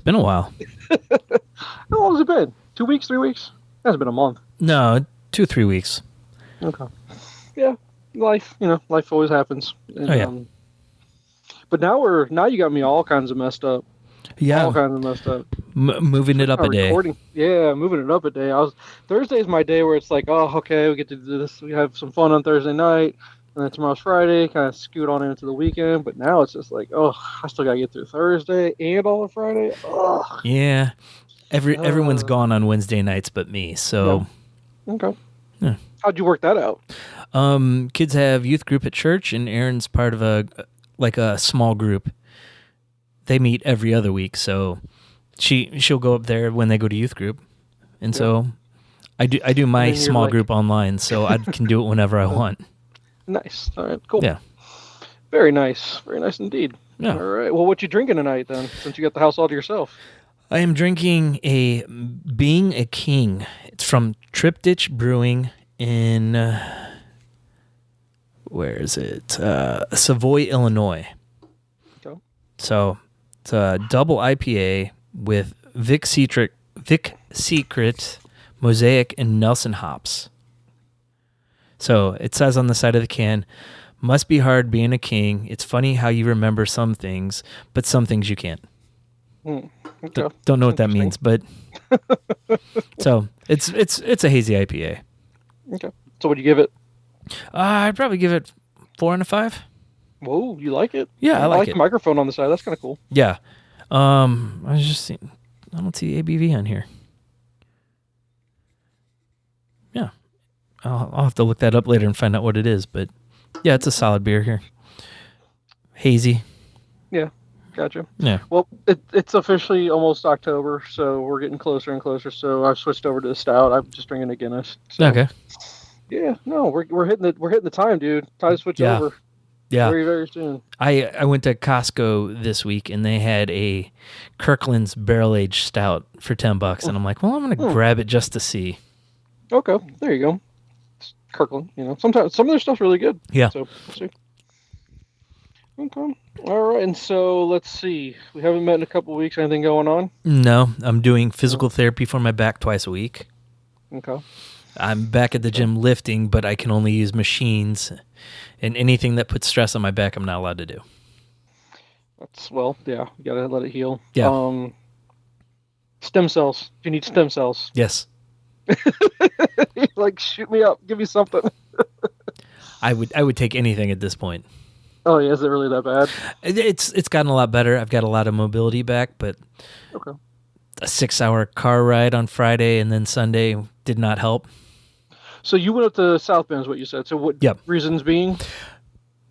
been a while. How long has it been? 2 weeks, 3 weeks? It hasn't been a month. No, 2-3 weeks. Okay. Yeah, life. Life always happens. And, but now you got me all kinds of messed up. Yeah, all kinds of messed up. Moving it up a day. Yeah, moving it up a day. Thursday's my day where it's like, oh, okay, we get to do this. We have some fun on Thursday night, and then tomorrow's Friday. Kind of scoot on into the weekend. But now it's just like, oh, I still gotta get through Thursday and all of Friday. Ugh. Yeah, everyone's gone on Wednesday nights but me. So, yeah. Okay. Yeah. How'd you work that out? Kids have youth group at church, and Erin's part of a small group. They meet every other week, so she'll go up there when they go to youth group, and so I do my small group online, so I can do it whenever I want. Nice. All right. Cool. Yeah. Very nice indeed. Yeah. All right. Well, what you drinking tonight then? Since you got the house all to yourself. I am drinking a Being a King. It's from Triptych Brewing in where is it? Savoy, Illinois. Okay. So it's a double IPA with Vic Secret, Mosaic, and Nelson hops. So it says on the side of the can, "Must be hard being a king. It's funny how you remember some things, but some things you can't." Okay. Don't know what that means, but so it's a hazy IPA. Okay. So what do you give it? I'd probably give it 4 out of 5. Whoa, you like it? Yeah, I like it. The microphone on the side. That's kind of cool. Yeah. I was just seeing, I don't see ABV on here. Yeah. I'll have to look that up later and find out what it is, but yeah, it's a solid beer here. Hazy. Yeah. Gotcha. Yeah. Well, it's officially almost October, so we're getting closer and closer. So I've switched over to the stout. I'm just drinking a Guinness. So, Okay. Yeah. No, we're hitting it. We're hitting the time, dude. Time to switch over. Yeah. Very, very soon. I went to Costco this week and they had a Kirkland's barrel aged stout for $10, and I'm like, well, I'm gonna grab it just to see. Okay. There you go. It's Kirkland. Sometimes some of their stuff's really good. Yeah. So we'll see. Okay. All right. And so let's see. We haven't met in a couple of weeks. Anything going on? No, I'm doing physical therapy for my back twice a week. Okay. I'm back at the gym lifting, but I can only use machines, and anything that puts stress on my back, I'm not allowed to do. You gotta let it heal. Yeah. Stem cells. You need stem cells. Yes. Like, shoot me up. Give me something. I would take anything at this point. Oh, yeah. Is it really that bad? It's gotten a lot better. I've got a lot of mobility back, but okay. A 6-hour car ride on Friday and then Sunday did not help. So you went up to South Bend is what you said. So what reasons being?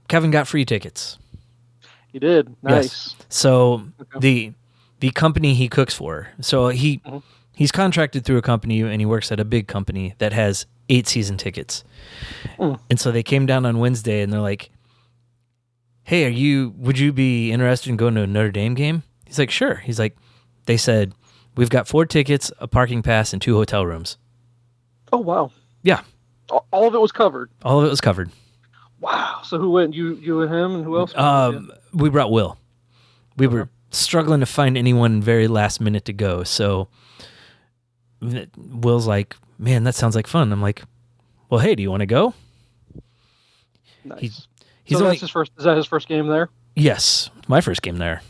Kevin got free tickets. He did. Nice. Yes. So the company he cooks for, so he's contracted through a company and he works at a big company that has 8 season tickets. And so they came down on Wednesday and they're like, "Hey, would you be interested in going to a Notre Dame game?" He's like, "Sure." He's like, they said, "We've got 4 tickets, a parking pass, and 2 hotel rooms." Oh, wow. Yeah. All of it was covered? All of it was covered. Wow. So who went? You and him, and who else? We brought Will. We were struggling to find anyone very last minute to go. So Will's like, "Man, that sounds like fun." I'm like, "Well, hey, do you want to go?" Nice. That's his first. Is that his first game there? Yes, my first game there.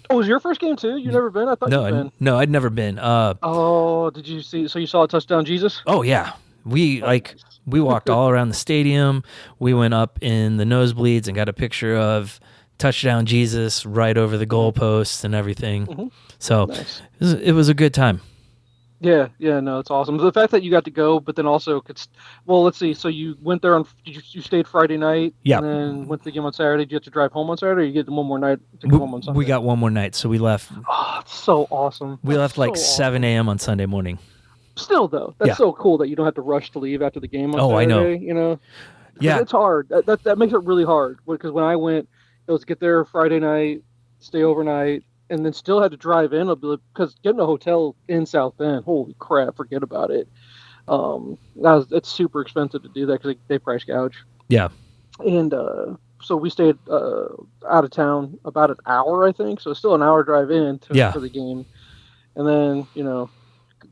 Oh, it was your first game too? You never been? I thought you'd been. No, I'd never been. Did you see? So you saw a touchdown, Jesus? Oh yeah, we walked all around the stadium. We went up in the nosebleeds and got a picture of touchdown Jesus right over the goalposts and everything. Mm-hmm. So nice. It was a good time. Yeah, no, it's awesome. The fact that you got to go, but then also, let's see. So you went there you stayed Friday night, and then went to the game on Saturday. Did you have to drive home on Saturday, or you get one more night to go home on Sunday? We got one more night, so we left. Oh, it's so awesome. We left like 7 a.m. on Sunday morning. Still, though, that's so cool that you don't have to rush to leave after the game on Saturday. I know. Yeah. It's hard. That makes it really hard, because when I went, it was get there Friday night, stay overnight, and then still had to drive in because getting a hotel in South Bend, holy crap, forget about it. It's super expensive to do that because they price gouge. Yeah. And so we stayed out of town about an hour, I think. So it's still an hour drive in for the game. and then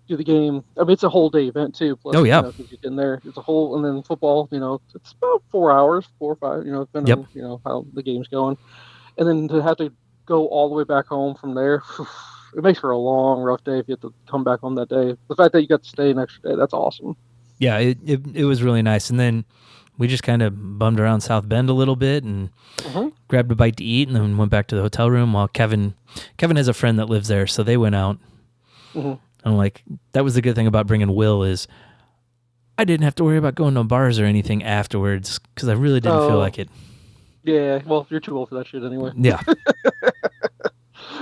do the game. I mean, it's a whole day event too. Plus, because you get in there, it's a whole, and then football. It's about 4 hours, 4 or 5. Depending on how the game's going, and then to have to go all the way back home from there. It makes for a long, rough day if you have to come back home that day. The fact that you got to stay an extra day, that's awesome. Yeah, it was really nice. And then we just kind of bummed around South Bend a little bit and grabbed a bite to eat, and then went back to the hotel room while Kevin has a friend that lives there, so they went out. And that was the good thing about bringing Will is I didn't have to worry about going to bars or anything afterwards because I really didn't feel like it. Yeah, well, you're too old for that shit anyway. Yeah.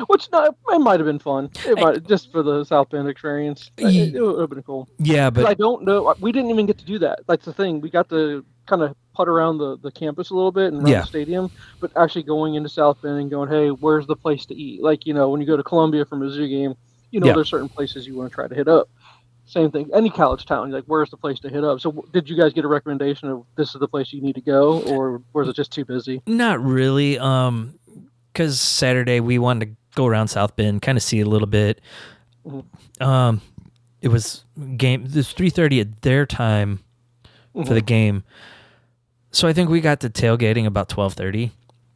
Which it might have been fun. It might just for the South Bend experience. It would have been cool. Yeah, but I don't know. We didn't even get to do that. That's the thing. We got to kind of putt around the campus a little bit and around the stadium, but actually going into South Bend and going, hey, where's the place to eat? Like when you go to Columbia for a Mizzou game, there's certain places you want to try to hit up. Same thing. Any college town, like where's the place to hit up? So did you guys get a recommendation of this is the place you need to go, or was it just too busy? Not really. Because Saturday we wanted to go around South Bend, kind of see a little bit. It was 3:30 at their time for the game, so I think we got to tailgating about 12:30.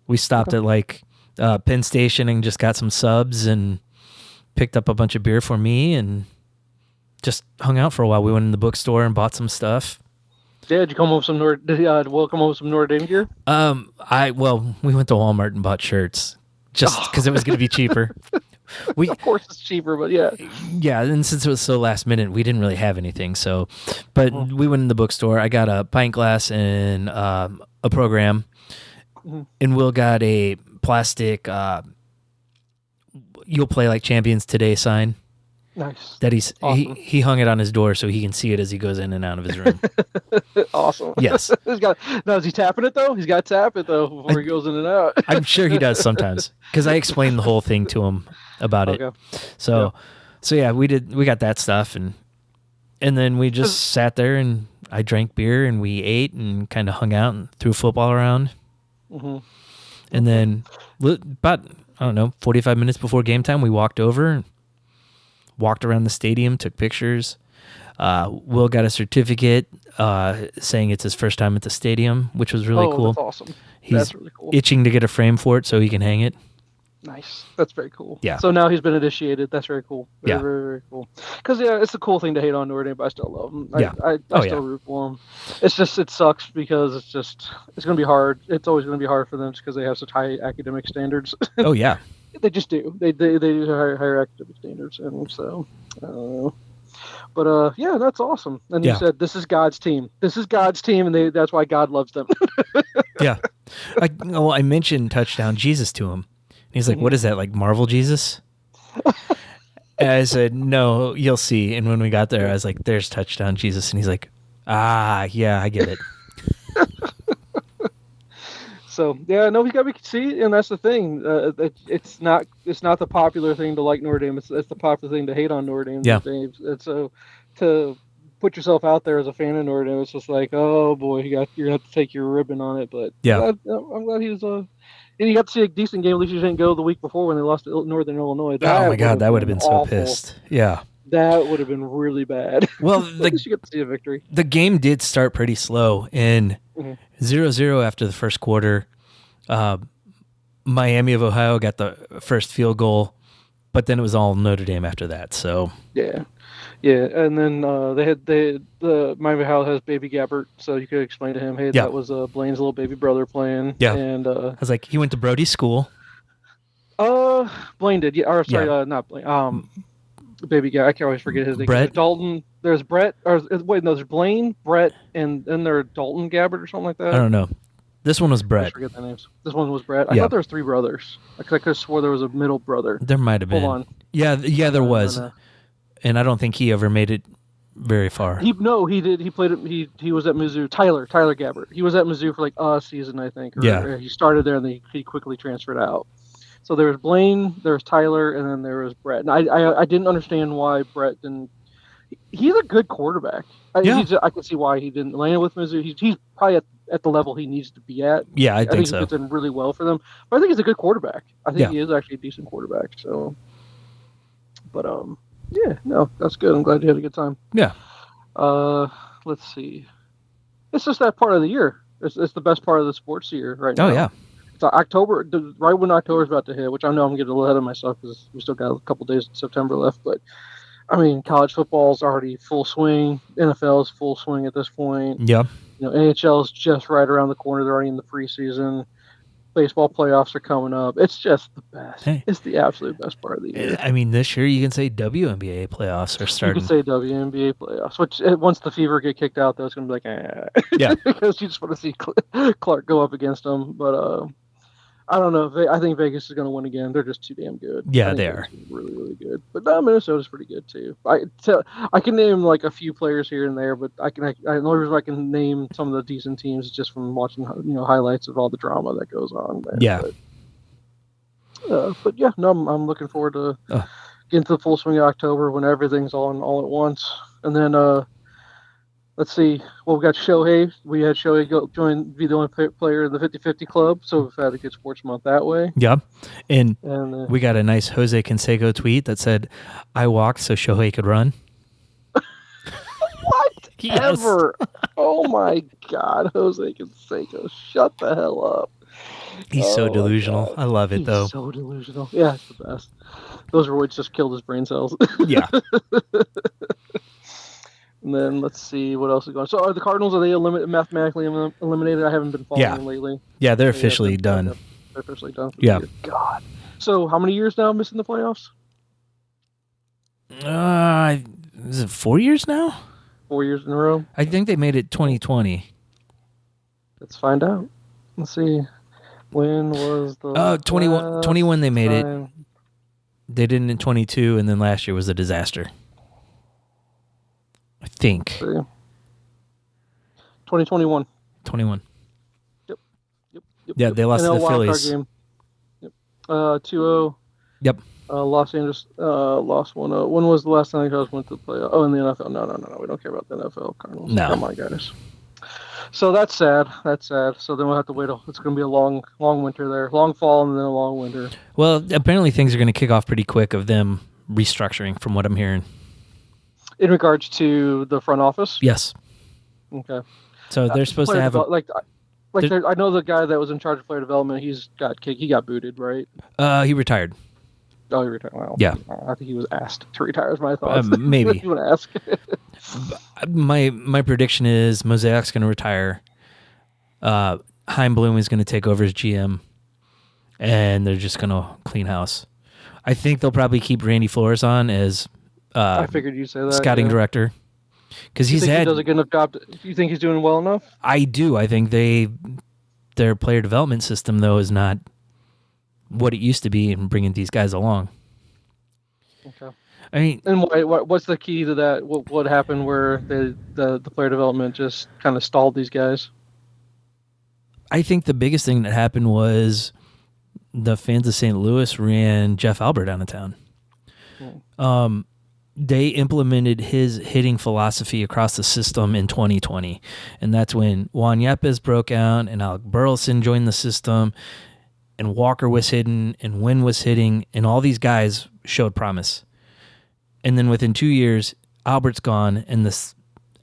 We stopped at Penn Station and just got some subs and picked up a bunch of beer for me and just hung out for a while. We went in the bookstore and bought some stuff. Yeah, did you come home with some Will come home with some Notre Dame gear? We went to Walmart and bought shirts just because it was going to be cheaper. Of course it's cheaper, but yeah. Yeah, and since it was so last minute, we didn't really have anything. So, but we went in the bookstore. I got a pint glass and a program, and Will got a plastic "You'll play like champions today" sign. Nice. That awesome. he hung it on his door so he can see it as he goes in and out of his room. Awesome. Yes. Is he tapping it though? He's got to tap it though before he goes in and out. I'm sure he does sometimes because I explained the whole thing to him about it. So yeah, we got that stuff and then we just sat there and I drank beer and we ate and kind of hung out and threw football around. And then about 45 minutes before game time, we walked over and walked around the stadium, took pictures. Will got a certificate saying it's his first time at the stadium, which was really cool. That's awesome. That's really cool. Itching to get a frame for it so he can hang it. Nice. That's very cool. Yeah. So now he's been initiated. That's very cool. Very, yeah. very, very cool. Because, it's a cool thing to hate on Notre Dame, but I still love him. I still root for hhim. It's just, it sucks because it's going to be hard. It's always going to be hard for them just because they have such high academic standards. Oh, yeah. They just do. They do higher academic standards. And so, I don't know. But, that's awesome. And you said, this is God's team. This is God's team, and that's why God loves them. Yeah. I mentioned touchdown Jesus to him. And he's like, what is that, like Marvel Jesus? And I said, no, you'll see. And when we got there, I was like, there's touchdown Jesus. And he's like, yeah, I get it. So, we can see, and that's the thing. It's not the popular thing to like Notre Dame. It's the popular thing to hate on Notre Dame. Yeah. And so to put yourself out there as a fan of Notre Dame, it's just like, oh boy, you're gonna have to take your ribbon on it. But yeah, I'm glad he was and you got to see a decent game. At least you didn't go the week before when they lost to Northern Illinois. Oh my God, that would have been so pissed. Yeah. That would have been really bad. Well, at least you get to see a victory. The game did start pretty slow, and 0-0 after the first quarter. Miami of Ohio got the first field goal, but then it was all Notre Dame after that. So yeah, and then the Miami of Ohio has Baby Gabbert, so you could explain to him, hey, that was Blaine's little baby brother playing. Yeah, and I was like, he went to Brody's school. Blaine did. Yeah, or sorry, not Blaine. Baby guy, I can always forget his name. Brett. Dalton. There's Brett. Or wait, no, there's Blaine, Brett, and then there's Dalton Gabbert or something like that. I don't know. This one was Brett. I forget the names. This one was Brett. I thought there was 3 brothers. I could have swore there was a middle brother. There might have been. Hold on. Yeah, there was. And I don't think he ever made it very far. He did. He played it. He was at Mizzou. Tyler Gabbert. He was at Mizzou for like a season, I think. Or he started there and then he quickly transferred out. So there was Blaine, there was Tyler, and then there was Brett. And I didn't understand why Brett didn't. He's a good quarterback. I can see why he didn't land with Mizzou. He's probably at the level he needs to be at. Yeah, I think so. He fits in really well for them. But I think he's a good quarterback. I think he is actually a decent quarterback. So, But yeah, no, that's good. I'm glad you had a good time. Yeah. Let's see. It's just that part of the year. It's the best part of the sports year right now. Oh yeah. It's October, right when October's about to hit, which I know I'm getting a little ahead of myself because we still got a couple days in September left. But I mean, college football's already full swing. NFL's full swing at this point. Yeah. NHL's just right around the corner. They're already in the preseason. Baseball playoffs are coming up. It's just the best. Hey. It's the absolute best part of the year. I mean, this year you can say WNBA playoffs are starting. You can say WNBA playoffs, which once the Fever get kicked out, though, it's going to be like, Yeah. because you just want to see Clark go up against them. But I don't know. I think Vegas is going to win again. They're just too damn good. Yeah, they are. Really, really good. But Minnesota's pretty good, too. I can name like a few players here and there, but the only reason I can name some of the decent teams is just from watching highlights of all the drama that goes on there. Yeah. But yeah, no, I'm looking forward to getting to the full swing of October when everything's on all at once. And then let's see. Well, we got Shohei. We had Shohei be the only player in the 50-50 club, so we've had a good sports month that way. Yeah. And we got a nice Jose Canseco tweet that said, "I walked so Shohei could run." What? Yes. Ever? Oh my God, Jose Canseco, shut the hell up. He's so delusional. I love it, though. So delusional. Yeah, it's the best. Those roids just killed his brain cells. Yeah. And then let's see what else is going on. So are the Cardinals, are they mathematically eliminated? I haven't been following them lately. Yeah, they're officially done. They're officially done. Yeah. God. So how many years now missing the playoffs? Is it 4 years now? 4 years in a row? I think they made it 2020. Let's find out. Let's see. When was the 21 they made it. They didn't in 22, and then last year was a disaster. I think. 2021. 21. Yep. Yeah, they lost to the Phillies. Game. Yep. 2-0. Yep. Los Angeles lost 1-0. When was the last time the Cardinals went to the playoffs? Oh, in the NFL. No. We don't care about the NFL Cardinals. No. Come on, guys. So that's sad. So then we'll have to wait. It's going to be a long winter there. Long fall and then a long winter. Well, apparently things are going to kick off pretty quick of them restructuring from what I'm hearing. In regards to the front office? Yes. Okay. So they're supposed to have I know the guy that was in charge of player development, he got booted, right? He retired. Oh, he retired. Well, yeah. I think he was asked to retire, is my thoughts. Maybe. You want to ask? My prediction is Mosaic's going to retire. Chaim Bloom is going to take over as GM, and they're just going to clean house. I think they'll probably keep Randy Flores on as I figured you'd say that, scouting director. Because he does a good enough job. Do you think he's doing well enough? I do. I think their player development system, though, is not what it used to be in bringing these guys along. Okay. I mean, and what's the key to that? What happened where the player development just kind of stalled these guys? I think the biggest thing that happened was the fans of St. Louis ran Jeff Albert out of town. They implemented his hitting philosophy across the system in 2020, and that's when Juan Yepes broke out and Alec Burleson joined the system, and Walker was hitting, and Wynn was hitting, and all these guys showed promise. And then within 2 years, Albert's gone, and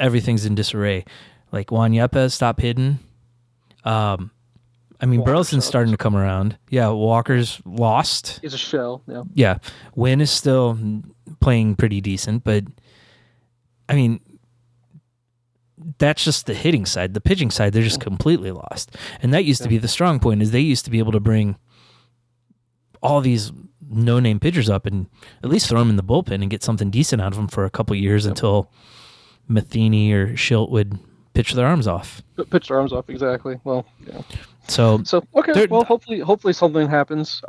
everything's in disarray. Like Juan Yepes stopped hitting. Burleson's starting to come around. Yeah, Walker's lost. He's a shell. Yeah. Yeah, Wynn is still playing pretty decent, but I mean, that's just the hitting side. The pitching side, they're just completely lost. And that used to be the strong point, is they used to be able to bring all these no-name pitchers up and at least throw them in the bullpen and get something decent out of them for a couple years until Matheny or Schilt would pitch their arms off. Pitch their arms off, exactly. Well, yeah. So okay. Well, hopefully something happens.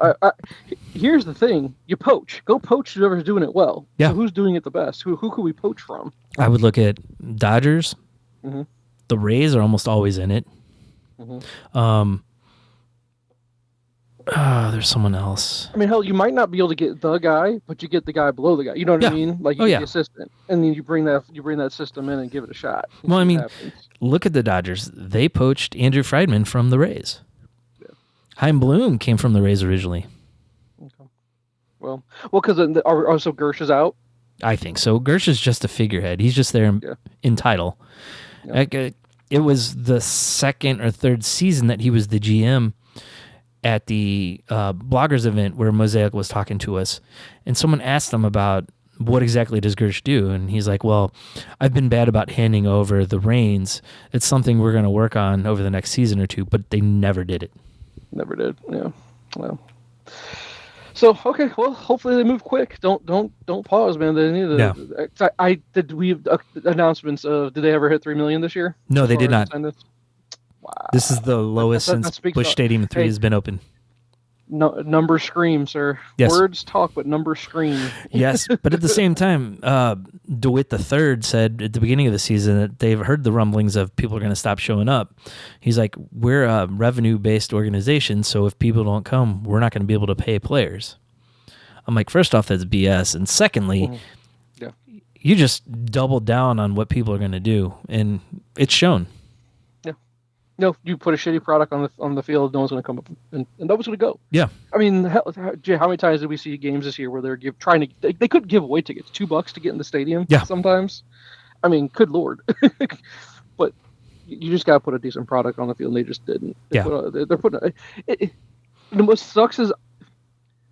Here's the thing: you poach. Go poach whoever's doing it well. Yeah. So who's doing it the best? Who could we poach from? I would look at Dodgers. Mm-hmm. The Rays are almost always in it. Mm-hmm. There's someone else. I mean, hell, you might not be able to get the guy, but you get the guy below the guy. You know what I mean? Like you get the assistant, and then you bring that system in and give it a shot. Well, I mean, look at the Dodgers. They poached Andrew Friedman from the Rays. Yeah. Chaim Bloom came from the Rays originally. Okay. Well, because also Gersh is out. I think so. Gersh is just a figurehead. He's just there in title. Yeah. It was the second or third season that he was the GM at the bloggers event where Mosaic was talking to us, and someone asked him about what exactly does Gersh do, and he's like, well, I've been bad about handing over the reins. It's something we're going to work on over the next season or two, but they never did it. Never did. Yeah. Well. So okay, well, hopefully they move quick. Don't pause, man. They need to. Yeah. I did. We announcements of. Did they ever hit 3 million this year? No, they did not. Wow. This is the lowest since Busch Stadium 3 has been open. No, numbers scream, sir. Yes. Words talk, but numbers scream. Yes, but at the same time, DeWitt III said at the beginning of the season that they've heard the rumblings of people are going to stop showing up. He's like, we're a revenue-based organization, so if people don't come, we're not going to be able to pay players. I'm like, first off, that's BS, and secondly, you just doubled down on what people are going to do, and it's shown. No, you put a shitty product on the field, no one's going to come up, and nobody's going to go. Yeah. I mean, how many times did we see games this year where they're trying to they could give away tickets, $2 to get in the stadium? Yeah. Sometimes, I mean, good lord, but you just got to put a decent product on the field, and they just didn't. They're putting. The most sucks is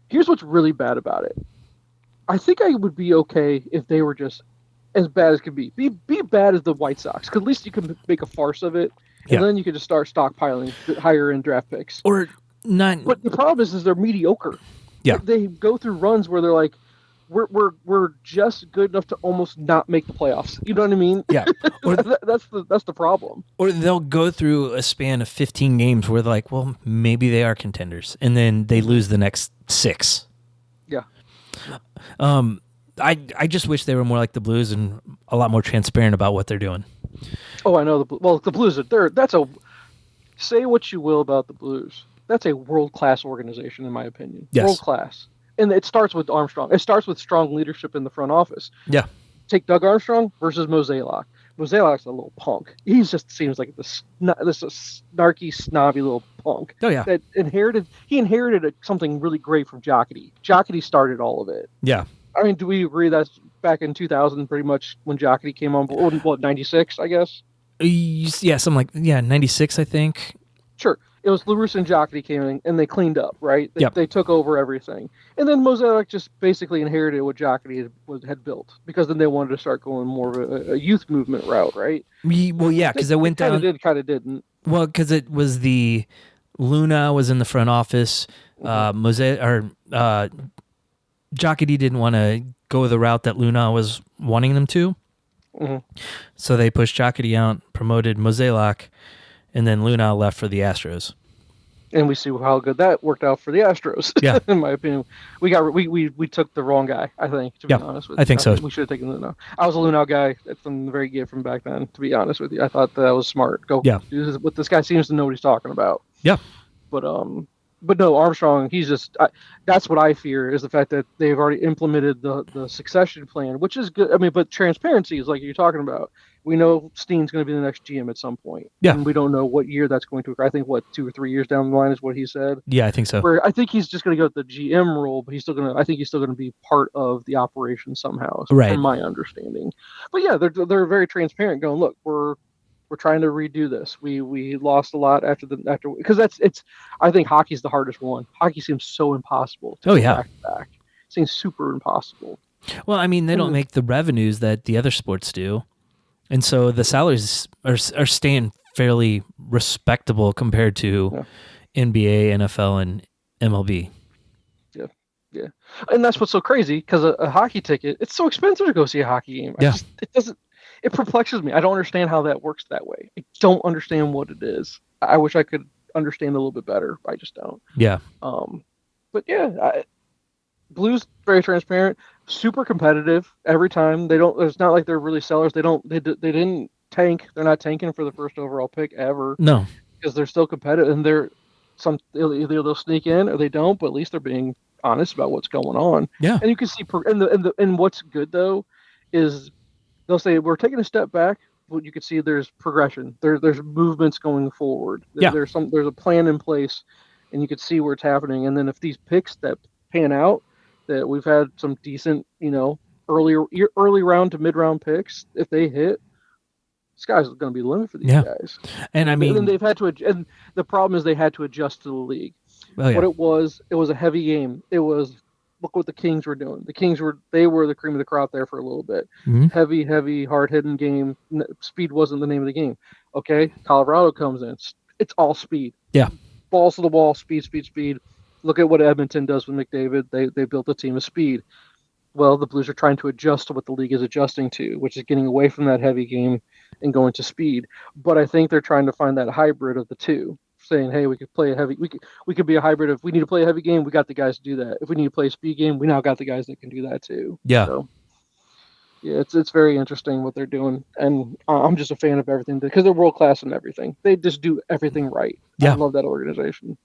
here's what's really bad about it. I think I would be okay if they were just as bad as could be. Be bad as the White Sox, because at least you can make a farce of it. And then you could just start stockpiling higher end draft picks. Or not. But the problem is they're mediocre. Yeah. They go through runs where they're like, we're just good enough to almost not make the playoffs. You know what I mean? Yeah. Or that's the problem. Or they'll go through a span of 15 games where they're like, well, maybe they are contenders, and then they lose the next 6. Yeah. I just wish they were more like the Blues and a lot more transparent about what they're doing. Oh, I know. The Blues are say what you will about the Blues. That's a world-class organization, in my opinion. Yes. World-class. And it starts with Armstrong. It starts with strong leadership in the front office. Yeah. Take Doug Armstrong versus Mosaic. Mosaic's a little punk. He just seems like this snarky, snobby little punk. Oh, yeah. That inherited something really great from Jocketty. Jocketty started all of it. Yeah. I mean, do we agree that's back in 2000, pretty much when Jocketty came on board? What, 96, I guess? Yeah, something like 96, I think. Sure. It was LaRusse and Jocketty came in, and they cleaned up, right? They took over everything. And then Mosaic just basically inherited what Jocketty had built, because then they wanted to start going more of a youth movement route, right? Well, yeah, because it went down... Kind of didn't. Well, because it was Luna was in the front office, Jocketty didn't want to go the route that Luna was wanting them to. Mm-hmm. So they pushed Jocketty out, promoted Mosaic, and then Luna left for the Astros. And we see how good that worked out for the Astros. Yeah. In my opinion, we took the wrong guy, I think, to be honest with you. I think so. We should have taken Luna. I was a Luna guy from the very get from back then, to be honest with you. I thought that was smart. Do this, what this guy seems to know what he's talking about. Yeah. But no, Armstrong, he's just... that's what I fear, is the fact that they've already implemented the succession plan, which is good. I mean, but transparency is like you're talking about. We know Steen's going to be the next GM at some point. Yeah. And we don't know what year that's going to occur. I think, 2 or 3 years down the line is what he said. Yeah, I think so. Where I think he's just going to go with the GM role, but I think he's still going to be part of the operation somehow, right, from my understanding. But yeah, they're very transparent, going, look, we're trying to redo this. We lost a lot after because I think hockey's the hardest one. Hockey seems so impossible to back to back. It seems super impossible. Well, I mean, they don't make the revenues that the other sports do. And so the salaries are staying fairly respectable compared to NBA, NFL, and MLB. Yeah. And that's what's so crazy, because a hockey ticket, it's so expensive to go see a hockey game. Yeah. It perplexes me. I don't understand how that works that way. I don't understand what it is. I wish I could understand a little bit better. I just don't. Yeah. But yeah, Blues very transparent, super competitive every time. They don't. It's not like they're really sellers. They didn't tank. They're not tanking for the first overall pick ever. No, because they're still competitive, and either they'll sneak in or they don't. But at least they're being honest about what's going on. Yeah. And you can see, and what's good though is they'll say we're taking a step back, but you can see there's progression. There's movements going forward. There's a plan in place, and you can see where it's happening. And then if these picks that pan out, that we've had some decent, early round to mid round picks. If they hit, sky's going to be the limit for these guys. And I mean, and they've had to, and the problem is they had to adjust to the league. What it was a heavy game. It was, look what the Kings were doing. They were the cream of the crop there for a little bit. Mm-hmm. Heavy, hard-hitting game. Speed wasn't the name of the game. Okay, Colorado comes in. It's all speed. Yeah. Balls to the wall, speed. Look at what Edmonton does with McDavid. They built a team of speed. Well, the Blues are trying to adjust to what the league is adjusting to, which is getting away from that heavy game and going to speed. But I think they're trying to find that hybrid of the two, saying, hey, we could play a heavy, we could be a hybrid. If we need to play a heavy game, we got the guys to do that. If we need to play a speed game, we now got the guys that can do that too. Yeah. So, yeah, it's very interesting what they're doing, and I'm just a fan of everything because they're world class in everything. They just do everything right. Yeah. I love that organization.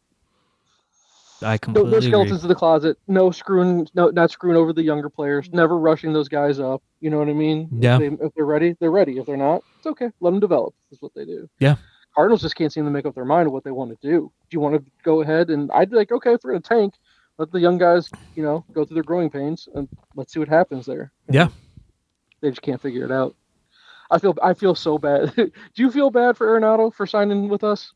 I completely no skeletons agree. in the closet. No screwing. No, not screwing over the younger players. Never rushing those guys up. You know what I mean? Yeah. If they're ready, they're ready. If they're not, it's okay. Let them develop. That's what they do. Yeah. Cardinals just can't seem to make up their mind of what they want to do. Do you want to go ahead? And I'd be like, okay, if we're in a tank, let the young guys, go through their growing pains and let's see what happens there. Yeah. They just can't figure it out. I feel so bad. Do you feel bad for Arenado for signing with us?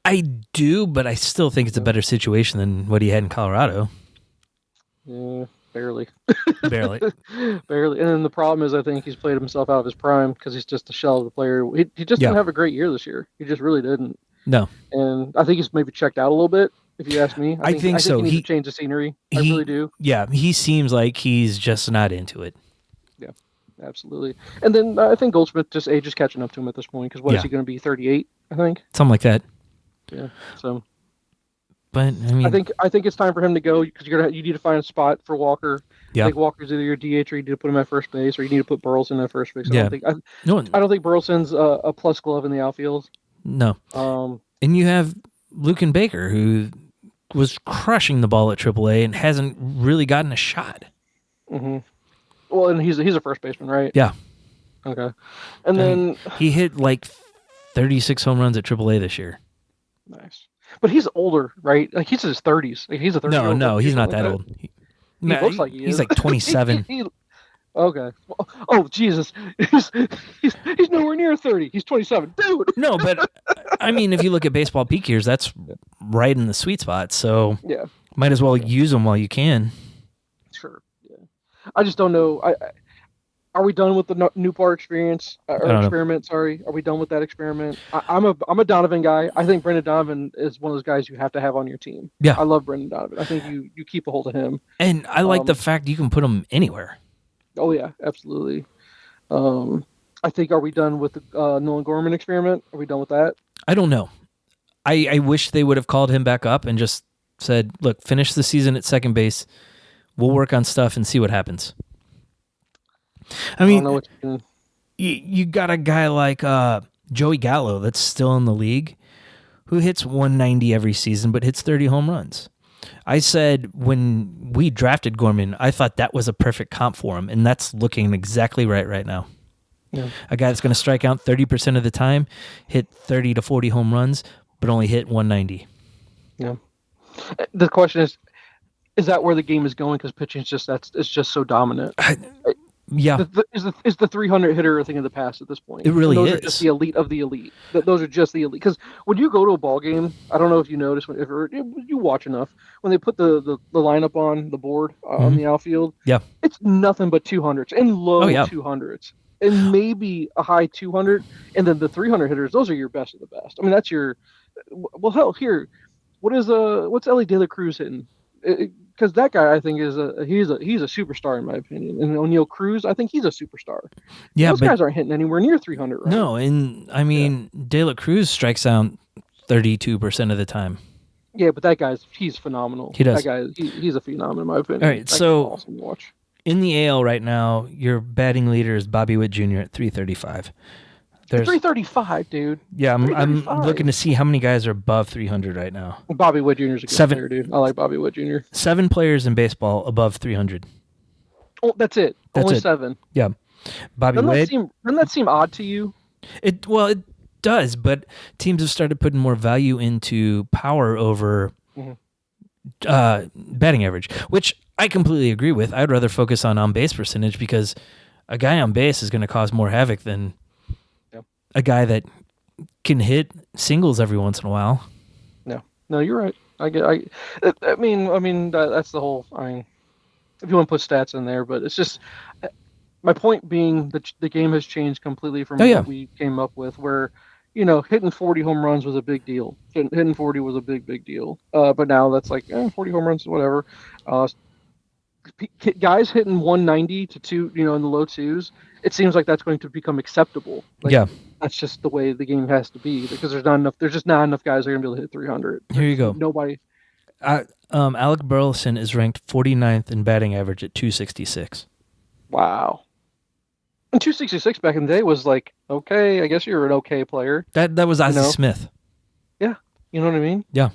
I do, but I still think it's a better situation than what he had in Colorado. Yeah, barely. Barely. Barely. And then the problem is I think he's played himself out of his prime because he's just a shell of the player. He just didn't have a great year this year. He just really didn't. No. And I think he's maybe checked out a little bit, if you ask me. I think so. He needs to change the scenery. I really do. Yeah, he seems like he's just not into it. Yeah, absolutely. And then I think Goldsmith age is catching up to him at this point because is he going to be, 38, I think? Something like that. Yeah. So, but I mean, I think it's time for him to go because you need to find a spot for Walker. Yeah. I think Walker's either your DH or you need to put him at first base or you need to put Burleson at first base. Yeah. I don't think Burleson's a plus glove in the outfield. No. And you have Lucan Baker, who was crushing the ball at AAA and hasn't really gotten a shot. Mm-hmm. Well, and he's a first baseman, right? Yeah. Okay. And then he hit like 36 home runs at AAA this year. Nice. But he's older, right? Like he's in his 30s. Like he's a 30-year-old. No, he's not that old. He looks like he is. He's like 27. Okay. Oh, Jesus. He's nowhere near 30. He's 27. Dude! No, but I mean, if you look at baseball peak years, that's right in the sweet spot. So yeah, might as well use them while you can. Sure. Yeah. I just don't know. Are we done with the Newport experience or experiment? Sorry, are we done with that experiment? I'm a Donovan guy. I think Brendan Donovan is one of those guys you have to have on your team. Yeah, I love Brendan Donovan. I think you keep a hold of him. And I like the fact you can put him anywhere. Oh yeah, absolutely. I think are we done with the Nolan Gorman experiment? Are we done with that? I don't know. I wish they would have called him back up and just said, "Look, finish the season at second base. We'll work on stuff and see what happens." I mean, you got a guy like Joey Gallo that's still in the league who hits 190 every season but hits 30 home runs. I said when we drafted Gorman, I thought that was a perfect comp for him, and that's looking exactly right now. Yeah. A guy that's going to strike out 30% of the time, hit 30 to 40 home runs, but only hit 190. Yeah. The question is that where the game is going? Because pitching is just so dominant. Yeah, is the 300 hitter a thing of the past at this point? It really is. Are just the elite of the elite. Those are just the elite. Because when you go to a ball game, I don't know if you notice if you watch enough when they put the lineup on the board on the outfield. Yeah, it's nothing but 200s and low 200s and maybe a high 200, and then the 300 hitters. Those are your best of the best. I mean, that's your. Well, hell, here, what's Ellie De La Cruz hitting? Because that guy, I think, he's a superstar in my opinion. And O'Neal Cruz, I think he's a superstar. Yeah, those guys aren't hitting anywhere near 300. Right? No, and I mean, De La Cruz strikes out 32% of the time. Yeah, but that he's phenomenal. He does. That guy, he's a phenom in my opinion. All right, so awesome to watch. In the AL right now, your batting leader is Bobby Witt Jr. at 335. 335, dude. Yeah, I'm looking to see how many guys are above 300 right now. Bobby Witt Jr. is a good player, dude. I like Bobby Witt Jr. 7 players in baseball above 300. Oh, that's it. Only 7. Yeah. Bobby Witt. Doesn't that seem odd to you? It does, but teams have started putting more value into power over batting average, which I completely agree with. I'd rather focus on base percentage because a guy on base is going to cause more havoc than a guy that can hit singles every once in a while. No, you're right. I mean, that's the whole. I mean, if you want to put stats in there, but it's just my point being that the game has changed completely from what we came up with, where hitting 40 home runs was a big deal. Hitting 40 was a big deal. But now that's like 40 home runs, whatever. Guys hitting 190 to 2, in the low twos, it seems like that's going to become acceptable. That's just the way the game has to be because there's just not enough guys that are going to be able to hit 300. Here you go. Nobody. Alec Burleson is ranked 49th in batting average at 266. Wow. And 266 back in the day was like, okay, I guess you're an okay player. That was Ozzie Smith. Yeah. You know what I mean? Yeah.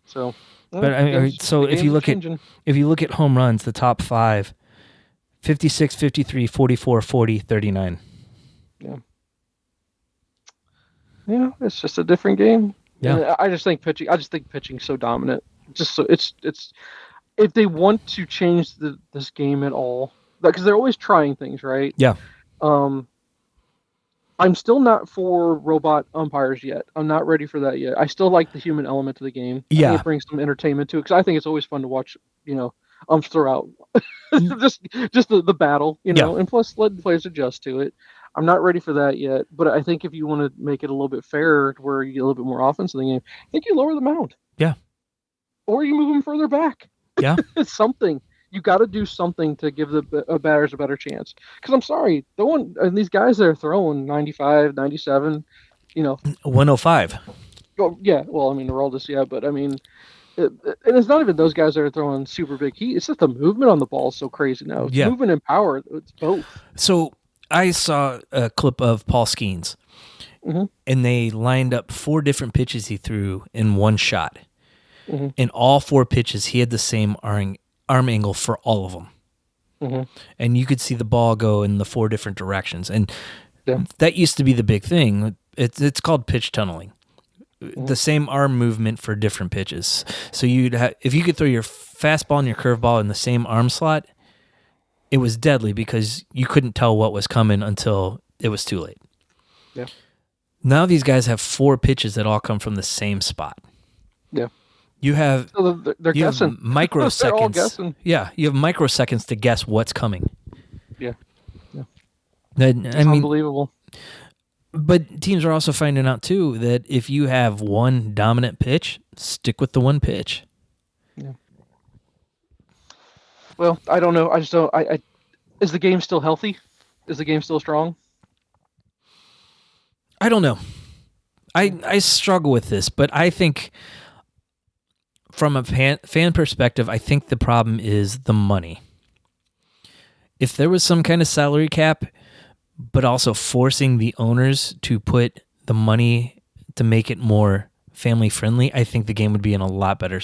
So but I mean, so if you look at home runs, the top 5, 56, 53, 44, 40, 39. Yeah. Yeah, it's just a different game. Yeah. And I just think pitching's so dominant. Just so it's if they want to change this game at all, because they're always trying things, right? Yeah. I'm still not for robot umpires yet. I'm not ready for that yet. I still like the human element to the game. Yeah. I think it brings some entertainment to it because I think it's always fun to watch, umps throw out just the battle, and plus let the players adjust to it. I'm not ready for that yet, but I think if you want to make it a little bit fairer where you get a little bit more offense in the game, I think you lower the mound. Yeah. Or you move them further back. Yeah. It's something. You got to do something to give the batters a better chance. Because I'm sorry, these guys that are throwing 95, 97, 105. Well, yeah. Well, I mean, Aroldis, but I mean, and it's not even those guys that are throwing super big heat. It's just the movement on the ball is so crazy now. It's movement and power. It's both. So I saw a clip of Paul Skeens, and they lined up 4 different pitches he threw in one shot. In all 4 pitches, he had the same arm angle for all of them. And you could see the ball go in the 4 different directions. And that used to be the big thing. It's called pitch tunneling. The same arm movement for different pitches. So if you could throw your fastball and your curveball in the same arm slot, it was deadly because you couldn't tell what was coming until it was too late. Yeah. Now these guys have 4 pitches that all come from the same spot. Yeah. You have they're guessing. Have microseconds. They're all guessing. Yeah, you have microseconds to guess what's coming. Yeah. It's unbelievable. But teams are also finding out too that if you have one dominant pitch, stick with the one pitch. Yeah. Well, I don't know. I just don't. Is the game still healthy? Is the game still strong? I don't know. I struggle with this, but I think from a fan perspective, I think the problem is the money. If there was some kind of salary cap, but also forcing the owners to put the money to make it more family friendly, I think the game would be in a lot better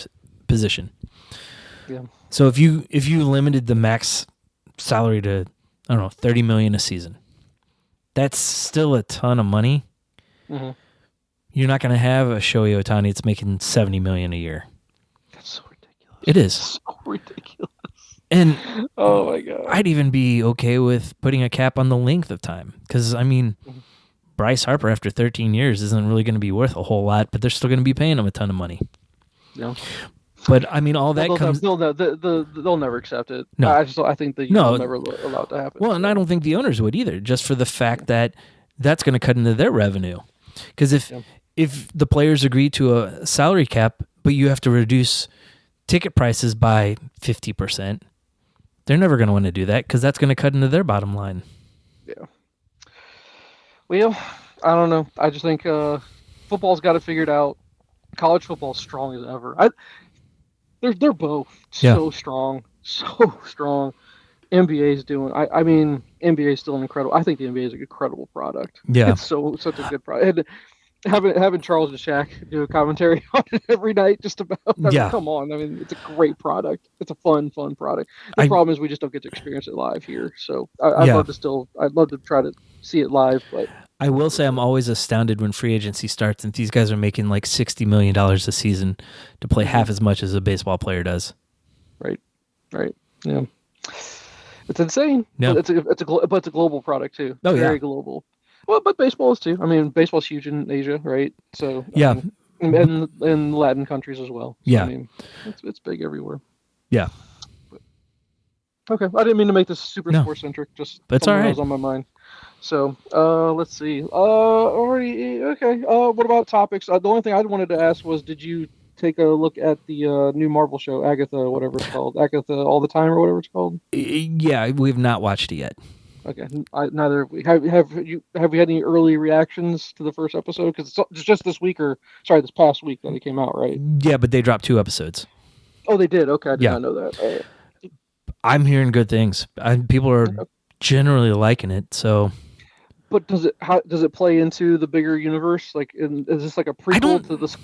position. Yeah. So if you limited the max salary to, I don't know, $30 million a season, that's still a ton of money. You're not going to have a Shohei Ohtani that's making $70 million a year. That's so ridiculous. It is so ridiculous. And oh my god, I'd even be okay with putting a cap on the length of time because I mean, Bryce Harper after 13 years isn't really going to be worth a whole lot, but they're still going to be paying him a ton of money. Yeah. But I mean, all that comes. They'll never accept it. No, I think they'll never allow it to happen. Well, and I don't think the owners would either, just for the fact that that's going to cut into their revenue. Because if the players agree to a salary cap, but you have to reduce ticket prices by 50%, they're never going to want to do that because that's going to cut into their bottom line. Yeah. Well, I don't know. I just think football's got it figured out. College football's strong as ever. They're both so strong, so strong. NBA's doing. I mean, NBA's still an incredible. I think the NBA is an incredible product. Yeah, it's such a good product. having Charles and Shaq do a commentary on it every night, just about. I mean, Yeah. come on. I mean, it's a great product. It's a fun product. The I problem is we just don't get to experience it live here. So yeah. I'd love to try to see it live, but I will say I'm always astounded when free agency starts and these guys are making like $60 million a season to play half as much as a baseball player does. Right. Yeah. It's insane. Yeah. But it's a global product too. Oh, Very yeah. global. Well, but baseball is too. I mean, baseball's huge in Asia, right? So Yeah. and in Latin countries as well. So, Yeah. I mean, it's big everywhere. Yeah. Okay, I didn't mean to make this super No. sports centric. Just That's something all that right. was on my mind. So, let's see. Already okay. What about topics? The only thing I wanted to ask was, did you take a look at the new Marvel show, Agatha, whatever it's called, Agatha All the Time or whatever it's called? Yeah, we've not watched it yet. Okay, neither have we. Have you had any early reactions to the first episode? Because it's just this week, or sorry, this past week that it came out, right? Yeah, but they dropped 2 episodes. Oh, they did. Okay, I did Yeah. not know that. I'm hearing good things. People are generally liking it, so. But does it play into the bigger universe? Like, is this like a prequel to this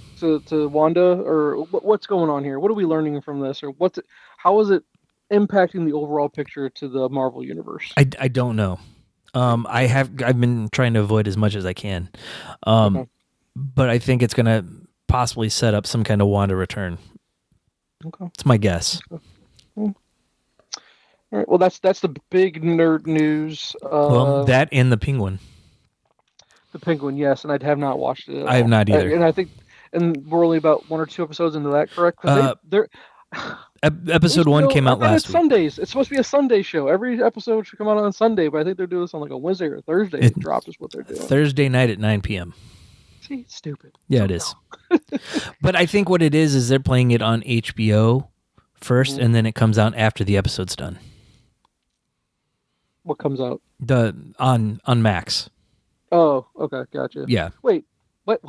to Wanda, or what's going on here? What are we learning from this, or how is it impacting the overall picture to the Marvel universe? I don't know. I've been trying to avoid as much as I can, Okay. but I think it's gonna possibly set up some kind of Wanda return. Okay. It's my guess. All right. Well, that's the big nerd news. Well, that and the Penguin. The Penguin, yes, and I have not watched it at all. I have not either. And I think, and we're only about 1 or 2 episodes into that, correct? Because they're episode 1 came out last week. Sundays. It's supposed to be a Sunday show. Every episode should come out on Sunday, but I think they're doing this on like a Wednesday or a Thursday. It dropped is what they're doing. Thursday night at 9 p.m. See, it's stupid. Yeah, it is. But I think what it is they're playing it on HBO first, and then it comes out after the episode's done. What comes out? On Max. Oh, okay, gotcha. Yeah. Wait, what?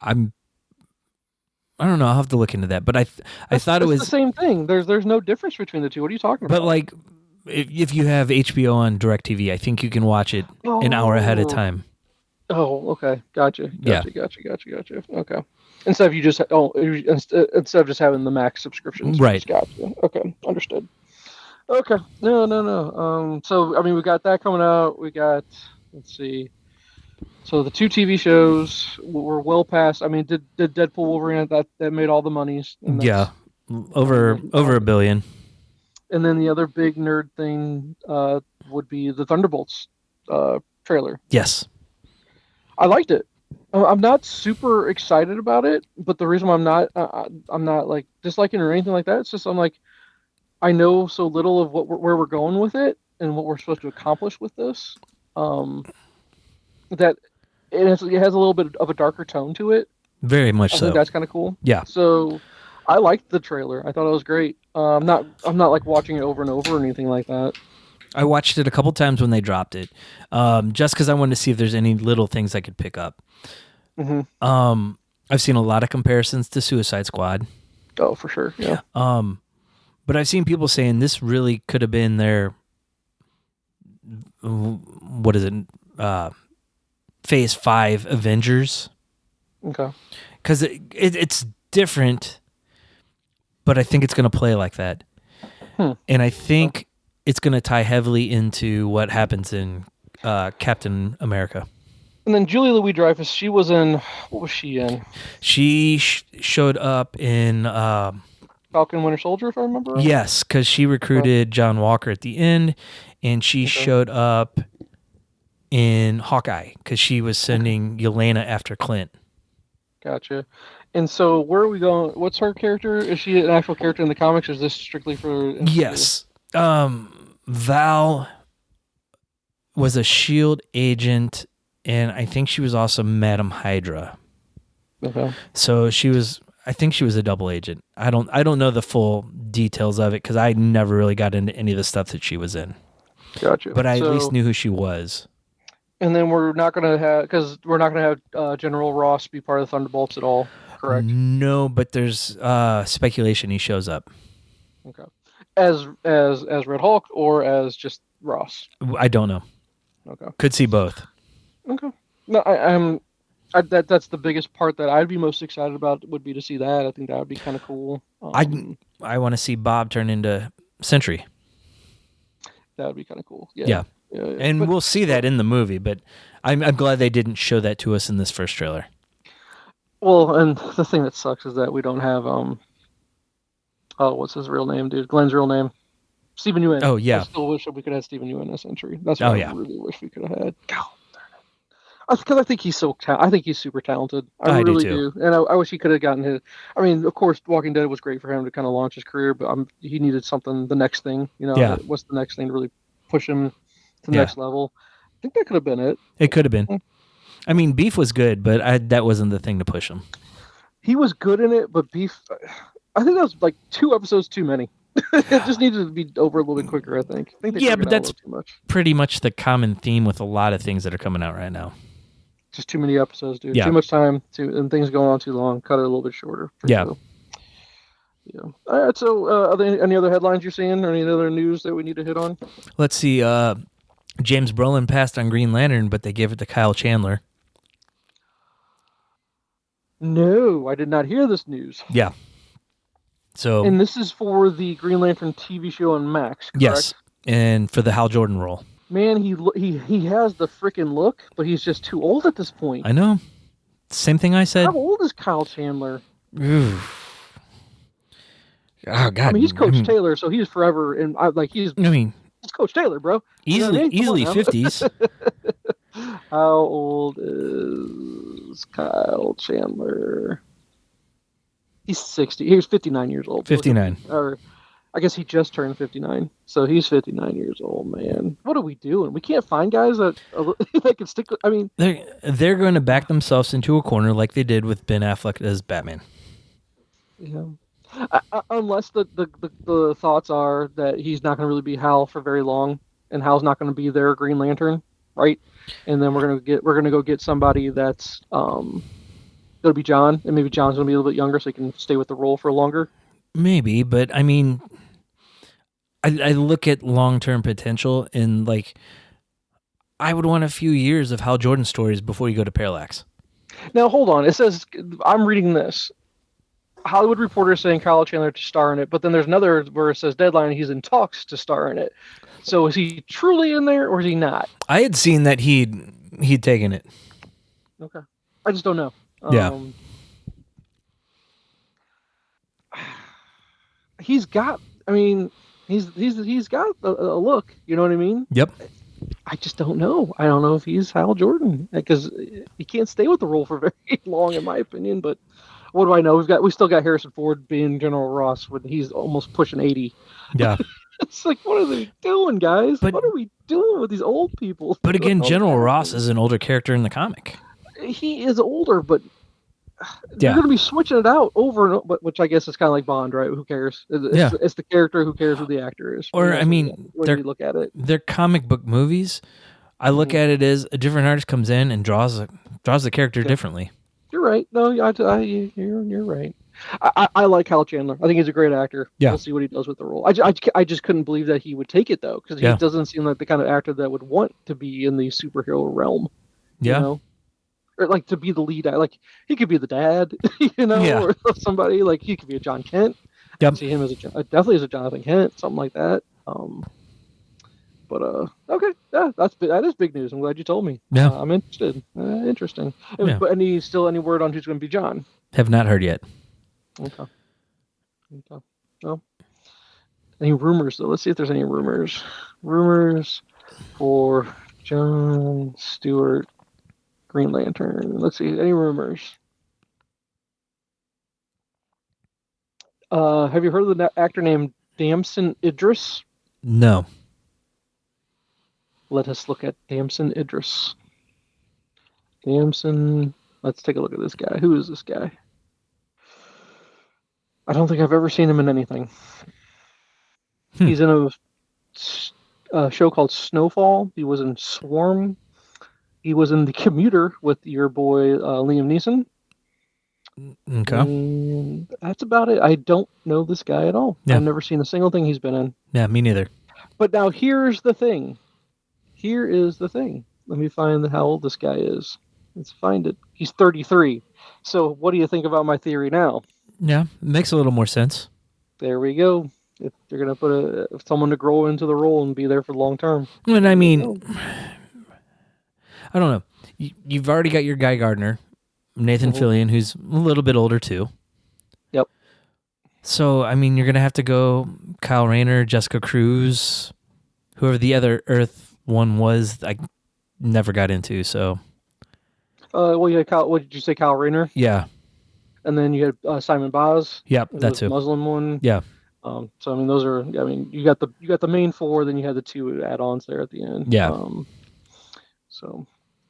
I don't know. I'll have to look into that. But I thought it was the same thing. There's no difference between the two. What are you talking about? But like, if you have HBO on DirecTV, I think you can watch it an hour ahead of time. Oh, okay, gotcha. Yeah. Gotcha. Okay. Instead of just having the Max subscription. Right. Gotcha. Okay, understood. Okay. No. So I mean, we got that coming out. We got, let's see. So the 2 TV shows were well past. I mean, did Deadpool Wolverine that made all the monies? Yeah, over $1 billion. And then the other big nerd thing would be the Thunderbolts trailer. Yes, I liked it. I'm not super excited about it, but the reason why I'm not like disliking or anything like that. It's just I'm like, I know so little of where we're going with it and what we're supposed to accomplish with this. That it has a little bit of a darker tone to it. Very much I so. think that's kind of cool. Yeah. So I liked the trailer. I thought it was great. I'm not like watching it over and over or anything like that. I watched it a couple times when they dropped it, just because I wanted to see if there's any little things I could pick up. Mm-hmm. I've seen a lot of comparisons to Suicide Squad. Oh, for sure. Yeah. But I've seen people saying this really could have been their, what is it, Phase 5 Avengers. Okay. Because it's different, but I think it's going to play like that. And I think it's going to tie heavily into what happens in Captain America. And then Julia Louis-Dreyfus, she was in, what was she in? She showed up in... Falcon Winter Soldier, if I remember right? Yes, because she recruited John Walker at the end, and she showed up in Hawkeye, because she was sending Yelena after Clint. Gotcha. And so where are we going? What's her character? Is she an actual character in the comics, or is this strictly for... Yes. Val was a S.H.I.E.L.D. agent, and I think she was also Madam Hydra. Okay. So she was... I think she was a double agent. I don't know the full details of it because I never really got into any of the stuff that she was in. Gotcha. But I at least knew who she was. And then we're not going to have General Ross be part of the Thunderbolts at all, correct? No, but there's speculation he shows up. Okay. As Red Hulk or as just Ross? I don't know. Okay. Could see both. Okay. No, That's the biggest part that I'd be most excited about would be to see that. I think that would be kind of cool. I want to see Bob turn into Sentry. That would be kind of cool. Yeah. Yeah. Yeah. And we'll see that in the movie, but I'm glad they didn't show that to us in this first trailer. Well, and the thing that sucks is that we don't have what's his real name, dude? Glenn's real name, Stephen Ewan. Oh yeah. I still wish that we could have Stephen Ewan as Sentry. That's what I really wish we could have had. God, because I think he's I think he's super talented. I really do. And I wish he could have gotten his. I mean, of course, Walking Dead was great for him to kind of launch his career, but he needed something, the next thing. What's the next thing to really push him to the next level? I think that could have been it. It could have been. I mean, Beef was good, but that wasn't the thing to push him. He was good in it, but Beef, I think that was like 2 episodes too many. It just needed to be over a little bit quicker, I think. But that's pretty much the common theme with a lot of things that are coming out right now. Just too many episodes, dude. Yeah. Too much time, and things going on too long. Cut it a little bit shorter. Sure. Yeah. All right. So, are there any other headlines you're seeing, or any other news that we need to hit on? Let's see. James Brolin passed on Green Lantern, but they gave it to Kyle Chandler. No, I did not hear this news. Yeah. So. And this is for the Green Lantern TV show on Max, correct? Yes, and for the Hal Jordan role. Man, he has the freaking look, but he's just too old at this point. I know. Same thing I said. How old is Kyle Chandler? Oh God! I mean, he's Coach Taylor, so he's forever, and he's Coach Taylor, bro. Easily 50s. How old is Kyle Chandler? He's 60. He was 59 years old. 59. Or I guess he just turned 59, so he's 59 years old, man. What are we doing? We can't find guys that can stick. I mean, they're going to back themselves into a corner like they did with Ben Affleck as Batman. Yeah, unless the thoughts are that he's not going to really be Hal for very long, and Hal's not going to be their Green Lantern, right? And then we're gonna go get somebody that's going to be John, and maybe John's going to be a little bit younger, so he can stay with the role for longer. Maybe, but I mean, I look at long-term potential, and I would want a few years of Hal Jordan stories before you go to Parallax. Now, hold on. It says, I'm reading this. Hollywood Reporter saying Kyle Chandler to star in it, but then there's another where it says Deadline, he's in talks to star in it. So is he truly in there, or is he not? I had seen that he'd taken it. Okay. I just don't know. Yeah. He's got a look, you know what I mean? Yep. I just don't know. I don't know if he's Hal Jordan, because he can't stay with the role for very long, in my opinion. But what do I know? We still got Harrison Ford being General Ross when he's almost pushing 80. Yeah. It's like, what are they doing, guys? What are we doing with these old people? But again, General Ross is an older character in the comic. He is older, but they're going to be switching it out over and over, which I guess is kind of like Bond, right? Who cares? It's the character. Who cares who the actor is? Or, I mean, when you look at it, they're comic book movies. I look at it as a different artist comes in and draws the character differently. You're right. No, you're right. I like Kyle Chandler. I think he's a great actor. Yeah. We'll see what he does with the role. I just couldn't believe that he would take it, though, because he doesn't seem like the kind of actor that would want to be in the superhero realm. Yeah. You know? Or to be the lead. He could be the dad, or somebody. He could be a John Kent. Yep. I see him as definitely as a Jonathan Kent, something like that. But okay, yeah, that is big news. I'm glad you told me. Yeah, I'm interested. Interesting. Yeah. But any word on who's going to be John? Have not heard yet. Okay. Well, any rumors though? Let's see if there's any rumors. Rumors for John Stewart, Green Lantern. Let's see. Any rumors? Have you heard of the actor named Damson Idris? No. Let us look at Damson Idris. Damson. Let's take a look at this guy. Who is this guy? I don't think I've ever seen him in anything. He's in a show called Snowfall. He was in Swarm. He was in The Commuter with your boy Liam Neeson. Okay. And that's about it. I don't know this guy at all. Yeah. I've never seen a single thing he's been in. Yeah, me neither. But now here's the thing. Here is the thing. Let me find how old this guy is. Let's find it. he's 33. So what do you think about my theory now? Yeah, makes a little more sense. There we go. If they're gonna put someone to grow into the role and be there for the long term. And I mean, I don't know. You've already got your Guy Gardner, Nathan Fillion, who's a little bit older too. Yep. So I mean, you're gonna have to go Kyle Rayner, Jessica Cruz, whoever the other Earth one was. I never got into. So. Well, you had Kyle. What did you say, Kyle Rayner? Yeah. And then you had Simon Baz. Yep, that's the Muslim one. Yeah. So I mean, those are. I mean, you got the main four, then you had the two add-ons there at the end. Yeah. So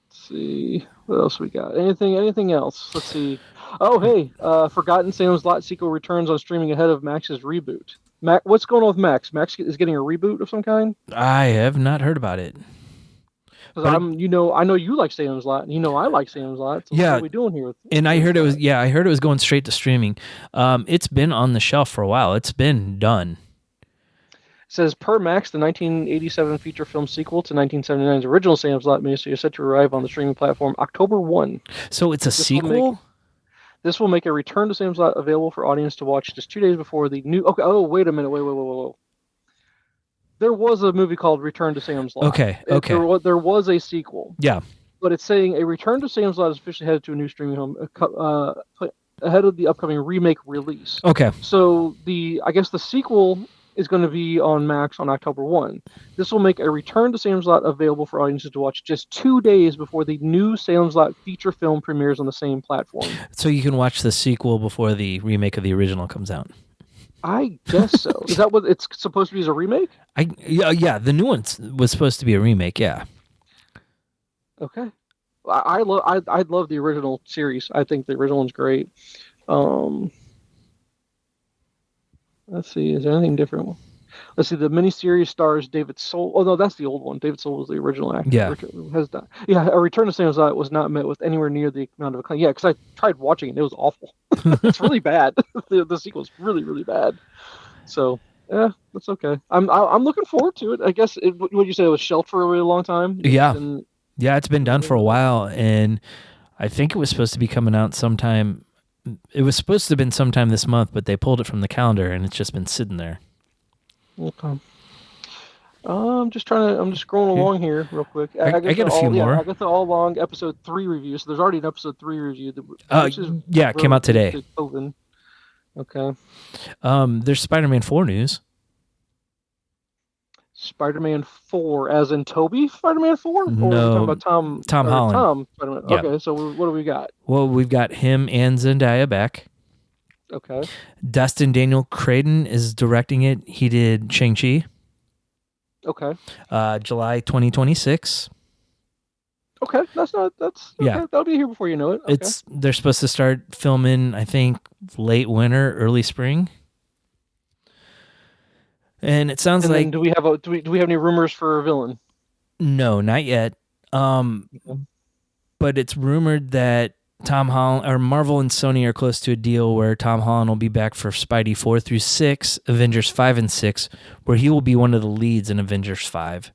let's see what else we got. Anything else? Let's see. Oh, hey, Forgotten Salem's Lot sequel returns on streaming ahead of Max's reboot. What's going on with Max? Max is getting a reboot of some kind. I have not heard about it. Because I know you like Salem's Lot, and I like Salem's Lot. So yeah, what are we doing here? And I heard it was going straight to streaming. It's been on the shelf for a while. It's been done. It says per Max, the 1987 feature film sequel to 1979's original Salem's Lot miniseries is set to arrive on the streaming platform October 1. So it's a sequel. This will make a return to Salem's Lot available for audience to watch just 2 days before the new. Okay. Oh, wait a minute. Wait. There was a movie called Return to Salem's Lot. Okay. There was a sequel. Yeah. But it's saying a Return to Salem's Lot is officially headed to a new streaming home ahead of the upcoming remake release. Okay. So I guess the sequel is going to be on Max on October 1. This will make a Return to Salem's Lot available for audiences to watch just 2 days before the new Salem's Lot feature film premieres on the same platform. So you can watch the sequel before the remake of the original comes out. I guess so. Is that what it's supposed to be as a remake? Yeah, the new one was supposed to be a remake, yeah. Okay. I love the original series. I think the original one's great. Let's see, is there anything different? Let's see, the miniseries stars David Soul. Oh no, that's the old one. David Soul was the original actor. Yeah. A Return to Salem's Lot was not met with anywhere near the amount of acclaim. Yeah, because I tried watching it. It was awful. It's really bad. The sequel's really, really bad. So, yeah, that's okay. I'm looking forward to it. I guess, would you say it was shelved for a really long time? Yeah. It's been done for a while, and I think it was supposed to be coming out sometime. It was supposed to have been sometime this month, but they pulled it from the calendar, and it's just been sitting there. Okay. I'm just scrolling along here real quick. I got a few more. I got the all along episode 3 review. So there's already an episode 3 review. It came out today. Okay. There's Spider-Man 4 news. Spider-Man 4, as in Toby Spider-Man 4? Or no, are we talking about Tom Holland. Tom Spider-Man. Yeah. Okay, so what do we got? Well, we've got him and Zendaya back. Okay. Dustin Daniel Creighton is directing it. He did Shang-Chi. Okay. July 2026. Okay, that's okay. That'll be here before you know it. Okay. They're supposed to start filming, I think, late winter, early spring. And it sounds like. Do we have any rumors for a villain? No, not yet. But it's rumored that Tom Holland or Marvel and Sony are close to a deal where Tom Holland will be back for Spidey 4 through 6, Avengers 5 and 6, where he will be one of the leads in Avengers 5.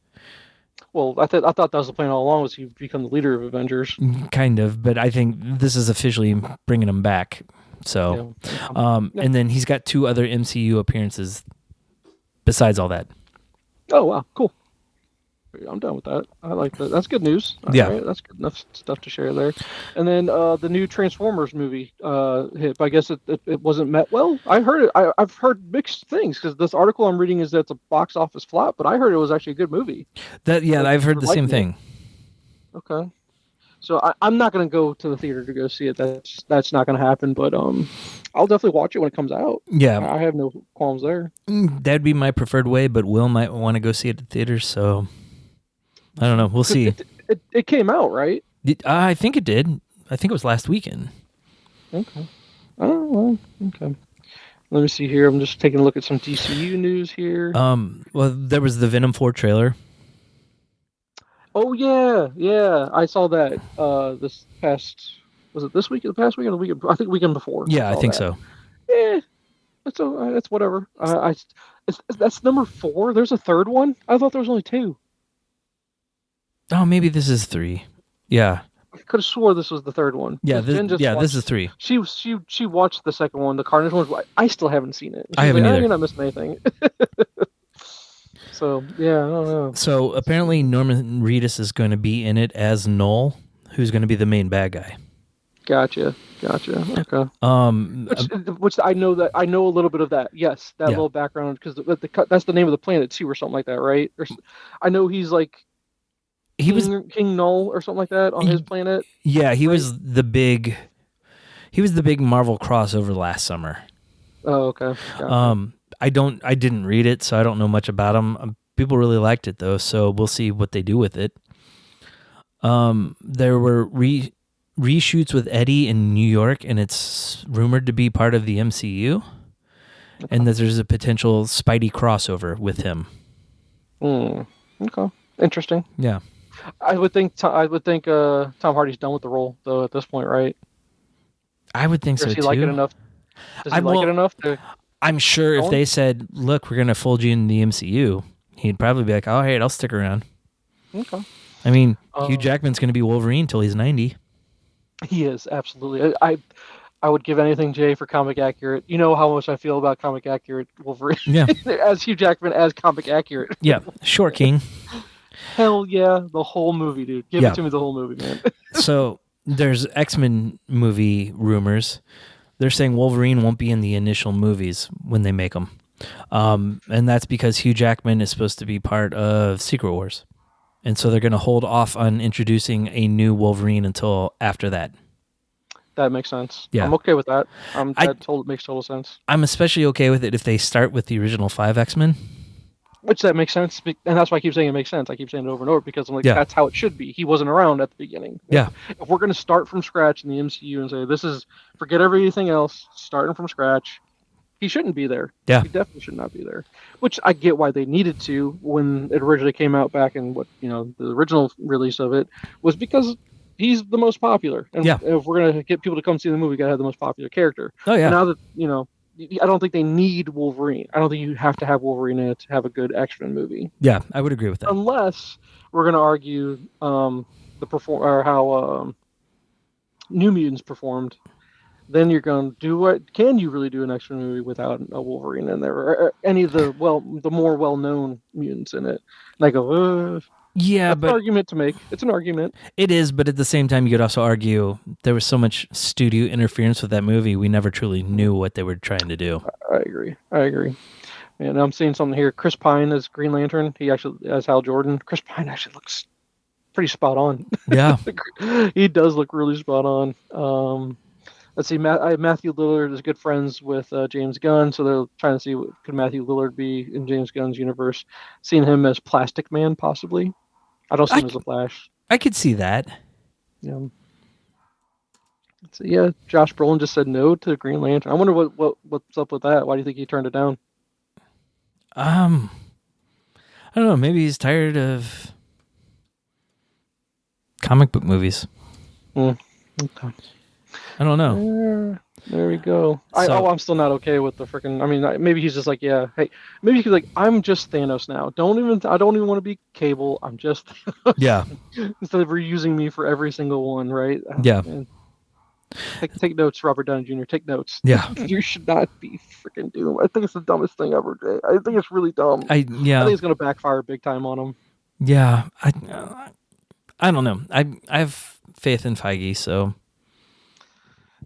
Well, I thought that was the plan all along, was he become the leader of Avengers. Kind of, but I think this is officially bringing him back. So, and then he's got 2 other MCU appearances besides all that. Oh, wow, cool. I'm done with that. I like that. That's good news. All right, that's good enough stuff to share there. And then the new Transformers movie hit. But I guess it wasn't met well. I heard it. I've heard mixed things, because this article I'm reading is that it's a box office flop, but I heard it was actually a good movie. I've heard the same thing. Okay. So I'm not going to go to the theater to go see it. That's not going to happen. But I'll definitely watch it when it comes out. Yeah, I have no qualms there. That'd be my preferred way, but Will might want to go see it at the theater, so. I don't know. We'll see. It came out, right? I think it did. I think it was last weekend. Okay. Oh, well, okay. Let me see here. I'm just taking a look at some DCU news here. Well, there was the Venom 4 trailer. Oh, yeah. I saw that this past... Was it this week? The past weekend or the weekend? I think weekend before. Yeah, I think so. Yeah. It's whatever. That's number 4? There's a third one? I thought there was only 2. Oh, maybe this is 3. Yeah. could have swore this was the third one. Yeah, Jen just watched, this is 3. She watched the second one, the Carnage one. I still haven't seen it. I haven't either. You're not missing anything. So yeah, I don't know. So apparently Norman Reedus is going to be in it as Null, who's going to be the main bad guy. Gotcha. Okay. Which I know a little bit of that. Yes, that little background, because that's the name of the planet too, or something like that, right? I know he's like King Null or something like that on his planet. Yeah, he was the big Marvel crossover last summer. Oh, okay. Gotcha. I didn't read it, so I don't know much about him. People really liked it though, so we'll see what they do with it. There were reshoots with Eddie in New York, and it's rumored to be part of the MCU, and that there's a potential Spidey crossover with him. Okay, interesting. Yeah, I would think Tom Hardy's done with the role though at this point, right? I would think so too. Does he like it enough? Does he like it enough to? I'm sure if they said, "Look, we're going to fold you in the MCU," he'd probably be like, "Oh, hey, I'll stick around." Okay. I mean, Hugh Jackman's going to be Wolverine until he's 90. He is, absolutely. I would give anything, Jay, for comic accurate. You know how much I feel about comic accurate Wolverine. Yeah. As Hugh Jackman as comic accurate. Yeah, Short King. Hell yeah, the whole movie, dude. Give it to me, the whole movie, man. So there's X-Men movie rumors. They're saying Wolverine won't be in the initial movies when they make them. And that's because Hugh Jackman is supposed to be part of Secret Wars. And so they're going to hold off on introducing a new Wolverine until after that. That makes sense. Yeah. I'm okay with that. Makes total sense. I'm especially okay with it if they start with the original 5 X-Men. Which that makes sense. And that's why I keep saying it makes sense. I keep saying it over and over because I'm like, that's how it should be. He wasn't around at the beginning. Yeah. If we're going to start from scratch in the MCU and say, forget everything else, starting from scratch, he shouldn't be there. Yeah. He definitely should not be there. Which I get why they needed to when it originally came out back in the original release of it was because he's the most popular. And if we're going to get people to come see the movie, we got to have the most popular character. Oh, yeah. And now that, I don't think they need Wolverine. I don't think you have to have Wolverine in it to have a good X-Men movie. Yeah, I would agree with that. Unless we're going to argue how New Mutants performed, then you're going to do what? Can you really do an X-Men movie without a Wolverine in there, or any of the more well-known mutants in it? And I go, yeah, but an argument to make. It's an argument. It is, but at the same time, you could also argue there was so much studio interference with that movie. We never truly knew what they were trying to do. I agree. And I'm seeing something here. Chris Pine as Green Lantern. He actually as Hal Jordan. Chris Pine actually looks pretty spot on. Yeah, he does look really spot on. Let's see. Matthew Lillard is good friends with James Gunn, so they're trying to see what could Matthew Lillard be in James Gunn's universe. Seeing him as Plastic Man, possibly. I don't see him as a Flash. I could see that. Yeah. So yeah, Josh Brolin just said no to Green Lantern. I wonder what's up with that. Why do you think he turned it down? I don't know. Maybe he's tired of comic book movies. Okay. I don't know. There we go. I'm still not okay with the freaking. I mean, maybe he's just like, yeah. Hey, maybe he's like, I'm just Thanos now. I don't even want to be Cable. I'm just. Yeah. Instead of reusing me for every single one, right? Yeah. Take notes, Robert Downey Jr. Take notes. Yeah. You should not be freaking Doom. I think it's the dumbest thing ever, Jay. I think it's really dumb. I think it's gonna backfire big time on him. Yeah. I don't know. I have faith in Feige, so.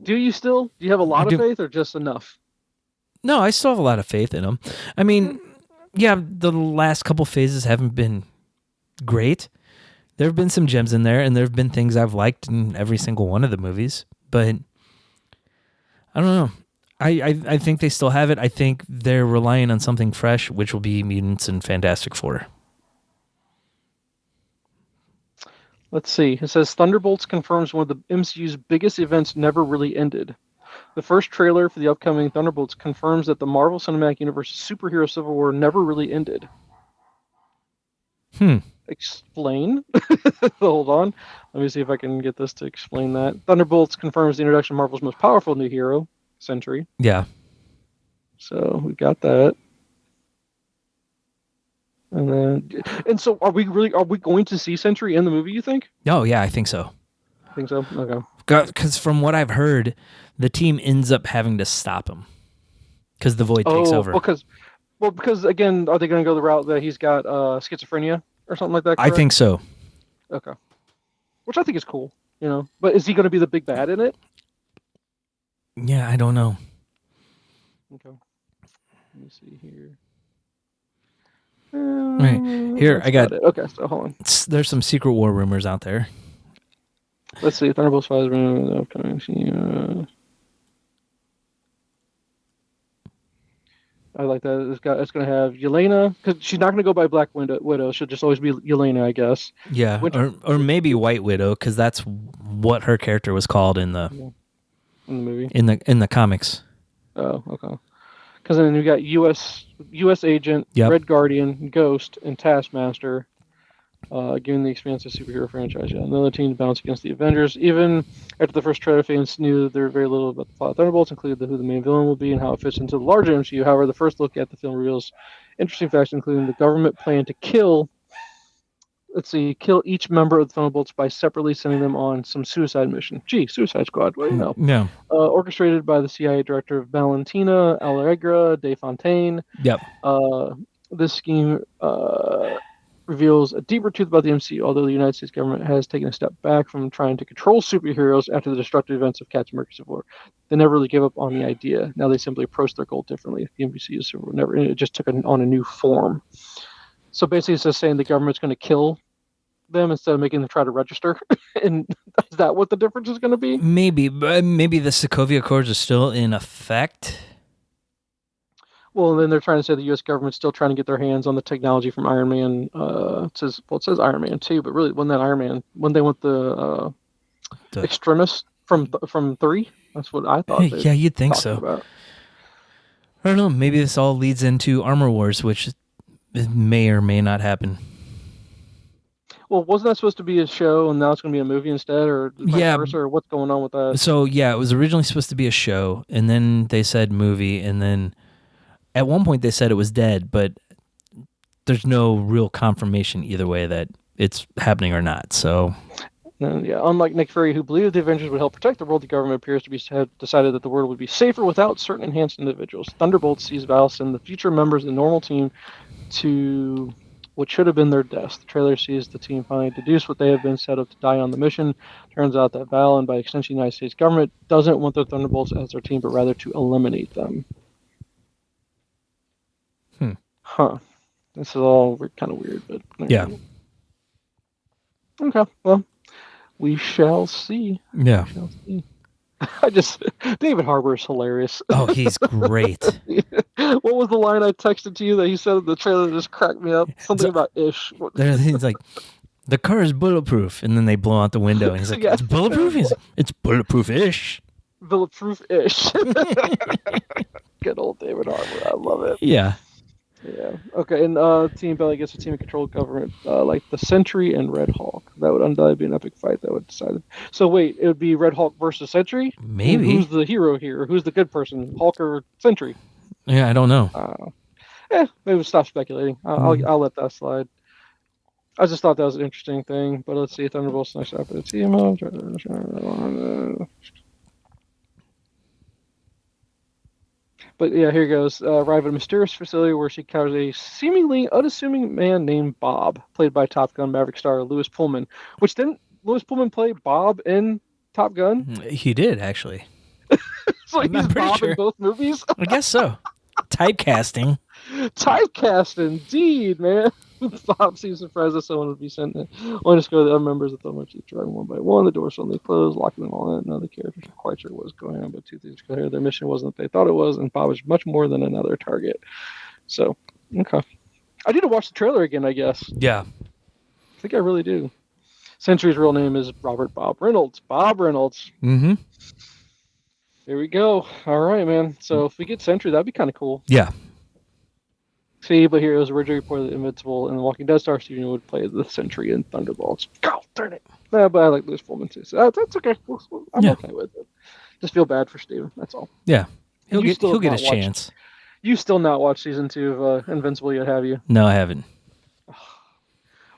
Do you still? Do you have a lot of faith or just enough? No, I still have a lot of faith in him. I mean, yeah, the last couple phases haven't been great. There have been some gems in there, and there have been things I've liked in every single one of the movies. But I don't know. I think they still have it. I think they're relying on something fresh, which will be Mutants and Fantastic Four. Let's see. It says Thunderbolts confirms one of the MCU's biggest events never really ended. The first trailer for the upcoming Thunderbolts confirms that the Marvel Cinematic Universe superhero civil war never really ended. Explain? Hold on. Let me see if I can get this to explain that. Thunderbolts confirms the introduction of Marvel's most powerful new hero, Sentry. Yeah. So we got that. And so are we going to see Sentry in the movie, you think? Oh, yeah, I think so. Think so? Okay. Because from what I've heard, the team ends up having to stop him because the Void takes over. Because again, are they going to go the route that he's got schizophrenia or something like that? Correct? I think so. Okay. Which I think is cool, But is he going to be the big bad in it? Yeah, I don't know. Okay. Let me see here. Right. Here, I got it. Okay, so hold on. There's some Secret War rumors out there. Let's see. Thunderbolts 5 is upcoming. I like that. It's going to have Yelena, because she's not going to go by Black Widow. She'll just always be Yelena, I guess. Yeah, or maybe White Widow, because that's what her character was called in the movie. In the comics. Oh, okay. Because then you got U.S. Agent, Red Guardian, Ghost, and Taskmaster, given the expansive superhero franchise. Yeah, another team to bounce against the Avengers. Even after the first trailer, fans knew there very little about the plot of Thunderbolts, including who the main villain will be and how it fits into the larger MCU. However, the first look at the film reveals interesting facts, including the government plan to kill each member of the Thunderbolts by separately sending them on some suicide mission. Gee, Suicide Squad, what do you know? Yeah. Orchestrated by the CIA director Valentina Allegra de Fontaine. Yep. This scheme reveals a deeper truth about the MCU, although the United States government has taken a step back from trying to control superheroes after the destructive events of Captain America Civil War. They never really gave up on the idea. Now they simply approach their goal differently. The MCU it just took on a new form. So basically it's just saying the government's going to kill them instead of making them try to register. And is that what the difference is going to be? Maybe the Sokovia Accords are still in effect. Well, then they're trying to say the U.S. government's still trying to get their hands on the technology from Iron Man. It says Iron Man 2, but really, wasn't that Iron Man? When they want the extremists from 3? That's what I thought. Yeah, you'd think so. About. I don't know. Maybe this all leads into Armor Wars, which may or may not happen. Well, wasn't that supposed to be a show, and now it's going to be a movie instead, or versa, or what's going on with that? So yeah, it was originally supposed to be a show, and then they said movie, and then at one point they said it was dead, but there's no real confirmation either way that it's happening or not. So. Unlike Nick Fury, who believed the Avengers would help protect the world, the government appears to have decided that the world would be safer without certain enhanced individuals. Thunderbolts sees Val send the future members of the normal team to what should have been their deaths. The trailer sees the team finally deduce what they have been set up to die on the mission. Turns out that Val, and by extension the United States government, doesn't want the Thunderbolts as their team, but rather to eliminate them. Huh. This is all kind of weird, but... Yeah. Okay, well... We shall see. Yeah. David Harbour is hilarious. Oh, he's great. What was the line I texted to you that he said in the trailer that just cracked me up? Something about ish. He's like, the car is bulletproof. And then they blow out the window. And he's like, it's bulletproof? He's like, it's bulletproof-ish. Bulletproof-ish. Good old David Harbour. I love it. Yeah. Yeah. Okay, and Team Belly gets a team of controlled government like the Sentry and Red Hawk. That would undoubtedly be an epic fight that would decide. So wait, it would be Red Hawk versus Sentry? Maybe. Who's the hero here? Who's the good person? Hawk or Sentry? Yeah, I don't know. Maybe we'll stop speculating. I'll let that slide. I just thought that was an interesting thing. But let's see, Thunderbolts next up the team. But yeah, here goes. Arrive at a mysterious facility where she encounters a seemingly unassuming man named Bob, played by Top Gun Maverick star Lewis Pullman. Which didn't Lewis Pullman play Bob in Top Gun? He did, actually. So he's Bob in both movies? I guess so. Typecasting. Typecast, indeed, man. Bob seems surprised that someone would be sent in. Only to discover the other members of the much driving one by one. The doors suddenly closed, locking them all in. None of the characters were quite sure what was going on, but two things clear. Their mission wasn't what they thought it was, and Bob was much more than another target. So, okay. I need to watch the trailer again, I guess. Yeah. I think I really do. Sentry's real name is Robert Bob Reynolds. Bob Reynolds. Mm-hmm. There we go. All right, man. So if we get Sentry, that'd be kind of cool. Yeah. See, but here it was originally reported that Invincible and the Walking Dead star Steven would play the Sentry in Thunderbolts. God darn it. But I like Lewis Pullman too, so that's okay. I'm okay with it. Just feel bad for Steven, that's all. Yeah. He'll get his chance. You still not watched season 2 of Invincible yet, have you? No, I haven't.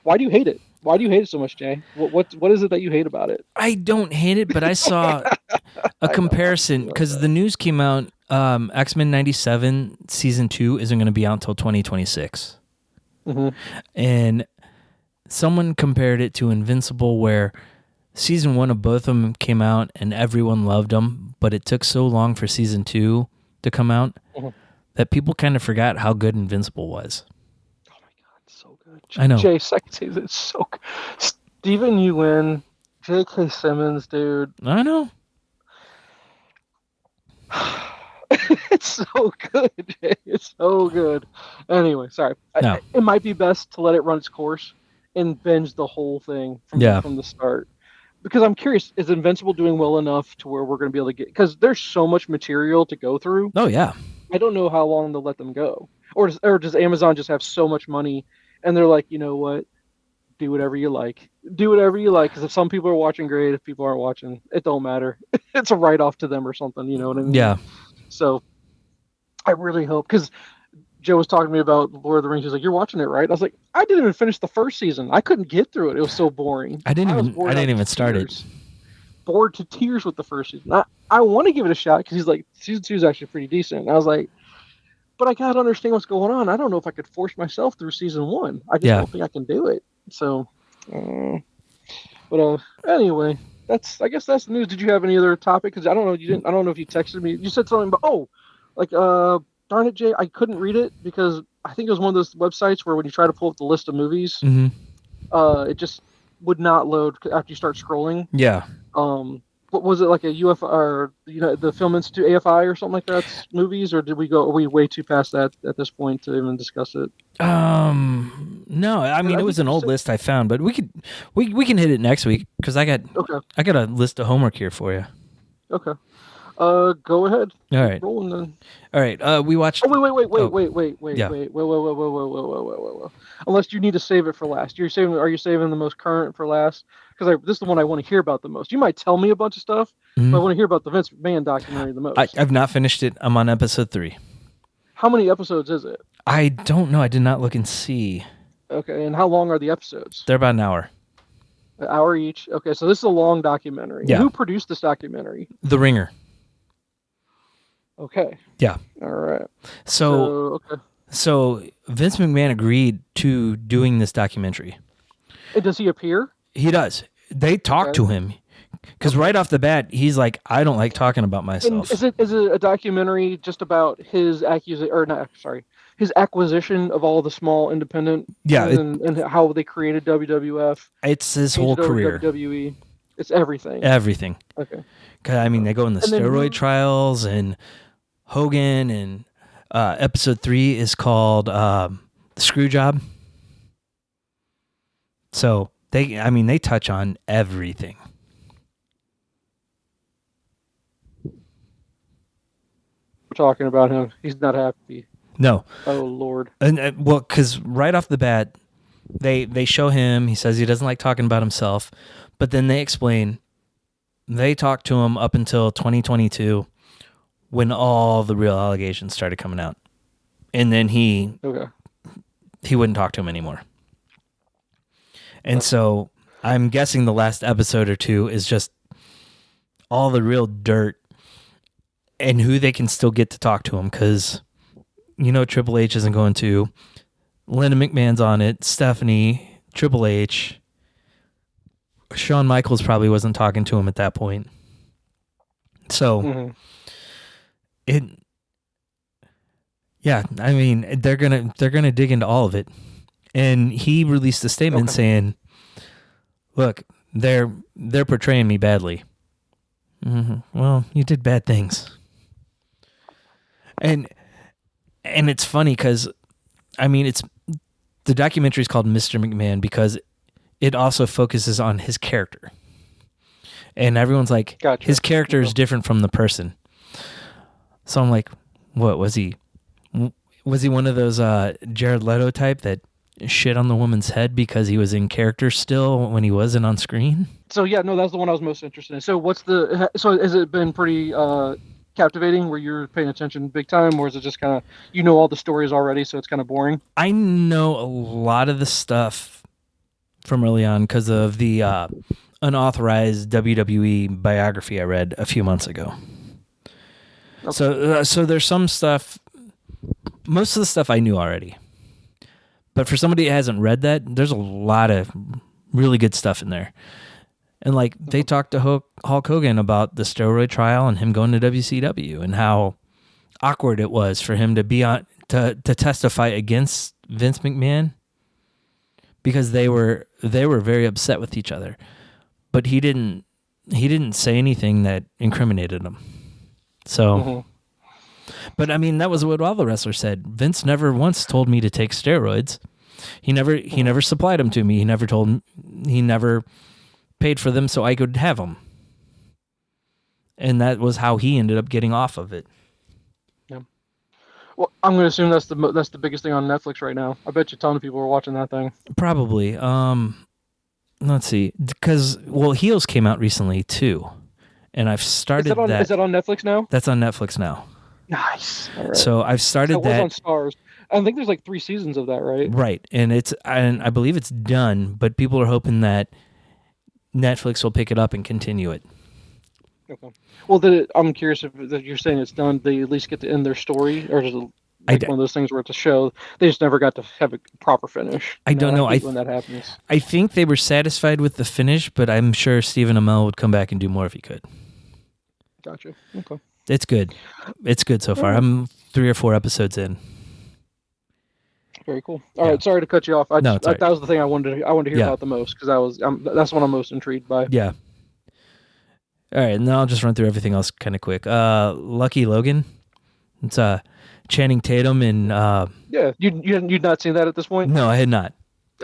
Why do you hate it? Why do you hate it so much, Jay? What is it that you hate about it? I don't hate it, but I saw a comparison because the news came out. X-Men 97 season 2 isn't going to be out until 2026, and someone compared it to Invincible, where season 1 of both of them came out and everyone loved them, but it took so long for season 2 to come out that people kind of forgot how good Invincible was. Oh my god, it's so good. I know. Jay, second season, it's so good. Steven Yeun, J.K. Simmons, dude. I know. It's so good, Jay. It's so good. Anyway, sorry. No. It might be best to let it run its course and binge the whole thing from the start. Because I'm curious, is Invincible doing well enough to where we're going to be able to get... Because there's so much material to go through. Oh, yeah. I don't know how long they'll let them go. Or does Amazon just have so much money and they're like, you know what? Do whatever you like. Do whatever you like. Because if some people are watching, great. If people aren't watching, it don't matter. It's a write-off to them or something. You know what I mean? Yeah. So I really hope... Because Joe was talking to me about Lord of the Rings. He's like, "You're watching it, right?" I was like, "I didn't even finish the first season. I couldn't get through it. It was so boring. I didn't even start it. Bored to tears with the first season. I want to give it a shot because he's like, season 2 is actually pretty decent. And I was like, but I gotta understand what's going on. I don't know if I could force myself through season 1. I just don't think I can do it. So, but anyway, I guess that's the news. Did you have any other topic? Because I don't know. I don't know if you texted me. You said something about darn it, Jay, I couldn't read it because I think it was one of those websites where when you try to pull up the list of movies, it just would not load after you start scrolling. Yeah. What was it, like a UFI or the Film Institute AFI or something like that movies, or are we way too past that at this point to even discuss it? No, I mean it was an old list I found, but we can hit it next week because I got a list of homework here for you. Okay. Go ahead. All right. Rolling then. All right. We watched. Oh, wait. Unless you need to save it for last. Are you saving the most current for last? Because this is the one I want to hear about the most. You might tell me a bunch of stuff, but I want to hear about the Vince McMahon documentary the most. I've not finished it. I'm on episode 3. How many episodes is it? I don't know. I did not look and see. Okay, and how long are the episodes? They're about an hour. An hour each? Okay, so this is a long documentary. Yeah. Who produced this documentary? The Ringer. Okay. Yeah. All right. So Vince McMahon agreed to doing this documentary. And does he appear? He does. They talk to him because right off the bat, he's like, "I don't like talking about myself." And is it a documentary just about his his acquisition of all the small independent and how they created WWF? It's his whole career. WWE. It's everything. Everything. Okay. I mean, they go in the steroid trials and Hogan, and episode 3 is called The Screw Job. So they touch on everything. We're talking about him. He's not happy. No. Oh Lord. And well, because right off the bat, they show him. He says he doesn't like talking about himself, but then they explain. They talked to him up until 2022, when all the real allegations started coming out, and then he wouldn't talk to him anymore. And so I'm guessing the last episode or 2 is just all the real dirt and who they can still get to talk to him, because Triple H isn't going to. Linda McMahon's on it. Stephanie, Triple H. Shawn Michaels probably wasn't talking to him at that point. So I mean, they're gonna dig into all of it. And he released a statement saying, "Look, they're portraying me badly." Well, you did bad things. And it's funny because, I mean, the documentary is called Mr. McMahon because it also focuses on his character. And everyone's like, gotcha. His character is different from the person. So I'm like, what was he? Was he one of those Jared Leto type that shit on the woman's head because he was in character still when he wasn't on screen? So yeah, no, that's the one I was most interested in. So so has it been pretty captivating where you're paying attention big time, or is it just kind of, all the stories already, so it's kind of boring? I know a lot of the stuff from early on because of the unauthorized WWE biography I read a few months ago. Okay. So there's some stuff. Most of the stuff I knew already, but for somebody that hasn't read that, there's a lot of really good stuff in there. And like they talked to Hulk Hogan about the steroid trial and him going to WCW and how awkward it was for him to be on to testify against Vince McMahon because they were very upset with each other. But he didn't say anything that incriminated him. So but I mean that was what all the wrestlers said. Vince never once told me to take steroids. He never supplied them to me. He never paid for them so I could have them. And that was how he ended up getting off of it. Yeah. Well, I'm going to assume that's the biggest thing on Netflix right now. I bet you a ton of people are watching that thing. Probably. Let's see. Because, Heels came out recently, too. And I've started that. Is that on Netflix now? That's on Netflix now. Nice. All right. So I've started that. That was on Starz. I think there's like 3 seasons of that, right? Right. And I believe it's done, but people are hoping that Netflix will pick it up and continue it. Okay. Well, I'm curious if you're saying it's done. They at least get to end their story, or is it one of those things where it's a show they just never got to have a proper finish? I don't know. When that happens, I think they were satisfied with the finish, but I'm sure Stephen Amell would come back and do more if he could. Gotcha. Okay. It's good. It's good so far. I'm 3 or 4 episodes in. Very cool. All right, sorry to cut you off. That was the thing I wanted to hear about the most because that's what I'm most intrigued by. Yeah. All right, and then I'll just run through everything else kind of quick. Lucky Logan. It's Channing Tatum and yeah. You'd not seen that at this point? No, I had not.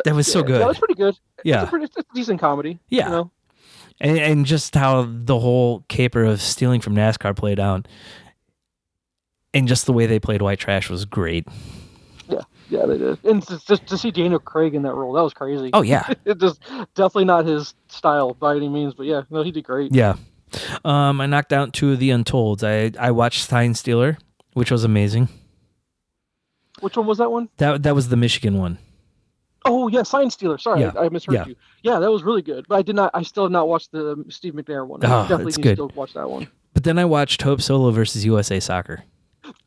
That was so good. That was pretty good. Yeah, it's a decent comedy. Yeah, you know? and just how the whole caper of stealing from NASCAR played out, and just the way they played white trash was great. Yeah, they did. And just to see Daniel Craig in that role, that was crazy. Oh, yeah. It just definitely not his style by any means, but yeah, no, he did great. Yeah. I knocked out 2 of the Untolds. I watched Sign Stealer, which was amazing. Which one was that one? That was the Michigan one. Oh, yeah, Sign Stealer. Sorry, yeah. I misheard you. Yeah, that was really good. But I still have not watched the Steve McNair one. I definitely need to still watch that one. But then I watched Hope Solo versus USA Soccer.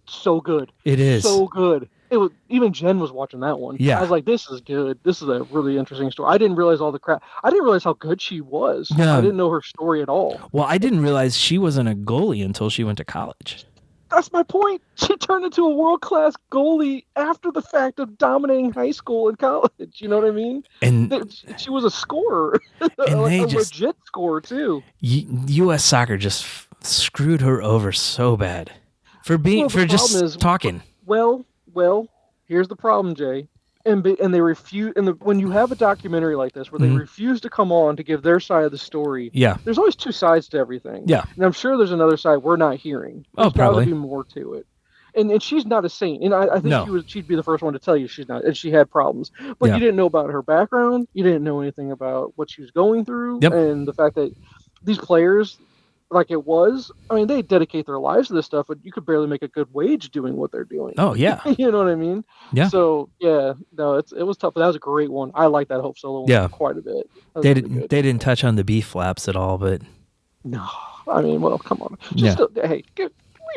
So good. It is. So good. It was, even Jen was watching that one. Yeah. I was like, this is good. This is a really interesting story. I didn't realize all the crap. I didn't realize how good she was. No. I didn't know her story at all. Well, I didn't realize she wasn't a goalie until she went to college. That's my point. She turned into a world-class goalie after the fact of dominating high school and college. You know what I mean? And she was a scorer. A legit scorer, too. U.S. Soccer just screwed her over so bad. For just talking. Well, here's the problem, Jay. And they refuse. And when you have a documentary like this, where they refuse to come on to give their side of the story, there's always 2 sides to everything. Yeah, and I'm sure there's another side we're not hearing. There's probably be more to it. And she's not a saint. And I think she'd be the first one to tell you she's not. And she had problems, but you didn't know about her background. You didn't know anything about what she was going through, and the fact that these players. Like it was, I mean, they dedicate their lives to this stuff, but you could barely make a good wage doing what they're doing. Oh, yeah. You know what I mean? Yeah. So, yeah, no, it was tough, but that was a great one. I like that Hope Solo one quite a bit. They didn't touch on the B flaps at all, but... No, I mean, well, come on. She's still, hey, leave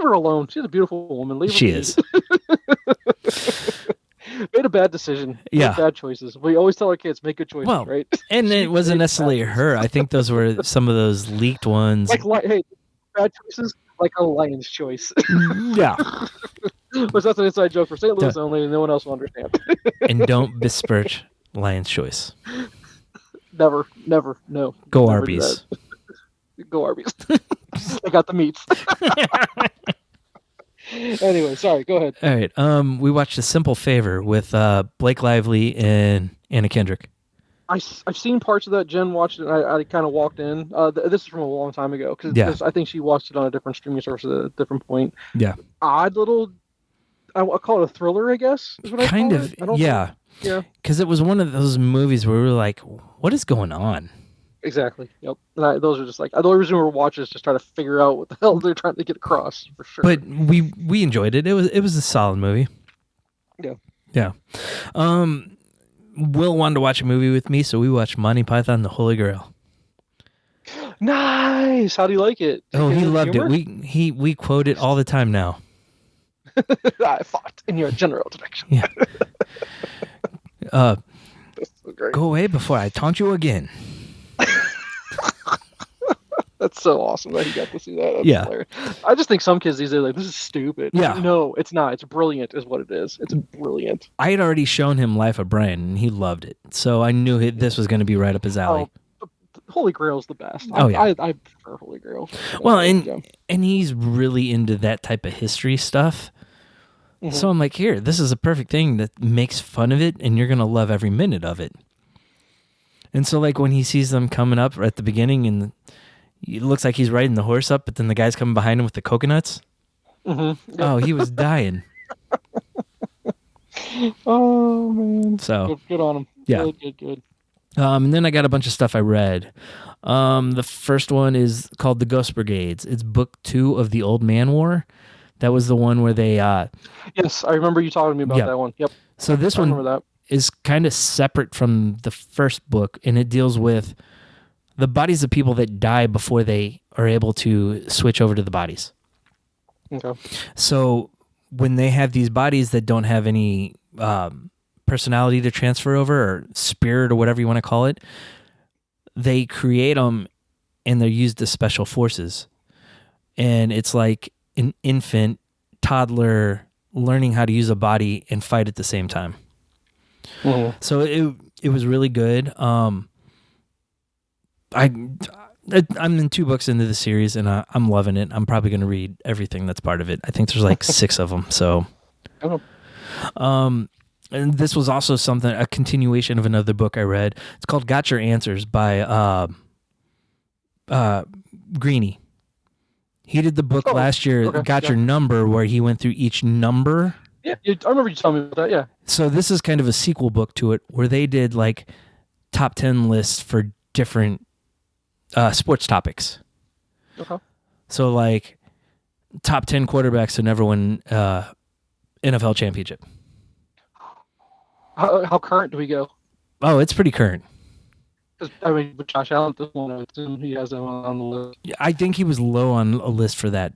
her alone. She's a beautiful woman. Leave her she is. Made a bad decision. Made bad choices. We always tell our kids, make good choices, right? And it wasn't necessarily her. I think those were some of those leaked ones. Bad choices, like a lion's choice. Yeah. Which that's an inside joke for St. Louis only, and no one else will understand. And don't besmirch lion's choice. Never, no. Go Arby's. Go Arby's. I got the meats. Anyway, sorry, go ahead. All right. We watched A Simple Favor with Blake Lively and Anna Kendrick. I've seen parts of that. Jen watched it, and I kind of walked in. This is from a long time ago, because I think she watched it on a different streaming service at a different point. Yeah. Odd little, I'll call it a thriller, I guess, is what I call it. Yeah. Because it was one of those movies where we were like, what is going on? Exactly. Yep. And those are just like the only reason we're watching is just trying to figure out what the hell they're trying to get across, for sure. But we enjoyed it. It was a solid movie. Yeah. Yeah. Will wanted to watch a movie with me, so we watched Monty Python and the Holy Grail. Nice. How do you like it? Oh, he loved it. We quote it all the time now. I fought in your general direction. Yeah. That's so great. Go away before I taunt you again. That's so awesome that he got to see that. That's Yeah. hilarious. I just think some kids these days are like, this is stupid. Yeah. No, it's not. It's brilliant is what it is. It's brilliant. I had already shown him Life of Brian, and he loved it. So I knew this was going to be right up his alley. Oh, Holy Grail is the best. Oh, yeah. I prefer Holy Grail. Well, and he's really into that type of history stuff. Mm-hmm. So I'm like, here, this is a perfect thing that makes fun of it, and you're going to love every minute of it. And so, like, when he sees them coming up at the beginning, and it looks like he's riding the horse up, but then the guy's coming behind him with the coconuts. Mm-hmm. Oh, he was dying. Oh, man. So good on him. Yeah. Good. And then I got a bunch of stuff I read. The first one is called The Ghost Brigades. It's book 2 of the Old Man War. That was the one where they... yes, I remember you talking to me about that one. Yep. So this one is kind of separate from the first book, and it deals with the bodies of people that die before they are able to switch over to the bodies. Okay. So when they have these bodies that don't have any personality to transfer over, or spirit, or whatever you want to call it, they create them, and they're used as special forces. And it's like an infant, toddler learning how to use a body and fight at the same time. Mm-hmm. So it was really good. I'm in 2 books into the series, and I'm loving it. I'm probably going to read everything that's part of it. I think there's like 6 of them. So, and this was also a continuation of another book I read. It's called Got Your Answers by Greeny. He did the book last year, Got Your Number, where he went through each number. Yeah, I remember you telling me about that, yeah. So this is kind of a sequel book to it, where they did like top 10 lists for different sports topics. Okay. So like top 10 quarterbacks to never win NFL championship. How current do we go? Oh, it's pretty current. I mean, with Josh Allen, this one, I assume he has him on the list. I think he was low on a list for that.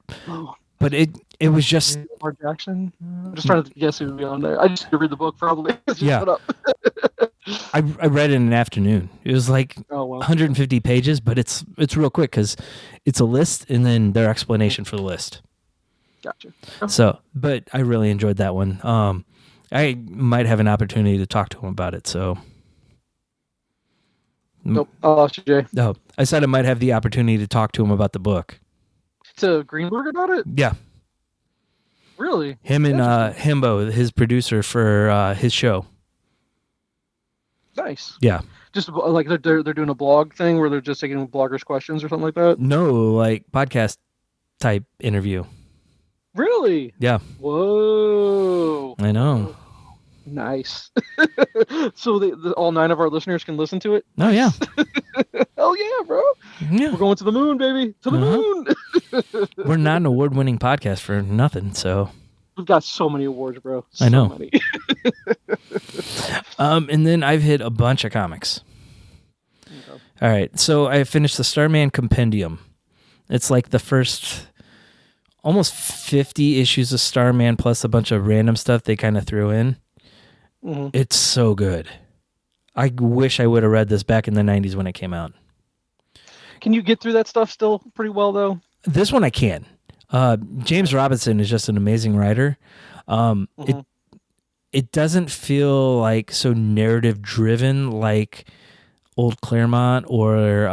But it was just... Lamar Jackson? I'm just trying to guess who would be on there. I just had to read the book, probably. Yeah. I read it in an afternoon. It was like 150 pages, but it's real quick because it's a list and then their explanation for the list. Gotcha. So, but I really enjoyed that one. I might have an opportunity to talk to him about it, so... Nope, I lost you, Jay. No, I said I might have the opportunity to talk to him about the book. To Greenberg about it? Yeah. Really? Him and Himbo, his producer for his show. Nice. Yeah. Just like they're doing a blog thing where they're just taking bloggers' questions or something like that? No, like podcast type interview. Really? Yeah. Whoa. I know. Nice. So all 9 of our listeners can listen to it? Oh, yeah. Hell yeah, bro. Yeah. We're going to the moon, baby. To the moon. We're not an award-winning podcast for nothing, so... We've got so many awards, bro. I know. Many. And then I've hit a bunch of comics. Okay. All right, so I finished the Starman Compendium. It's like the first... almost 50 issues of Starman plus a bunch of random stuff they kind of threw in. Mm-hmm. It's so good. I wish I would have read this back in the 90s when it came out. Can you get through that stuff still pretty well, though? This one I can. James Robinson is just an amazing writer. It doesn't feel like so narrative driven like old Claremont or...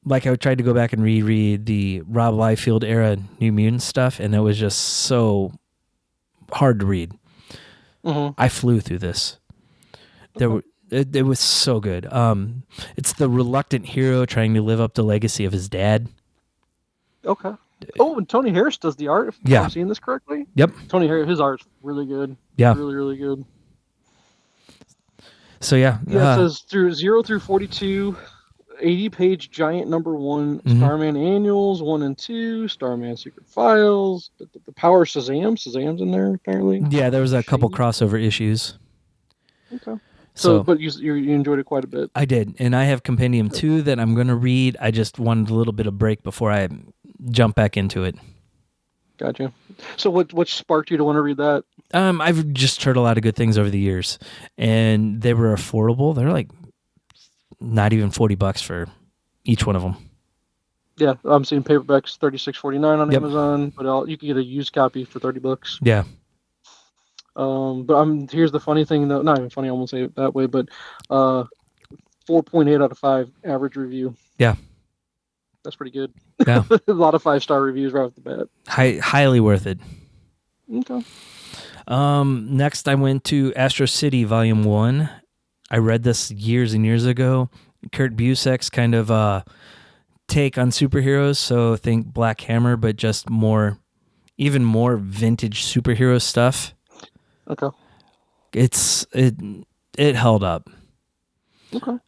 like I tried to go back and reread the Rob Liefeld era New Mutants stuff, and it was just so hard to read. Mm-hmm. I flew through this. It was so good. It's the reluctant hero trying to live up to the legacy of his dad. Okay. Oh, and Tony Harris does the art. If I'm seeing this correctly. Yep. Tony Harris, his art's really good. Yeah. Really, really good. So yeah. Yeah, it says through 0 through 42. 80-page giant number 1, Starman Annuals 1 and 2, Starman Secret Files, the Power Shazam's in there apparently. Yeah, there was a couple crossover issues. Okay. So, but you enjoyed it quite a bit. I did, and I have Compendium 2 that I'm going to read. I just wanted a little bit of break before I jump back into it. Gotcha. So what sparked you to want to read that? I've just heard a lot of good things over the years, and they were affordable. They're like not even $40 for each one of them. Yeah, I'm seeing paperbacks $36.49 on Amazon, but you can get a used copy for $30. Yeah. But here's the funny thing, though. Not even funny, I won't say it that way, but 4.8 out of 5 average review. Yeah. That's pretty good. Yeah. A lot of 5-star reviews right off the bat. Highly worth it. Okay. Next, I went to Astro City Volume 1. I read this years and years ago. Kurt Busiek's kind of take on superheroes, so think Black Hammer, but just even more vintage superhero stuff. Okay. It held up. Okay.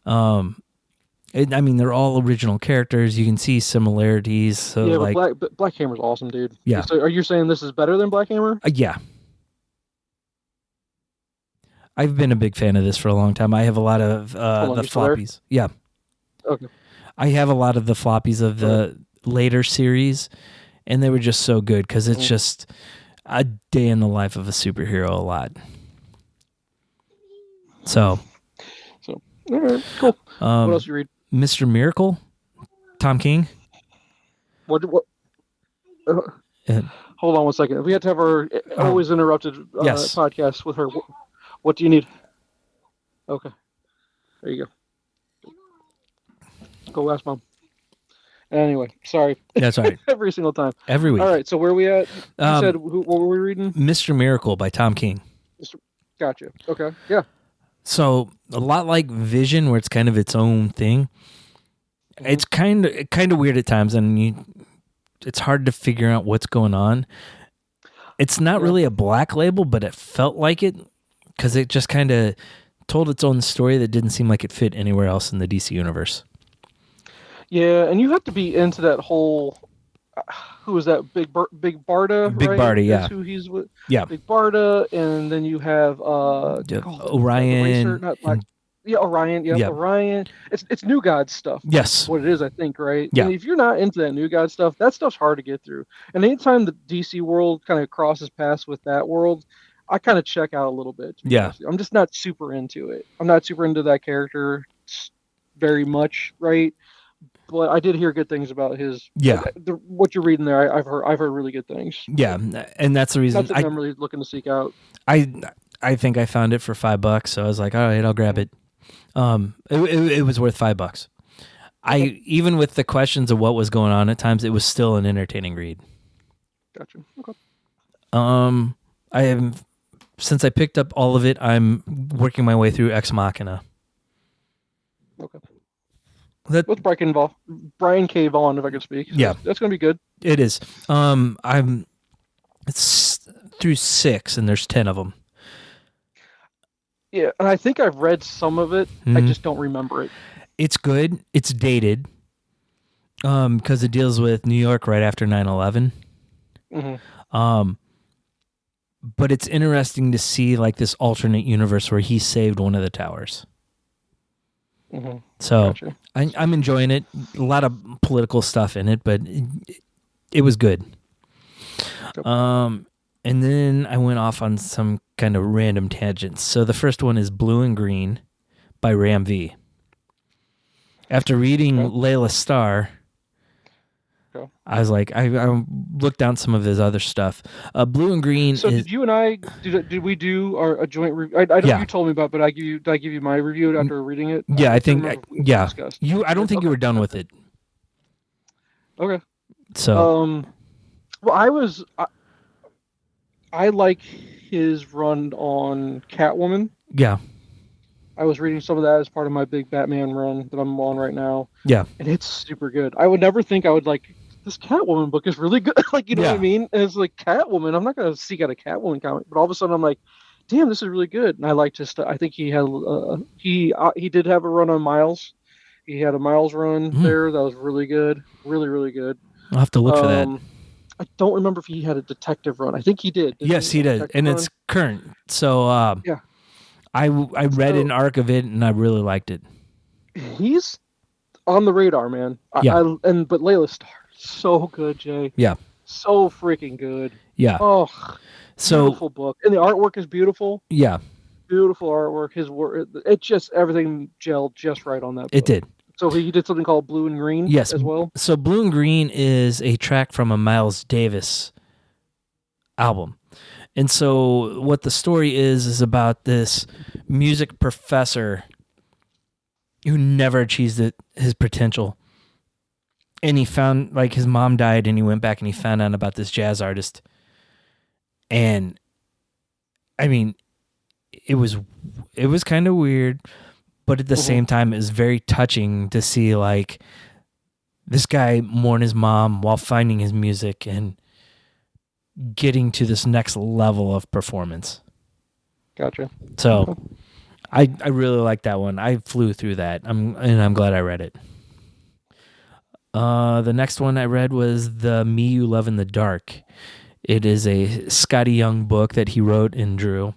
They're all original characters. You can see similarities. So yeah, like, but Black Hammer's awesome, dude. Yeah. So are you saying this is better than Black Hammer? Yeah. I've been a big fan of this for a long time. I have a lot of the floppies. Yeah. Okay. I have a lot of the floppies of the later series, and they were just so good because it's just a day in the life of a superhero a lot. So all right, cool. What else you read? Mr. Miracle, Tom King. What? Hold on one second. We have to have our always interrupted podcast with her. What do you need? Okay. There you go. Go ask Mom. Anyway, sorry. That's all right. Every single time. Every week. All right, so where are we at? You said, what were we reading? Mr. Miracle by Tom King. Gotcha. Okay, yeah. So, a lot like Vision, where it's kind of its own thing. Mm-hmm. It's kind of weird at times, and it's hard to figure out what's going on. It's not really a Black Label, but it felt like it, because it just kind of told its own story that didn't seem like it fit anywhere else in the DC universe. Yeah, and you have to be into that whole. Who is that? Big Barda. Big right? Barda, yeah. That's who he's with. Yeah. Big Barda, and then you have Orion. Orion. Yeah, Orion. It's New God stuff. Yes. What it is, I think, right? Yeah. And if you're not into that New God stuff, that stuff's hard to get through. And anytime the DC world kind of crosses paths with that world, I kind of check out a little bit. Yeah. I'm just not super into it. I'm not super into that character very much, right? But I did hear good things about his. Yeah. What you're reading there, I've heard really good things. Yeah, and that's the reason I'm really looking to seek out. I think I found it for $5, so I was like, all right, I'll grab it. It was worth $5. Okay. Even with the questions of what was going on at times, it was still an entertaining read. Gotcha. Okay. Since I picked up all of it, I'm working my way through Ex Machina. Okay. What's Brian K. Vaughan, if I could speak. So yeah, that's going to be good. It is. It's through 6, and there's 10 of them. Yeah, and I think I've read some of it. Mm-hmm. I just don't remember it. It's good. It's dated. Because it deals with New York right after 9/11. Mm-hmm. But it's interesting to see like this alternate universe where he saved one of the towers. Mm-hmm. So gotcha. I'm enjoying it. A lot of political stuff in it, but it was good. And then I went off on some kind of random tangents. So the first one is Blue and Green by Ram V. After reading Layla Starr, I was like, I looked down some of his other stuff. Blue and Green. So did you and I did we do a joint review? I don't know you told me about, but did I give you my review after reading it? Yeah, I think I don't think you were done with it. Okay. So well, I like his run on Catwoman. Yeah. I was reading some of that as part of my big Batman run that I'm on right now. Yeah. And it's super good. I would never think I would like this Catwoman book is really good. Like, you know what I mean? And it's like Catwoman. I'm not going to seek out a Catwoman comic, but all of a sudden I'm like, damn, this is really good. And I liked his stuff. I think he had he did have a run on Miles. He had a Miles run there that was really good. Really, really good. I'll have to look for that. I don't remember if he had a detective run. I think he did. Yes, he did. And it's current. So I read an arc of it and I really liked it. He's on the radar, man. But Layla Starr, so good, Jay. Yeah. So freaking good. Yeah. Oh, beautiful book. And the artwork is beautiful. Yeah. Beautiful artwork. His work, it just, everything gelled just right on that book. It did. So he did something called Blue and Green as well? So Blue and Green is a track from a Miles Davis album. And so what the story is about this music professor who never achieved his potential. And he found, like, his mom died and he went back and he found out about this jazz artist. And I mean, it was kind of weird, but at the same time, it was very touching to see, like, this guy mourn his mom while finding his music and getting to this next level of performance. Gotcha. So I really like that one. I flew through that. I'm glad I read it. The next one I read was The Me You Love in the Dark. It is a Scotty Young book that he wrote and drew.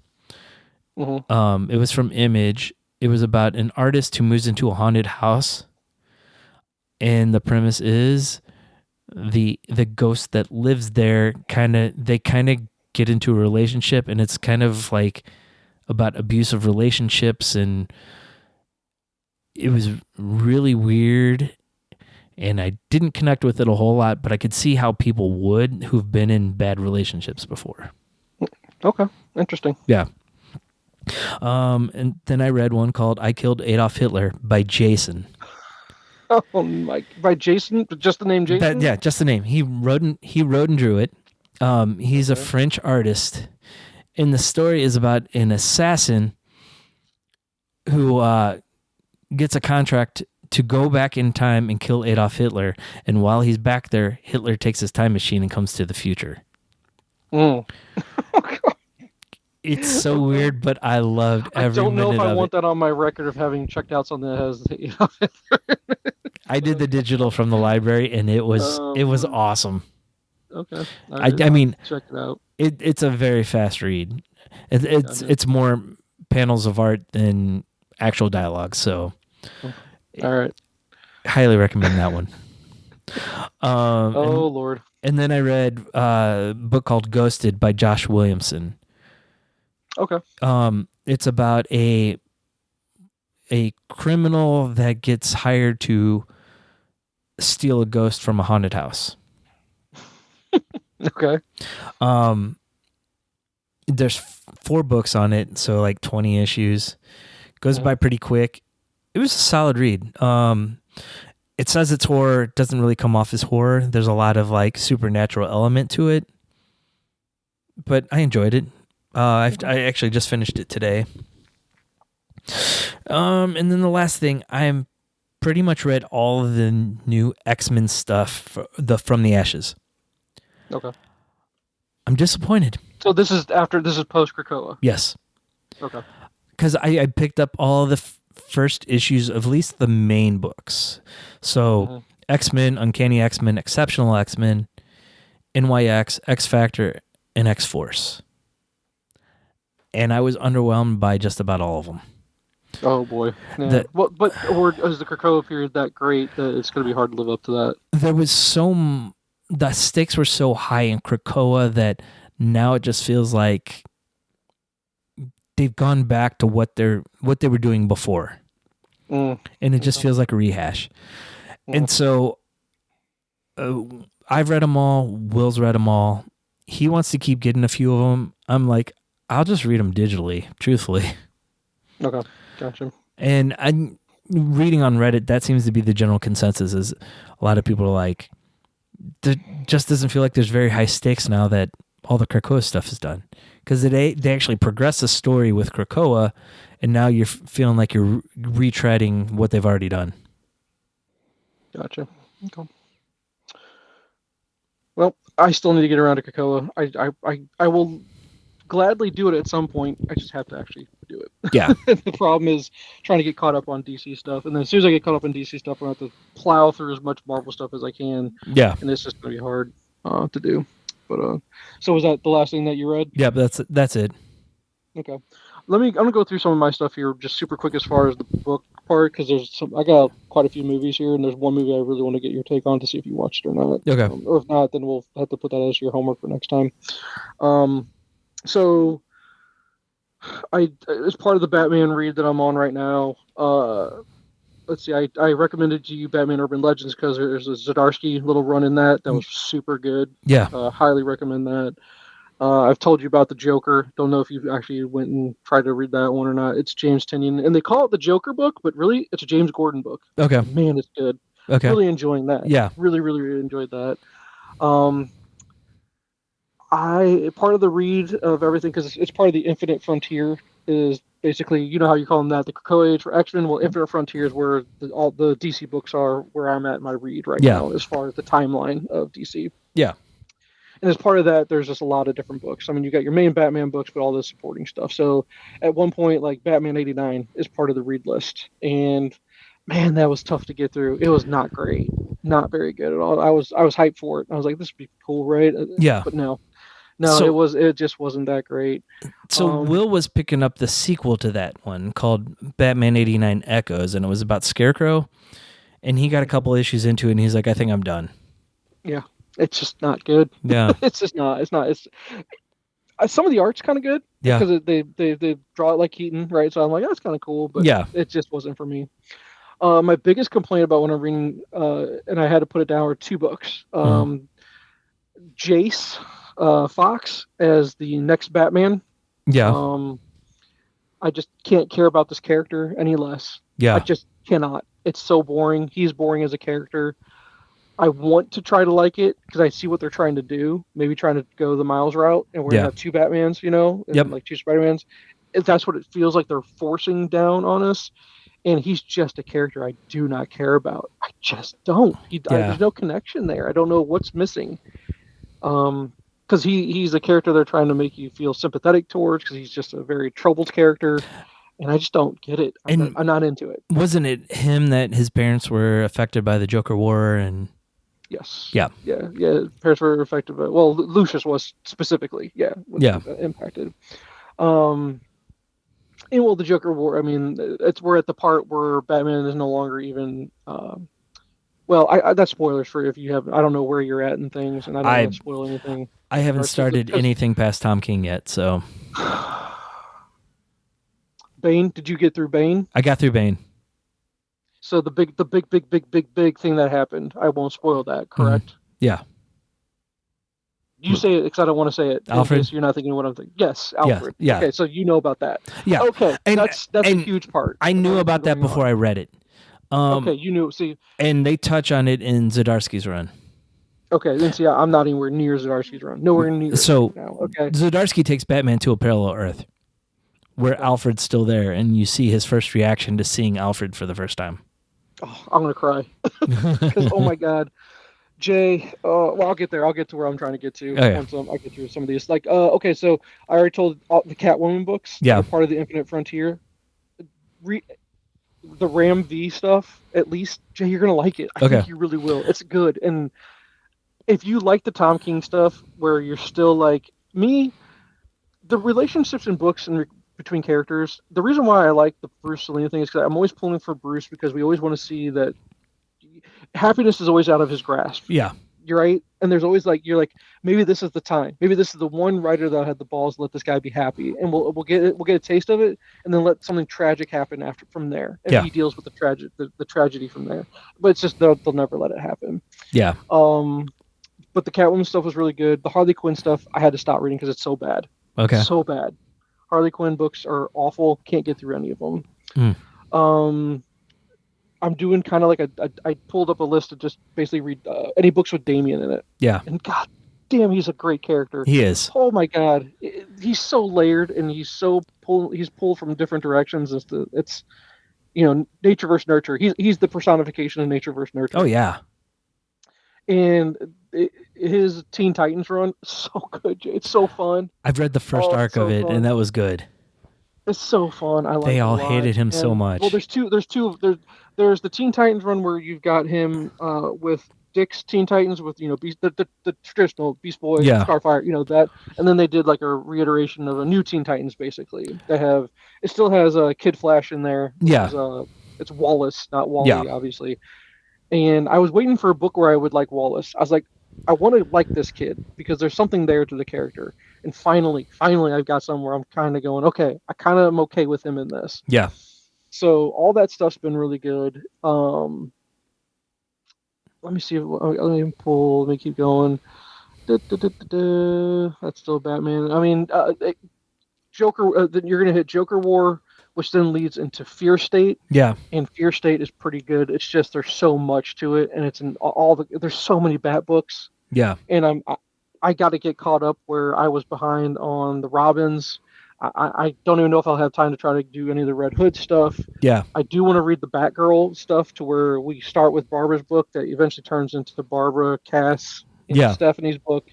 It was from Image. It was about an artist who moves into a haunted house. And the premise is the ghost that lives there they get into a relationship, and it's kind of like about abusive relationships, and it was really weird, and I didn't connect with it a whole lot, but I could see how people would who've been in bad relationships before. Okay, interesting. Yeah. And then I read one called I Killed Adolf Hitler by Jason. Oh my! By Jason, just the name Jason. Just the name. He wrote and drew it. He's a French artist, and the story is about an assassin who gets a contract to go back in time and kill Adolf Hitler. And while he's back there, Hitler takes his time machine and comes to the future. It's so weird, but I loved every minute of it. I don't know if I want that on my record of having checked out something that has Adolf Hitler. I did the digital from the library, and it was awesome. Okay, I mean, check it out. It's a very fast read. It's more panels of art than actual dialogue. So, all right, highly recommend that one. Lord! And then I read a book called Ghosted by Josh Williamson. Okay. It's about a criminal that gets hired to steal a ghost from a haunted house. Okay. There's 4 books on it, so like 20 issues. Goes by pretty quick. It was a solid read. It says it's horror. It doesn't really come off as horror. There's a lot of like supernatural element to it, but I enjoyed it. I actually just finished it today. And then the last thing, I'm pretty much read all of the new X-Men stuff from the Ashes. Okay. I'm disappointed. So this is post Krakoa? Yes. Okay. Because I picked up all the first issues of at least the main books. So X-Men, Uncanny X-Men, Exceptional X-Men, NYX, X-Factor, and X-Force. And I was underwhelmed by just about all of them. Oh boy! Yeah. Or is the Krakoa period that great that it's going to be hard to live up to that? There was the stakes were so high in Krakoa that now it just feels like they've gone back to what they were doing before, and it just feels like a rehash. And so, I've read them all. Will's read them all. He wants to keep getting a few of them. I'm like, I'll just read them digitally, truthfully. Okay, gotcha. And I'm reading on Reddit, that seems to be the general consensus, is a lot of people are like, it just doesn't feel like there's very high stakes now that all the Krakoa stuff is done. Because they actually progress the story with Krakoa, and now you're feeling like you're retreading what they've already done. Gotcha. Okay. Well, I still need to get around to Krakoa. I will gladly do it at some point. I just have to actually do it. Yeah. The problem is trying to get caught up on DC stuff, and then as soon as I get caught up on DC stuff, I'm going to have to plow through as much Marvel stuff as I can. Yeah. And it's just going to be hard to do. But so was that the last thing that you read? Yeah, but that's it. Okay. I'm gonna go through some of my stuff here just super quick as far as the book part, because I got quite a few movies here, and there's one movie I really want to get your take on to see if you watched it or not. Okay. Or if not, then we'll have to put that as your homework for next time. So as part of the Batman read that I'm on right now, let's see, I recommended to you Batman Urban Legends because there's a Zdarsky little run in that was super good. Yeah. Highly recommend that. I've told you about the Joker. Don't know if you actually went and tried to read that one or not. It's James Tynion, and they call it the Joker book, but really it's a James Gordon book. Okay. Man, it's good. Okay. Really enjoying that. Yeah. Really, really, really enjoyed that. Part of the read of everything, because it's part of the Infinite Frontier, is basically, you know how you call them that, the Krakoa Age for X-Men. Well, Infinite Frontier is where all the DC books are, where I'm at in my read right now, as far as the timeline of DC. Yeah. And as part of that, there's just a lot of different books. I mean, you got your main Batman books, but all the supporting stuff. So at one point, like Batman 89 is part of the read list. And man, that was tough to get through. It was not great. Not very good at all. I was hyped for it. I was like, this would be cool, right? Yeah. But no, it just wasn't that great. So Will was picking up the sequel to that one called Batman 89 Echoes, and it was about Scarecrow. And he got a couple issues into it, and he's like, I think I'm done. Yeah. It's just not good. Yeah. It's just not. It's not. It's some of the art's kind of good. Yeah. Because they draw it like Keaton, right? So I'm like, that's kind of cool. But yeah, it just wasn't for me. My biggest complaint about when I'm reading, and I had to put it down, are two books. Jace Fox as the next Batman. Yeah. I just can't care about this character any less. Yeah. I just cannot. It's so boring. He's boring as a character. I want to try to like it because I see what they're trying to do. Maybe trying to go the Miles route, and we're gonna have two Batmans, and like two Spider-Mans. That's what it feels like they're forcing down on us. And he's just a character I do not care about. I just don't. There's no connection there. I don't know what's missing. Because he's a character they're trying to make you feel sympathetic towards, because he's just a very troubled character. And I just don't get it. I'm not into it. Wasn't it him that his parents were affected by the Joker War? And yes. Yeah. Parents were affected by. Well, Lucius was specifically. Impacted. And well, the Joker War. I mean, we're at the part where Batman is no longer even. Well, that's spoilers for if you have. I don't know where you're at and things, and I don't want to spoil anything. I haven't started anything past Tom King yet, so. Bane, did you get through Bane? I got through Bane. So the big thing that happened. I won't spoil that. Correct? Mm-hmm. Yeah. You say it because I don't want to say it. Alfred? You're not thinking what I'm thinking. Yes, Alfred. Yeah. Okay, so you know about that. Yeah. Okay, that's a huge part. I knew about that before I read it. Okay, you knew. See, and they touch on it in Zdarsky's run. Okay, then see, I'm not anywhere near Zdarsky's run. Nowhere near. So now. Okay, Zdarsky takes Batman to a parallel Earth, where Alfred's still there, and you see his first reaction to seeing Alfred for the first time. Oh, I'm gonna cry. Oh my God. Jay, well, I'll get there. I'll get to where I'm trying to get to once I get through some of these. Like, okay, so I already told the Catwoman books. Yeah. Part of the Infinite Frontier. The Ram V stuff, at least, Jay, you're gonna like it. I think you really will. It's good, and if you like the Tom King stuff, where you're still like me, the relationships in books and between characters. The reason why I like the Bruce Selina thing is because I'm always pulling for Bruce, because we always want to see that. Happiness is always out of his grasp. Yeah. You're right. And there's always you're like, maybe this is the time. Maybe this is the one writer that had the balls to let this guy be happy. And we'll get a taste of it, and then let something tragic happen from there. And he deals with the tragedy from there. But it's just they'll never let it happen. Yeah. But the Catwoman stuff was really good. The Harley Quinn stuff I had to stop reading because it's so bad. Okay. So bad. Harley Quinn books are awful. Can't get through any of them. I'm doing kind of like I pulled up a list to just basically read any books with Damian in it. Yeah. And God damn, he's a great character. He is. Oh my God, he's so layered, and he's pulled from different directions. It's nature versus nurture. He's the personification of nature versus nurture. Oh yeah. And his Teen Titans run, so good, Jay. It's so fun. I've read the first arc of it, and that was good. It's so fun. I like. They all hated him so much. Well, there's the Teen Titans run where you've got him with Dick's Teen Titans with the traditional Beast Boy, Yeah. Starfire, that, and then they did like a reiteration of a new Teen Titans basically. It still has a Kid Flash in there. Yeah. It's Wallace, not Wally, obviously. And I was waiting for a book where I would like Wallace. I was like, I want to like this kid because there's something there to the character. And finally, I've got somewhere I'm kind of going, okay, I kind of am okay with him in this. Yeah. So all that stuff's been really good. Let me see. Let me keep going. That's still Batman. I mean, Joker. You're gonna hit Joker War, which then leads into Fear State. Yeah. And Fear State is pretty good. It's just there's so much to it, and it's in there's so many Bat books. Yeah. And I got to get caught up where I was behind on the Robins. I don't even know if I'll have time to try to do any of the Red Hood stuff. Yeah. I do want to read the Batgirl stuff to where we start with Barbara's book that eventually turns into Barbara, Cass, and Stephanie's book.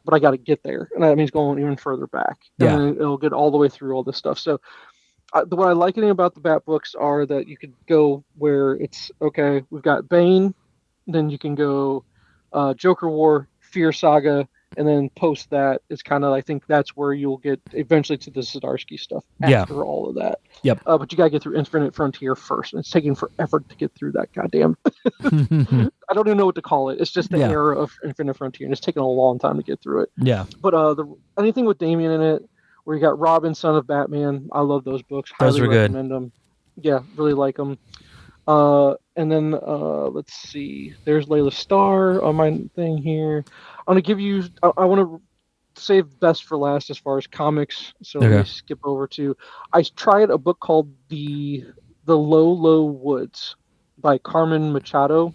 But I got to get there, and that means going even further back. And then it'll get all the way through all this stuff. So what I like about the Bat books are that you could go where it's, okay, we've got Bane, then you can go Joker War, Fear Saga, and then post that is kind of, I think that's where you'll get eventually to the Zdarsky stuff after all of that. Yep. But you got to get through Infinite Frontier first, and it's taking forever to get through that goddamn. I don't even know what to call it. It's just the era of Infinite Frontier, and it's taking a long time to get through it. Yeah. But anything with Damian in it, where you got Robin, Son of Batman, I love those books. Those Highly were recommend them. Yeah, really like them. And then let's see. There's Layla Starr on my thing here. I'm gonna give you. I want to save best for last as far as comics. So let me skip over to. I tried a book called the Low Low Woods by Carmen Machado.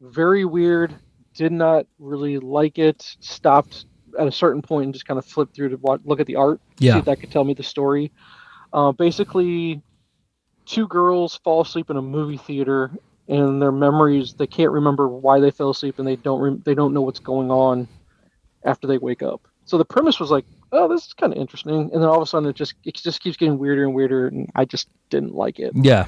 Very weird. Did not really like it. Stopped at a certain point and just kind of flipped through to look at the art. See if that could tell me the story. Basically, two girls fall asleep in a movie theater, and their memories, they can't remember why they fell asleep, and they don't know what's going on after they wake up. So the premise was like, oh, this is kind of interesting, and then all of a sudden it just keeps getting weirder and weirder, and I just didn't like it. Yeah.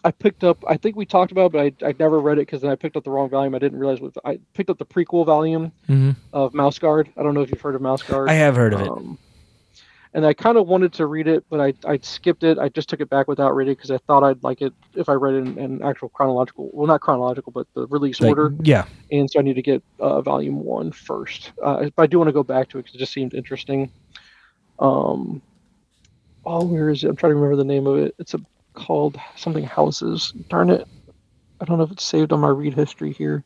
I picked up, I think we talked about it, but I never read it because then I picked up the wrong volume. I didn't realize I picked up the prequel volume of Mouseguard. I don't know if you've heard of Mouseguard. I have heard of it. And I kind of wanted to read it, but I skipped it. I just took it back without reading because I thought I'd like it if I read it in actual chronological, well, not chronological, but the release order. Yeah. And so I need to get volume 1 first. But I do want to go back to it because it just seemed interesting. Where is it? I'm trying to remember the name of it. It's called something Houses. Darn it. I don't know if it's saved on my read history here.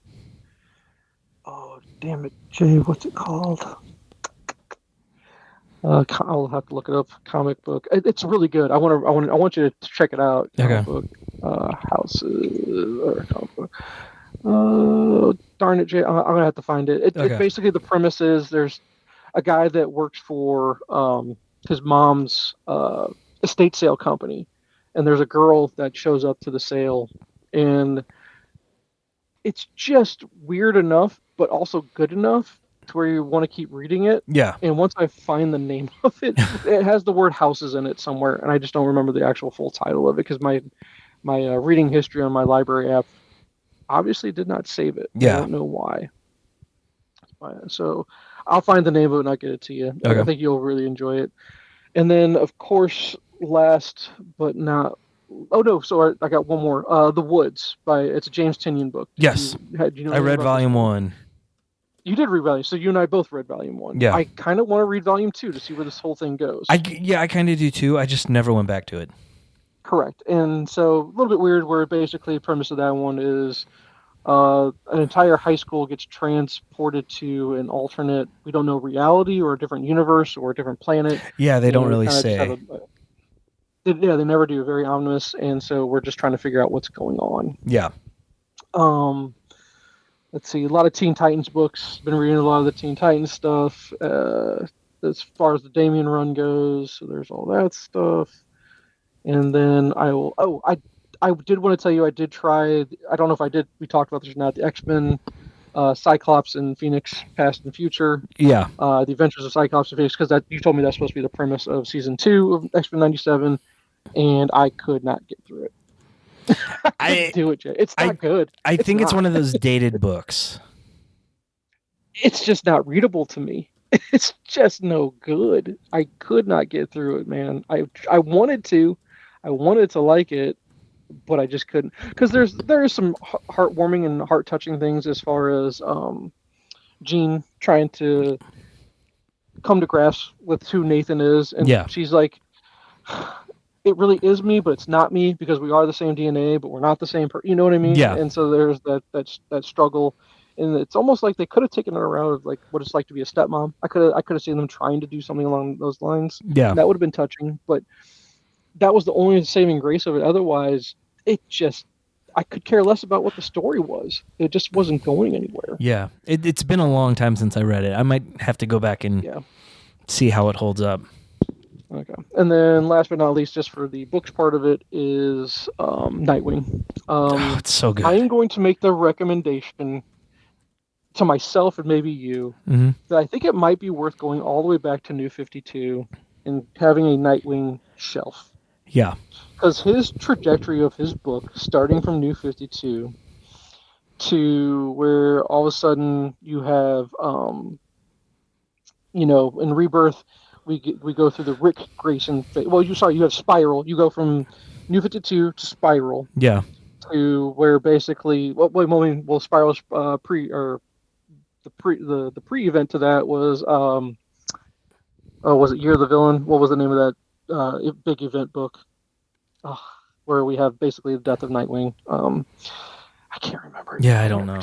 Oh, damn it. Jay, what's it called? I'll have to look it up. Comic book. It's really good. I want you to check it out. Comic book. Houses or comic book. Darn it, Jay. I'm gonna have to find it. It basically, the premise is there's a guy that works for his mom's estate sale company, and there's a girl that shows up to the sale, and it's just weird enough, but also good enough to where you want to keep reading it. Yeah. And once I find the name of it, it has the word houses in it somewhere, and I just don't remember the actual full title of it because my reading history on my library app obviously did not save it. Yeah. I don't know why. So I'll find the name of it and I'll get it to you. Okay. I think you'll really enjoy it. And then, of course, last but not... Oh, no, sorry, I got one more. The Woods. It's a James Tynion book. Yes. I read volume 1. You did read volume, so you and I both read volume 1. Yeah. I kind of want to read volume 2 to see where this whole thing goes. I kind of do too. I just never went back to it. Correct. And so a little bit weird where basically the premise of that one is an entire high school gets transported to an alternate, we don't know, reality or a different universe or a different planet. Yeah, they don't really say. They never do. Very ominous. And so we're just trying to figure out what's going on. Yeah. Let's see, a lot of Teen Titans books. Been reading a lot of the Teen Titans stuff as far as the Damian run goes. So there's all that stuff. And then I did want to tell you I did try, I don't know if I did, we talked about this or not, the X-Men, Cyclops and Phoenix Past and Future. Yeah. The Adventures of Cyclops and Phoenix, because you told me that's supposed to be the premise of season 2 of X-Men 97, and I could not get through it. I couldn't do it, Jay. It's not good. I think it's one of those dated books. It's just not readable to me. It's just no good. I could not get through it, man. I wanted to like it, but I just couldn't. Because there is some heartwarming and heart touching things as far as Jean trying to come to grasp with who Nathan is, and she's like, it really is me, but it's not me because we are the same DNA, but we're not the same person. You know what I mean? Yeah. And so there's that struggle, and it's almost like they could have taken it around of like what it's like to be a stepmom. I could have seen them trying to do something along those lines. Yeah, and that would have been touching, but that was the only saving grace of it. Otherwise, I could care less about what the story was. It just wasn't going anywhere. Yeah, it's been a long time since I read it. I might have to go back and see how it holds up. Okay. And then last but not least, just for the books part of it, is Nightwing. It's so good. I am going to make the recommendation to myself and maybe you that I think it might be worth going all the way back to New 52 and having a Nightwing shelf. Yeah. Because his trajectory of his book, starting from New 52 to where all of a sudden you have, in Rebirth, we go through the Rick Grayson phase. Well, you have Spiral. You go from New 52 to Spiral. Yeah. To where basically, Spiral's the pre-event to that was was it Year of the Villain? What was the name of that big event book? Where we have basically the death of Nightwing. I can't remember. Yeah, I don't know.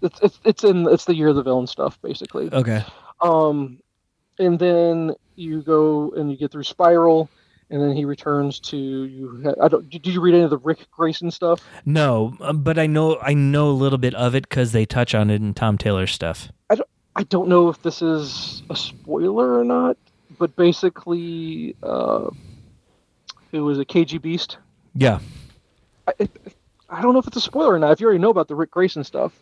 It's the Year of the Villain stuff, basically. Okay. And then you go and you get through Spiral, and then he returns to you. Did you read any of the Rick Grayson stuff? No, but I know a little bit of it because they touch on it in Tom Taylor's stuff. I don't know if this is a spoiler or not, but basically, it was a KG Beast. Yeah. I don't know if it's a spoiler or not. If you already know about the Rick Grayson stuff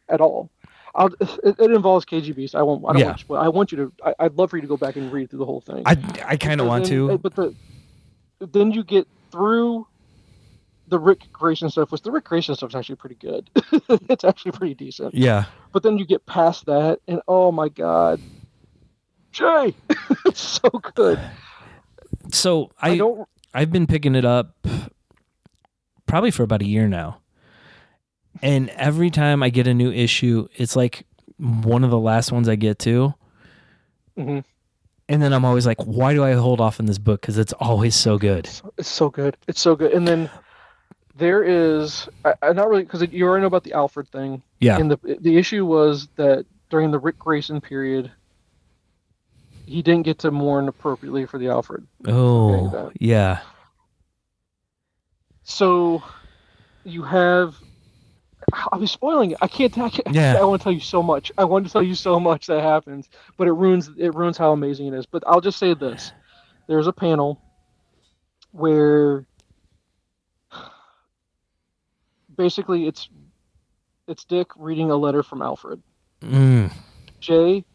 at all, it involves KG Beast. I don't want to spoil. I want you to. I'd love for you to go back and read through the whole thing. I kind of want to. But then you get through the Rick Grayson stuff, which the Rick Grayson stuff is actually pretty good. It's actually pretty decent. Yeah. But then you get past that, and oh my God, Jay, it's so good. So I've been picking it up probably for about a year now. And every time I get a new issue, it's like one of the last ones I get to. Mm-hmm. And then I'm always like, why do I hold off on this book? Because it's always so good. It's so good. It's so good. And then there is, not really, because you already know about the Alfred thing. Yeah. And the issue was that during the Rick Grayson period, he didn't get to mourn appropriately for the Alfred. Oh, yeah. So you have, I'll be spoiling it. I can't. Yeah. I want to tell you so much. I want to tell you so much that happens, but it ruins how amazing it is. But I'll just say this: there's a panel where basically it's Dick reading a letter from Alfred. Jay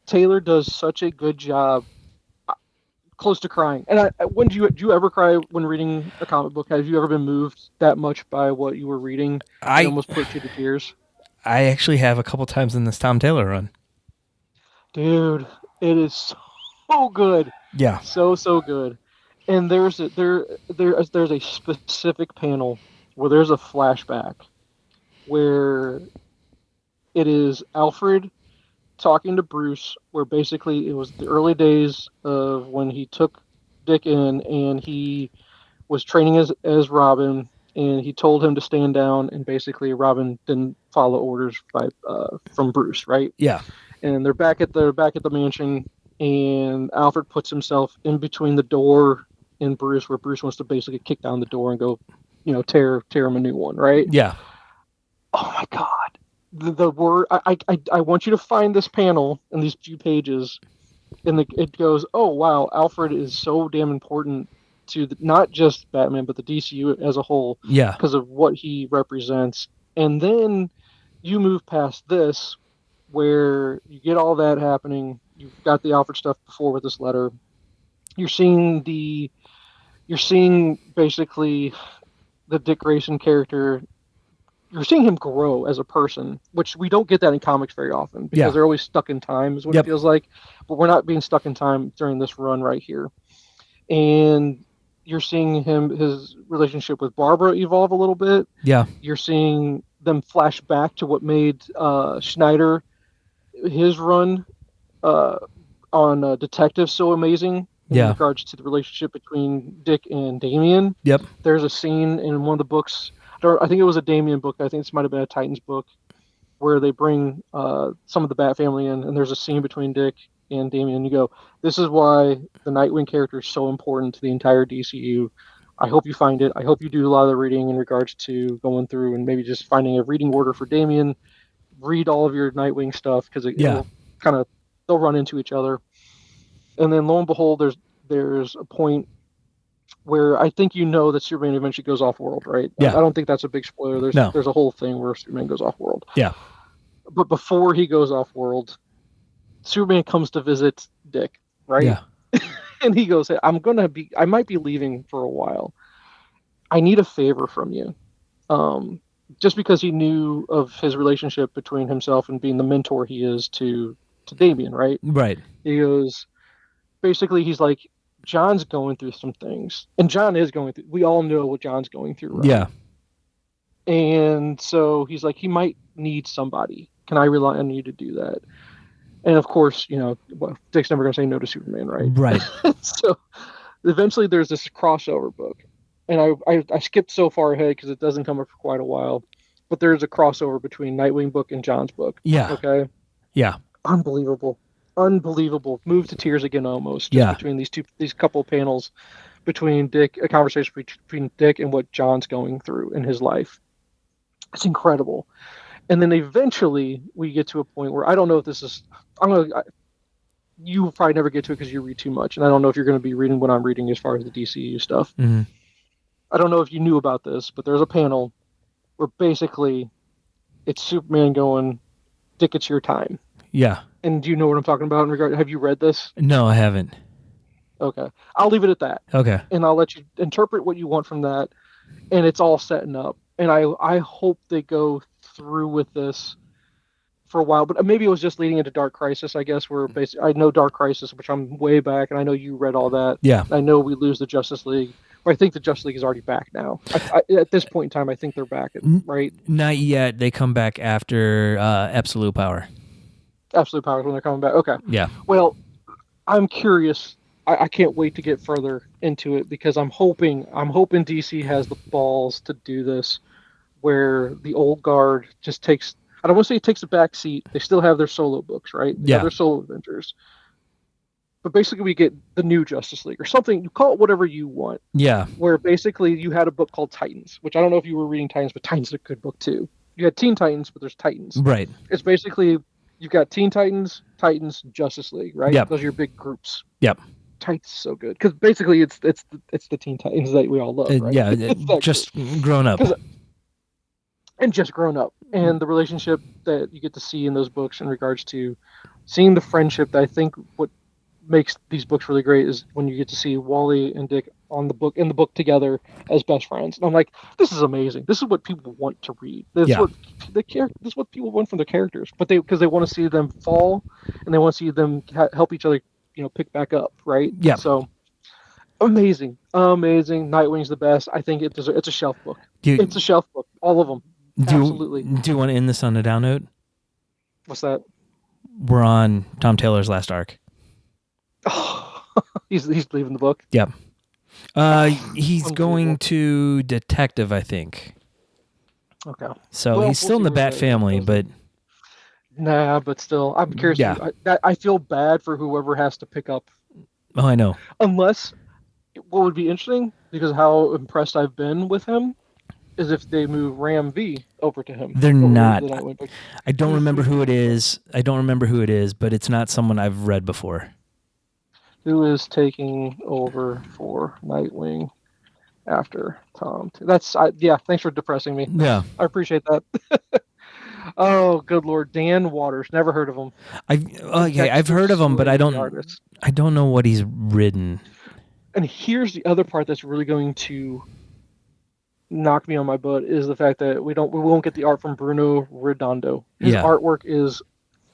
Taylor does such a good job. Close to crying. And when do you ever cry when reading a comic book? Have you ever been moved that much by what you were reading? I almost put you to tears. I actually have a couple times in this Tom Taylor run. Dude, it is so good. Yeah. So good. And there's a specific panel where there's a flashback where it is Alfred talking to Bruce, where basically it was the early days of when he took Dick in and he was training as Robin, and he told him to stand down, and basically Robin didn't follow orders from Bruce, right? Yeah. And they're back at the mansion, and Alfred puts himself in between the door and Bruce, where Bruce wants to basically kick down the door and go, tear him a new one, right? Yeah. Oh my God. The word I want you to find this panel in these few pages, and it goes, oh wow, Alfred is so damn important to not just Batman but the DCU as a whole, because of what he represents. And then you move past this, where you get all that happening. You've got the Alfred stuff before with this letter. You're seeing basically the Dick Grayson character, you're seeing him grow as a person, which we don't get that in comics very often because they're always stuck in time, is what it feels like. But we're not being stuck in time during this run right here. And you're seeing his relationship with Barbara evolve a little bit. Yeah. You're seeing them flash back to what made Schneider, his run on Detective, so amazing in regards to the relationship between Dick and Damian. Yep. There's a scene in one of the books, I think it was a Damian book, I think this might have been a Titans book, where they bring some of the Bat family in, and there's a scene between Dick and Damian, and you go, this is why the Nightwing character is so important to the entire DCU. I hope you find it. I hope you do a lot of the reading in regards to going through and maybe just finding a reading order for Damian. Read all of your Nightwing stuff, because it will kind of, they'll run into each other. And then lo and behold, there's a point where I think that Superman eventually goes off world, right? Yeah. I don't think that's a big spoiler. There's a whole thing where Superman goes off world. Yeah. But before he goes off world, Superman comes to visit Dick, right? Yeah. And he goes, hey, I might be leaving for a while. I need a favor from you. Just because he knew of his relationship between himself and being the mentor he is to Damian, right? Right. He goes, basically, he's like, John's going through some things. And John is going through, we all know what John's going through, right? Yeah. And so he's like, he might need somebody. Can I rely on you to do that? And of course, Dick's never going to say no to Superman, right? Right. So eventually there's this crossover book. And I skipped so far ahead because it doesn't come up for quite a while. But there's a crossover between Nightwing book and John's book. Yeah. Okay? Yeah. Unbelievable. Moved to tears again almost. Between these couple panels between Dick, a conversation between Dick and what John's going through in his life. It's incredible. And then eventually we get to a point where I don't know if this is, you will probably never get to it because you read too much. And I don't know if you're going to be reading what I'm reading as far as the DCU stuff. Mm-hmm. I don't know if you knew about this, but there's a panel where basically it's Superman going, Dick, it's your time. Yeah. And do you know what I'm talking about in regard? Have you read this? No, I haven't. Okay. I'll leave it at that. Okay. And I'll let you interpret what you want from that. And it's all setting up. And I hope they go through with this for a while. But maybe it was just leading into Dark Crisis, I guess, where basically I know Dark Crisis, which I'm way back, and I know you read all that. Yeah. I know we lose the Justice League. But I think the Justice League is already back now. At this point in time, I think they're back, right? Not yet. They come back after Absolute Power. Absolute Power is when they're coming back. Okay. Yeah. Well, I'm curious. I can't wait to get further into it because I'm hoping DC has the balls to do this, where the old guard just takes. I don't want to say it takes a back seat. They still have their solo books, right? They have their solo adventures. But basically, we get the new Justice League or something. You call it whatever you want. Yeah. Where basically you had a book called Titans, which I don't know if you were reading Titans, but Titans is a good book too. You had Teen Titans, but there's Titans. Right. It's basically you've got Teen Titans, Justice League, right? Yep. Those are your big groups. Yep. Titans is so good because basically it's the Teen Titans that we all love, right? Yeah. Just grown up. And just grown up, and the relationship that you get to see in those books in regards to seeing the friendship. That I think what makes these books really great is when you get to see Wally and Dick in the book together as best friends. And I'm like, this is amazing. This is what people want to read. This is what people want from their characters. But because they want to see them fall, and they want to see them help each other, pick back up, right? Yeah. So amazing. Nightwing's the best. I think it's a shelf book. It's a shelf book. All of them. Absolutely. Do you want to end this on a down note? What's that? We're on Tom Taylor's last arc. Oh, he's leaving the book. Yep. He's going to Detective, I think. Okay. So he's still in the Bat family, but nah. But still, I'm curious. Yeah. I feel bad for whoever has to pick up. Oh, I know. Unless, what would be interesting, because how impressed I've been with him, is if they move Ram V over to him. They're not. I don't remember who it is. But it's not someone I've read before. Who is taking over for Nightwing after Tom? Thanks for depressing me. Yeah. I appreciate that. Oh, good Lord. Dan Waters. Never heard of him. I've heard of him, but I don't know what he's written. And here's the other part that's really going to knocked me on my butt is the fact that we won't get the art from Bruno Redondo. His artwork is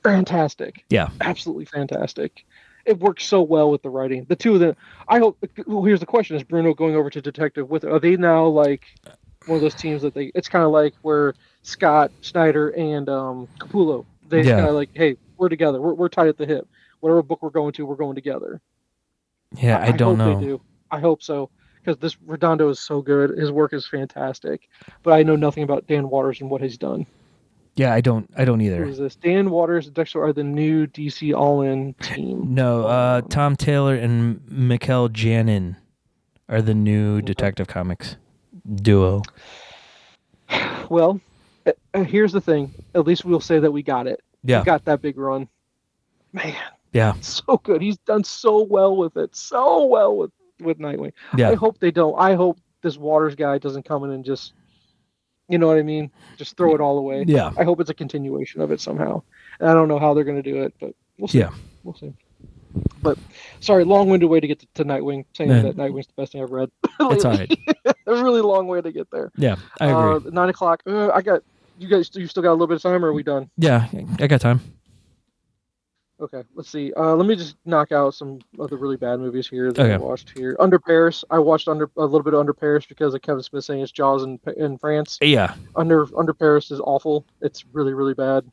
fantastic. Yeah. Absolutely fantastic. It works so well with the writing. The two of them, I hope. Well, here's the question: is Bruno going over to Detective with? Are they now like one of those teams that it's kind of like where Scott Snyder and Capullo? They kind of like, hey, we're together. We're tied at the hip. Whatever book we're going together. Yeah, I don't know. They do. I hope so, because this Redondo is so good. His work is fantastic, but I know nothing about Dan Waters and what he's done. Yeah, I don't either. Who is this? Dan Waters and Dexter are the new DC All-In team. No, Tom Taylor and Mikkel Janin are the new Detective Comics duo. Well, here's the thing. At least we'll say that we got it. Yeah. We got that big run. Man. Yeah. So good. He's done so well with it. So well with Nightwing. Yeah. I hope they don't. I hope this Waters guy doesn't come in and just, you know what I mean? Just throw it all away. Yeah. I hope it's a continuation of it somehow. And I don't know how they're going to do it, but we'll see. Yeah. We'll see. But, sorry, long-winded way to get to Nightwing, saying that Nightwing's the best thing I've read. It's all right. A really long way to get there. Yeah, I agree. 9 o'clock. You still got a little bit of time, or are we done? Yeah, I got time. Okay, let's see. Let me just knock out some of the really bad movies here that I watched here. Under Paris. I watched a little bit of Under Paris because of Kevin Smith saying it's Jaws in France. Yeah. Under Paris is awful. It's really, really bad.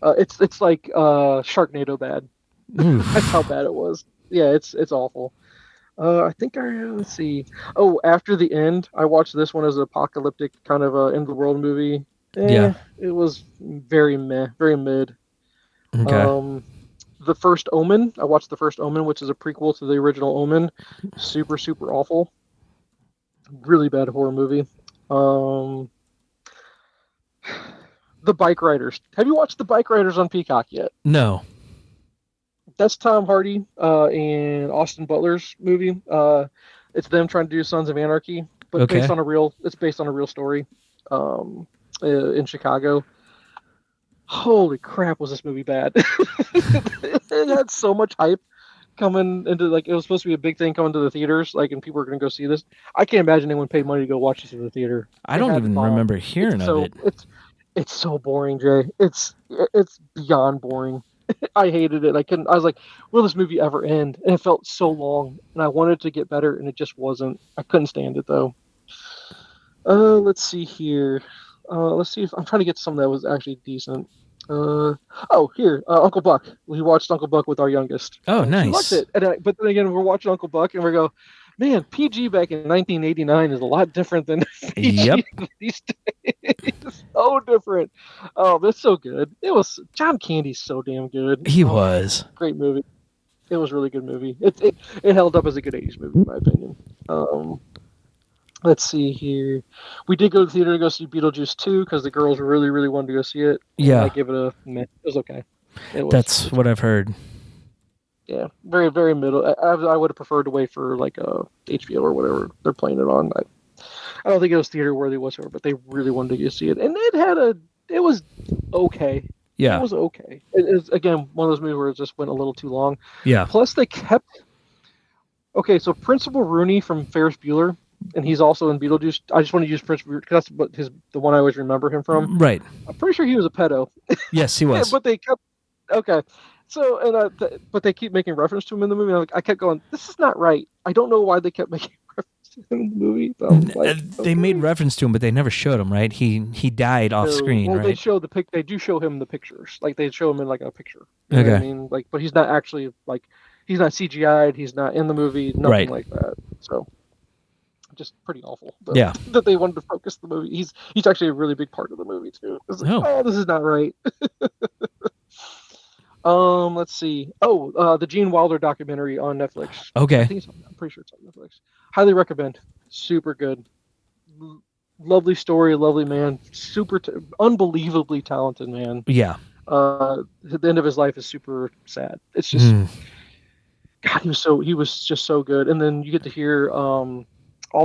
It's like Sharknado bad. That's how bad it was. Yeah, it's awful. I think let's see. Oh, After the End. I watched this one as an apocalyptic kind of end of the world movie. It was very meh, very mid. Okay. The First Omen. I watched The First Omen, which is a prequel to the original Omen. Super, super awful. Really bad horror movie. The Bike Riders. Have you watched The Bike Riders on Peacock yet? No. That's Tom Hardy and Austin Butler's movie. It's them trying to do Sons of Anarchy, but it's based on a real story in Chicago. Holy crap, was this movie bad? It had so much hype coming into, it was supposed to be a big thing coming to the theaters, and people were going to go see this. I can't imagine anyone paid money to go watch this in the theater. I don't even remember hearing of it. It's so boring, Jay. It's beyond boring. I hated it. I was like, will this movie ever end? And it felt so long, and I wanted it to get better, and it just wasn't. I couldn't stand it, though. Let's see here. Let's see if I'm trying to get something that was actually decent. Uncle Buck. We watched Uncle Buck with our youngest. Oh, nice. He liked it. But then again, we're watching Uncle Buck, and we go, man, PG back in 1989 is a lot different than PG these days. So different. Oh, that's so good. It was John Candy's so damn good. He was. Great movie. It was a really good movie. It held up as a good 80s movie, in my opinion. Let's see here. We did go to the theater to go see Beetlejuice 2 because the girls really, really wanted to go see it. Yeah. I gave it a meh. It was okay. That's what I've heard. Yeah, very, very middle. I would have preferred to wait for HBO or whatever they're playing it on. I don't think it was theater worthy whatsoever, but they really wanted to go see it, and it was okay. Yeah, it was okay. It is again one of those movies where it just went a little too long. Yeah. Plus they kept. Okay, so Principal Rooney from Ferris Bueller, and he's also in Beetlejuice. I just want to use Principal because that's the one I always remember him from. Right. I'm pretty sure he was a pedo. Yes, he was. But they kept. Okay. So, but they keep making reference to him in the movie. I kept going, this is not right. I don't know why they kept making reference to him in the movie. They made reference to him, but they never showed him, right? He died off screen, right? They show they do show him the pictures. They show him in a picture. You know what I mean? But he's not actually he's not CGI'd. He's not in the movie. Nothing like that. So, just pretty awful. That they wanted to focus the movie. He's actually a really big part of the movie too. It's this is not right. Let's see. The Gene Wilder documentary on Netflix. Okay. I'm pretty sure it's on Netflix. Highly recommend. Super good. Lovely story, lovely man. Unbelievably talented man. Yeah. The end of his life is super sad. It's just, God, he was just so good. And then you get to hear all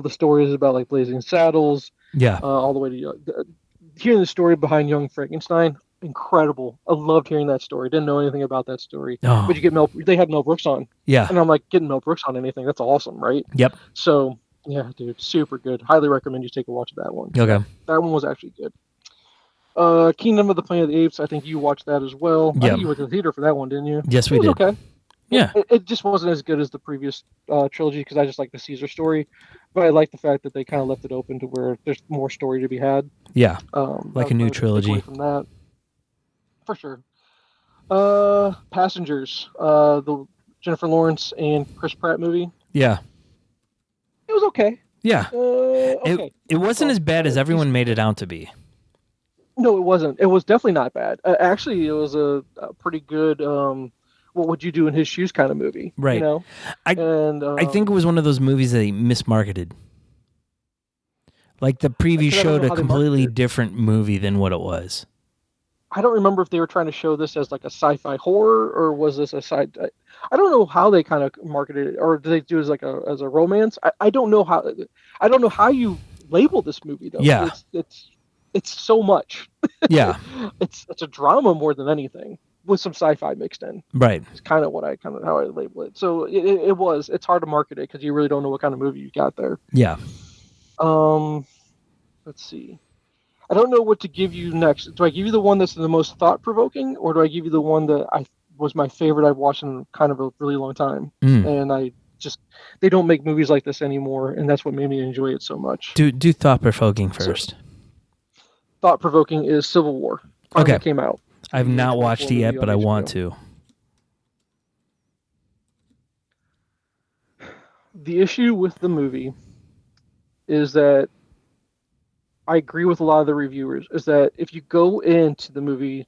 the stories about Blazing Saddles. Yeah. All the way to hearing the story behind Young Frankenstein. Incredible. I loved hearing that story. Didn't know anything about that story. Oh. But they had Mel Brooks on. Yeah. And I'm like, getting Mel Brooks on anything, that's awesome, right? Yep. So Yeah, dude, super good. Highly recommend you take a watch of that one. Okay. That one was actually good. Kingdom of the Planet of the Apes, I think you watched that as well. I Yeah. think you went to the theater for that one, didn't you? Yes, we It was did. okay. Yeah. It just wasn't as good as the previous trilogy because I just like the Caesar story. But I like the fact that they kind of left it open to where there's more story to be had. Yeah. Like a new trilogy. From that. For sure. Passengers, the Jennifer Lawrence and Chris Pratt movie. Yeah. It was okay. Yeah. Okay. It wasn't as bad as everyone made it out to be. No, it wasn't. It was definitely not bad. Actually, it was a pretty good what would you do in his shoes kind of movie. Right. You know? I think it was one of those movies that they mismarketed. Like the preview showed a completely different movie than what it was. I don't remember if they were trying to show this as like a sci-fi horror or was this a side. I don't know how they kind of marketed it, or did they do it as a romance? I don't know how. I don't know how you label this movie though. Yeah, it's so much. Yeah, it's a drama more than anything with some sci-fi mixed in. Right. It's kind of how I label it. So it's hard to market it because you really don't know what kind of movie you got there. Yeah. Let's see. I don't know what to give you next. Do I give you the one that's the most thought-provoking, or do I give you the one that was my favorite I've watched in kind of a really long time? And they don't make movies like this anymore, and that's what made me enjoy it so much. Do thought-provoking first. So, thought-provoking is Civil War. Finally came out. I've not watched it yet, but I want to. The issue with the movie is that I agree with a lot of the reviewers, is that if you go into the movie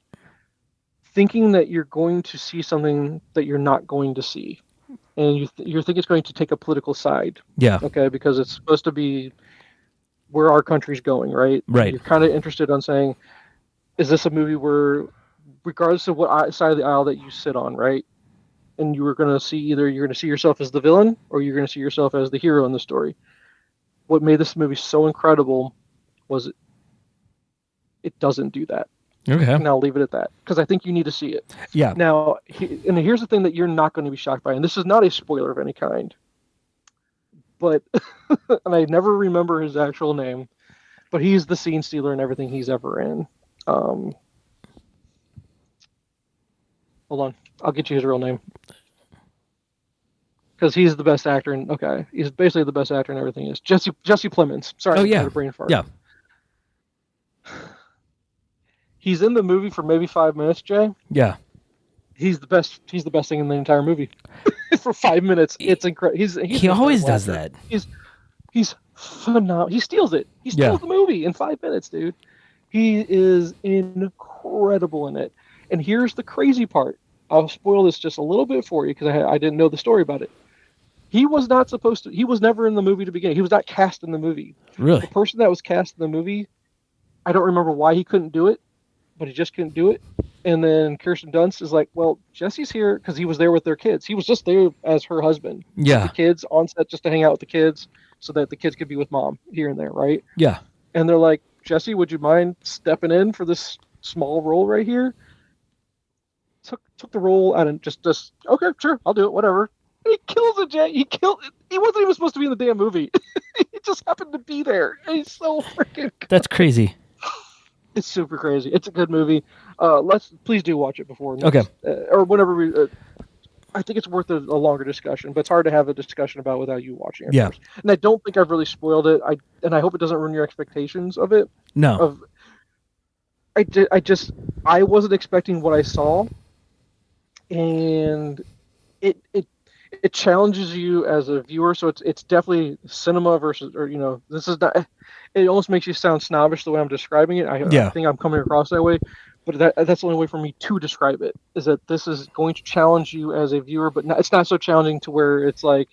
thinking that you're going to see something that you're not going to see, and you think it's going to take a political side. Yeah. Okay, because it's supposed to be where our country's going, right? Right. You're kind of interested on saying, is this a movie where, regardless of what side of the aisle that you sit on, right? And you're going to see yourself as the villain or you're going to see yourself as the hero in the story. What made this movie so incredible was it doesn't do that. Okay. And I'll leave it at that because I think you need to see it. Yeah. Now, and here's the thing that you're not going to be shocked by, and this is not a spoiler of any kind, but and I never remember his actual name, but he's the scene stealer in everything he's ever in. Hold on, I'll get you his real name because he's the best actor. He's basically the best actor in everything. Is Jesse Plemons? Sorry, I had a brain fart. Yeah. He's in the movie for maybe 5 minutes, Jay. Yeah. He's the best thing in the entire movie. For 5 minutes. It's incredible. He always does that. He's phenomenal. He steals it. He steals the movie in 5 minutes, dude. He is incredible in it. And here's the crazy part. I'll spoil this just a little bit for you because I didn't know the story about it. He was not supposed to. He was never in the movie to begin. He was not cast in the movie. Really? The person that was cast in the movie, I don't remember why he couldn't do it, but he just couldn't do it. And then Kirsten Dunst is like, well, Jesse's here because he was there with their kids. He was just there as her husband. Yeah. The kids on set just to hang out with the kids so that the kids could be with mom here and there, right? Yeah. And they're like, Jesse, would you mind stepping in for this small role right here? Took the role and just okay, sure, I'll do it, whatever. And he kills it, Jay. He wasn't even supposed to be in the damn movie. He just happened to be there. And he's so freaking good. That's crazy. It's super crazy. It's a good movie. Please do watch it before. Or whenever I think it's worth a longer discussion, but it's hard to have a discussion about without you watching it first. And I don't think I've really spoiled it. I hope it doesn't ruin your expectations of it. No. I wasn't expecting what I saw, and it challenges you as a viewer. So it's definitely cinema versus, this is not. It almost makes you sound snobbish the way I'm describing it. I think I'm coming across that way, but that's the only way for me to describe it, is that this is going to challenge you as a viewer, but it's not so challenging to where it's like,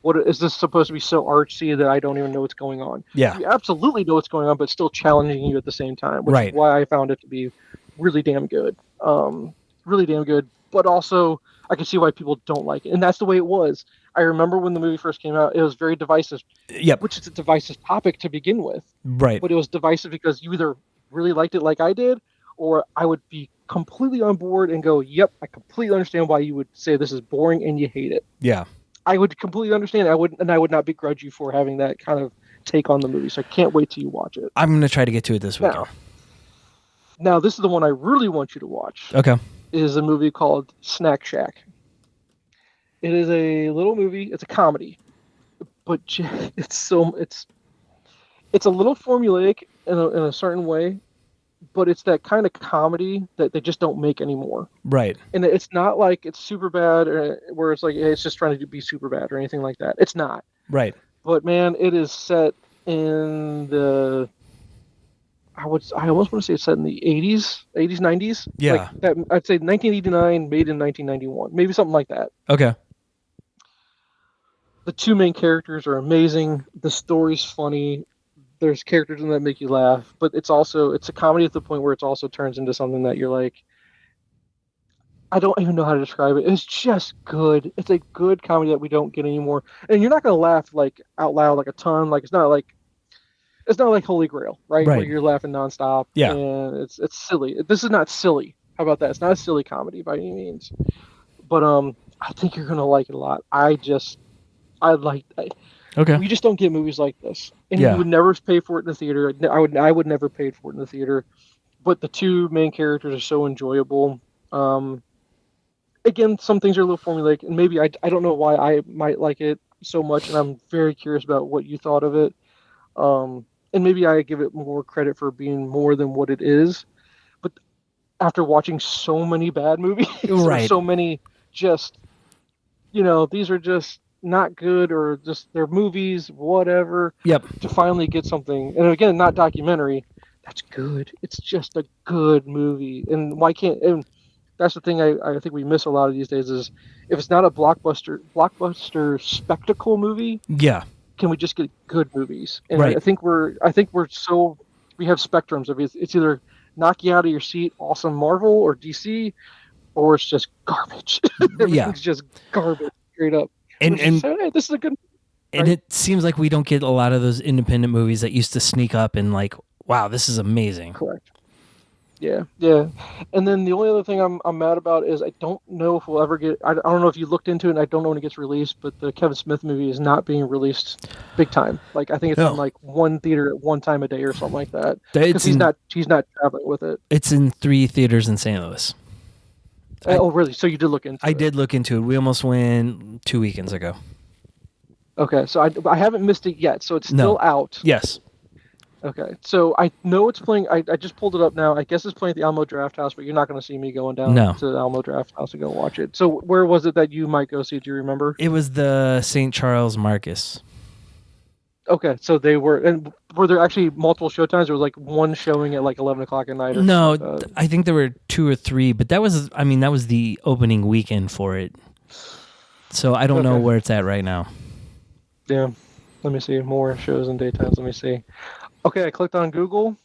what is this supposed to be so artsy that I don't even know what's going on? Yeah. You absolutely know what's going on, but still challenging you at the same time, which is why I found it to be really damn good. Really damn good, but also I can see why people don't like it. And that's the way it was. I remember when the movie first came out, it was very divisive. Yep. Which is a divisive topic to begin with. Right. But it was divisive because you either really liked it like I did, or I would be completely on board and go, yep, I completely understand why you would say this is boring and you hate it. Yeah. I would completely understand. I would not begrudge you for having that kind of take on the movie. So I can't wait till you watch it. I'm gonna try to get to it this weekend. Now this is the one I really want you to watch. Okay. It is a movie called Snack Shack. It is a little movie. It's a comedy, but it's a little formulaic in a certain way, but it's that kind of comedy that they just don't make anymore. Right. And it's not like it's super bad, or where it's like, hey, it's just trying to be super bad or anything like that. It's not. Right. But man, it is set in the. I almost want to say it's set in the 80s, 90s. Yeah. Like that, I'd say 1989, made in 1991, maybe something like that. Okay. The two main characters are amazing. The story's funny. There's characters in that make you laugh, but it's a comedy at the point where it also turns into something that you're like, I don't even know how to describe it. It's just good. It's a good comedy that we don't get anymore, and you're not gonna laugh like out loud like a ton. Like it's not like Holy Grail, right? Where you're laughing nonstop. Yeah. And it's silly. This is not silly. How about that? It's not a silly comedy by any means. But I think you're gonna like it a lot. Okay. We just don't get movies like this, and you would never pay for it in the theater. I would never pay for it in the theater. But the two main characters are so enjoyable. Again, some things are a little formulaic, and maybe I don't know why I might like it so much, and I'm very curious about what you thought of it. And maybe I give it more credit for being more than what it is. But after watching so many bad movies, right. so many just, these are just not good, or just they're movies, whatever. Yep. To finally get something, and again, not documentary, that's good. It's just a good movie. And why can't, and that's the thing I think we miss a lot of these days is if it's not a blockbuster spectacle movie. Yeah. Can we just get good movies? And right. I think we have spectrums of it's either knock you out of your seat, awesome Marvel or DC, or it's just garbage. Everything's just garbage straight up. And hey, this is a good movie, right? And it seems like we don't get a lot of those independent movies that used to sneak up and like, wow, this is amazing. Correct. Yeah. And then the only other thing I'm mad about is I don't know if we'll ever get. I don't know if you looked into it, and I don't know when it gets released. But the Kevin Smith movie is not being released big time. Like I think it's in like one theater at one time a day or something like that. Because he's not traveling with it. It's in 3 theaters in St. Louis. Oh, really? So you did look into it? I did look into it. We almost went 2 weekends ago. Okay, so I haven't missed it yet. So it's still out. Yes. Okay, so I know it's playing. I just pulled it up now. I guess it's playing at the Alamo Draft House, but you're not going to see me going down to the Alamo Draft House to go watch it. So where was it that you might go see? Do you remember? It was the St. Charles Marcus. Okay, so were there actually multiple showtimes? Or was like one showing at like 11 o'clock at night? Or no, I think there were 2 or 3, but that was the opening weekend for it. So I don't know where it's at right now. Yeah, let me see more shows and daytimes. Let me see. Okay, I clicked on Google.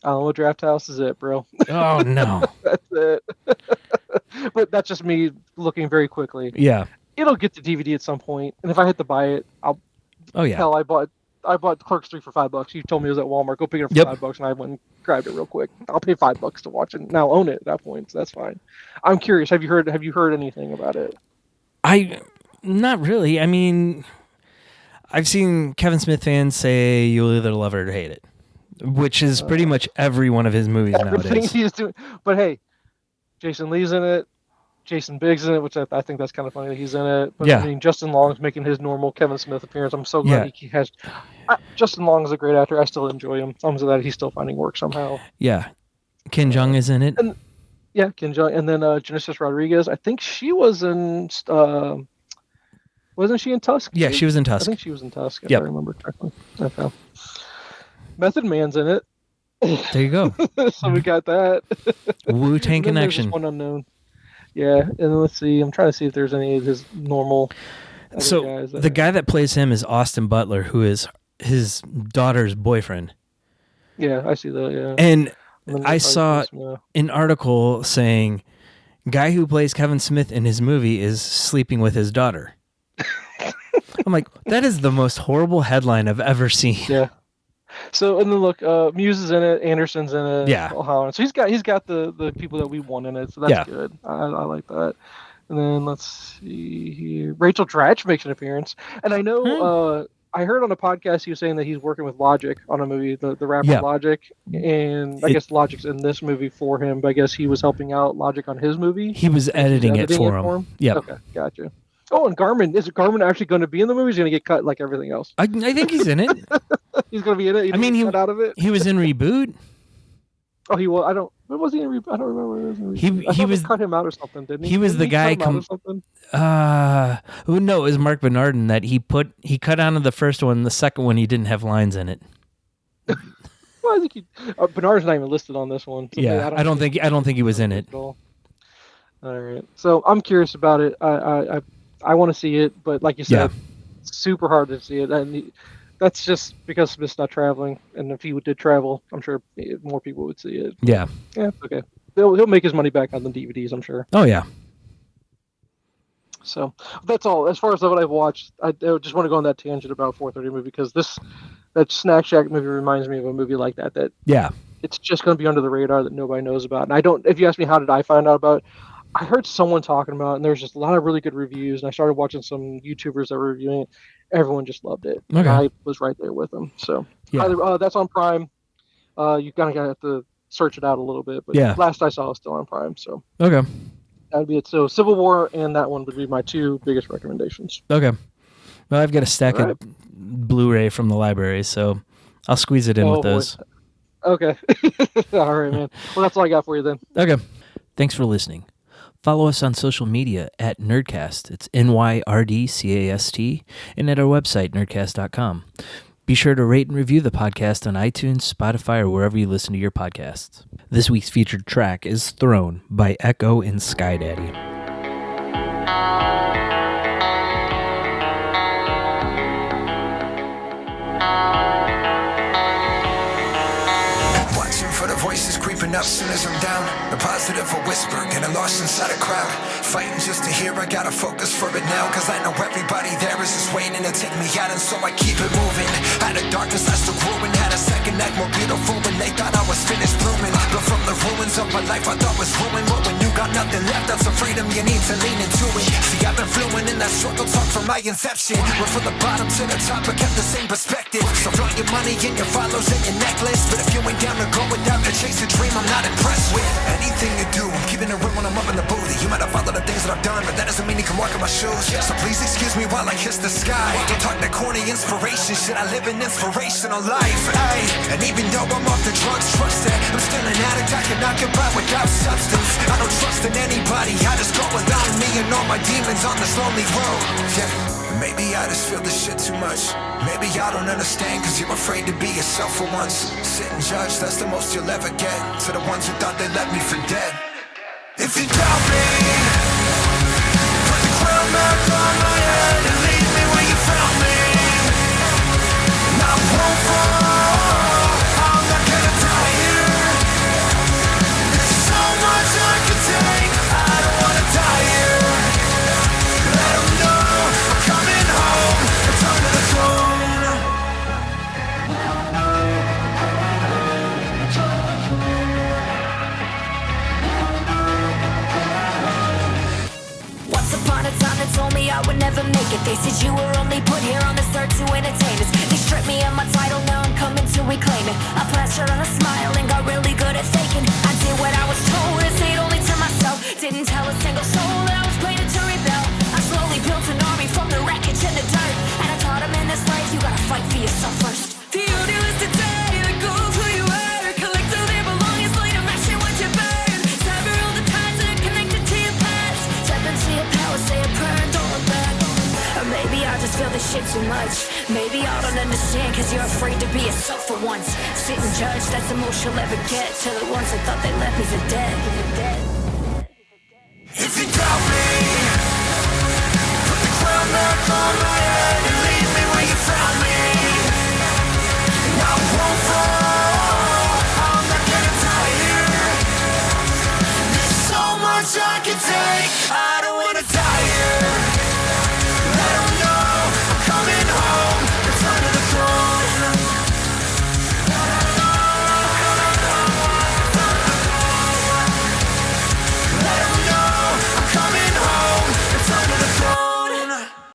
Alamo Draft House is it, bro. Oh, no. That's it. But that's just me looking very quickly. Yeah. It'll get to DVD at some point, and if I hit to buy it, I'll... Oh, yeah. Hell, I bought Clerks 3 for $5. You told me it was at Walmart. Go pick it up for $5, and I went and grabbed it real quick. I'll pay $5 to watch it. Now I'll own it at that point, so that's fine. I'm curious. Have you heard anything about it? Not really. I mean... I've seen Kevin Smith fans say you'll either love it or hate it, which is pretty much every one of his movies nowadays. He's doing, but hey, Jason Lee's in it, Jason Biggs in it, which I think that's kind of funny that he's in it. But I mean, Justin Long's making his normal Kevin Smith appearance. I'm so glad he has. Justin Long is a great actor. I still enjoy him. I'm so glad he's still finding work somehow. Yeah, Ken Jeong is in it. And, Ken Jeong, and then Genesis Rodriguez. I think she was in. Wasn't she in Tusk? Yeah, she was in Tusk. I think she was in Tusk, if I remember correctly. Okay. Method Man's in it. There you go. So we got that. Wu-Tang Connection. One unknown. Yeah, and let's see. I'm trying to see if there's any of his normal So the guy that plays him is Austin Butler, who is his daughter's boyfriend. Yeah, I see that, yeah. And I saw an article saying, guy who plays Kevin Smith in his movie is sleeping with his daughter. I'm like, that is the most horrible headline I've ever seen. Yeah. So and then look, Muse is in it, Anderson's in it, yeah. So he's got the people that we want in it, so that's good. I like that. And then let's see here. Rachel Dratch makes an appearance. And I know I heard on a podcast he was saying that he's working with Logic on a movie, the rapper Logic. And I guess Logic's in this movie for him, but I guess he was helping out Logic on his movie. He was editing it for him. Yeah. Okay, gotcha. Oh, and Garmin. Is Garmin actually going to be in the movie? He's going to get cut like everything else. I think he's in it. He's going to be in it. He cut out of it. He was in Reboot. Oh, he was. What was he in Reboot? I don't remember. What he was. He was cut him out or something, didn't he? He was the guy. No, it was Mark Bernardin that he cut out of the first one. The second one, he didn't have lines in it. Well, I think Bernard's not even listed on this one. So yeah, I don't think he was in it. All right, so I'm curious about it. I want to see it, but like you said, it's super hard to see it, and that's just because Smith's not traveling. And if he did travel, I'm sure more people would see it. Yeah. Yeah. Okay. He'll make his money back on the DVDs, I'm sure. Oh yeah. So that's all. As far as what I've watched, I just want to go on that tangent about 4:30 movie because that Snack Shack movie reminds me of a movie like that. It's just going to be under the radar that nobody knows about. And I don't. If you ask me how did I find out about it, I heard someone talking about it, and there's just a lot of really good reviews. And I started watching some YouTubers that were reviewing it. Everyone just loved it. Okay. I was right there with them. So that's on Prime. You kind of have to search it out a little bit, but last I saw it was still on Prime. So okay, that'd be it. So Civil War and that one would be my two biggest recommendations. Okay. Well, I've got a stack of Blu-ray from the library, so I'll squeeze it in with those. Okay. All right, man. Well, that's all I got for you then. Okay. Thanks for listening. Follow us on social media at Nyrdcast. It's NYRDCAST, and at our website, nerdcast.com. Be sure to rate and review the podcast on iTunes, Spotify, or wherever you listen to your podcasts. This week's featured track is Throne by Echo and Skydaddy. Voices creeping up soon as I'm down. The positive a whisper, getting lost inside a crowd. Fighting just to hear, I gotta focus for it now. Cause I know everybody there is just waiting to take me out. And so I keep it moving. Out of darkness I still growing. Had a second act more beautiful when they thought I was finished blooming. But from the ruins of my life I thought was ruined. But when you got nothing left, that's a freedom you need to lean into it. See, I've been fluent in that struggle talk from my inception. Went from the bottom to the top, but kept the same perspective. So flaunt your money and your follows and your necklace. But if you ain't down to go without the chase a dream, I'm not impressed with anything you do. I'm keeping it real when I'm up in the booty. You might have followed the things that I've done, but that doesn't mean you can walk in my shoes. So please excuse me while I kiss the sky. Don't talk that corny inspiration shit. I live an inspirational life. Ay. And even though I'm off the drugs, trust that I'm still an addict. I cannot get by without substance. I don't trust in anybody. I just go alone, me and all my demons on this lonely road. Yeah. Maybe I just feel this shit too much. Maybe I don't understand cause you're afraid to be yourself for once. Sit and judge, that's the most you'll ever get. To the ones who thought they left me for dead. If you doubt me, put the crown back on my head and leave me where you found me. And I won't fall, I'm not gonna die here. There's so much I could take, I don't wanna die here. Let them know I'm coming home, return to the throne. They told me I would never make it. They said you were only put here on this earth to entertain us. They stripped me of my title, now I'm coming to reclaim it. I plastered on a smile and got really good at faking. I did what I was told, I stayed only to myself. Didn't tell a single soul that I was planning to rebel. I slowly built an army from the wreckage and the dirt. And I taught them in this life, you gotta fight for yourself first. The order is to die, let go of who you are. Collect all their belongings, later mash it once you burn. Sever all the ties that are connected to your past. Step into your power, say a prayer. Or maybe I just feel this shit too much. Maybe I don't understand cause you're afraid to be yourself for once. Sit and judge, that's the most you'll ever get. To the ones that thought they left me for dead. If you doubt me, put the crown back on my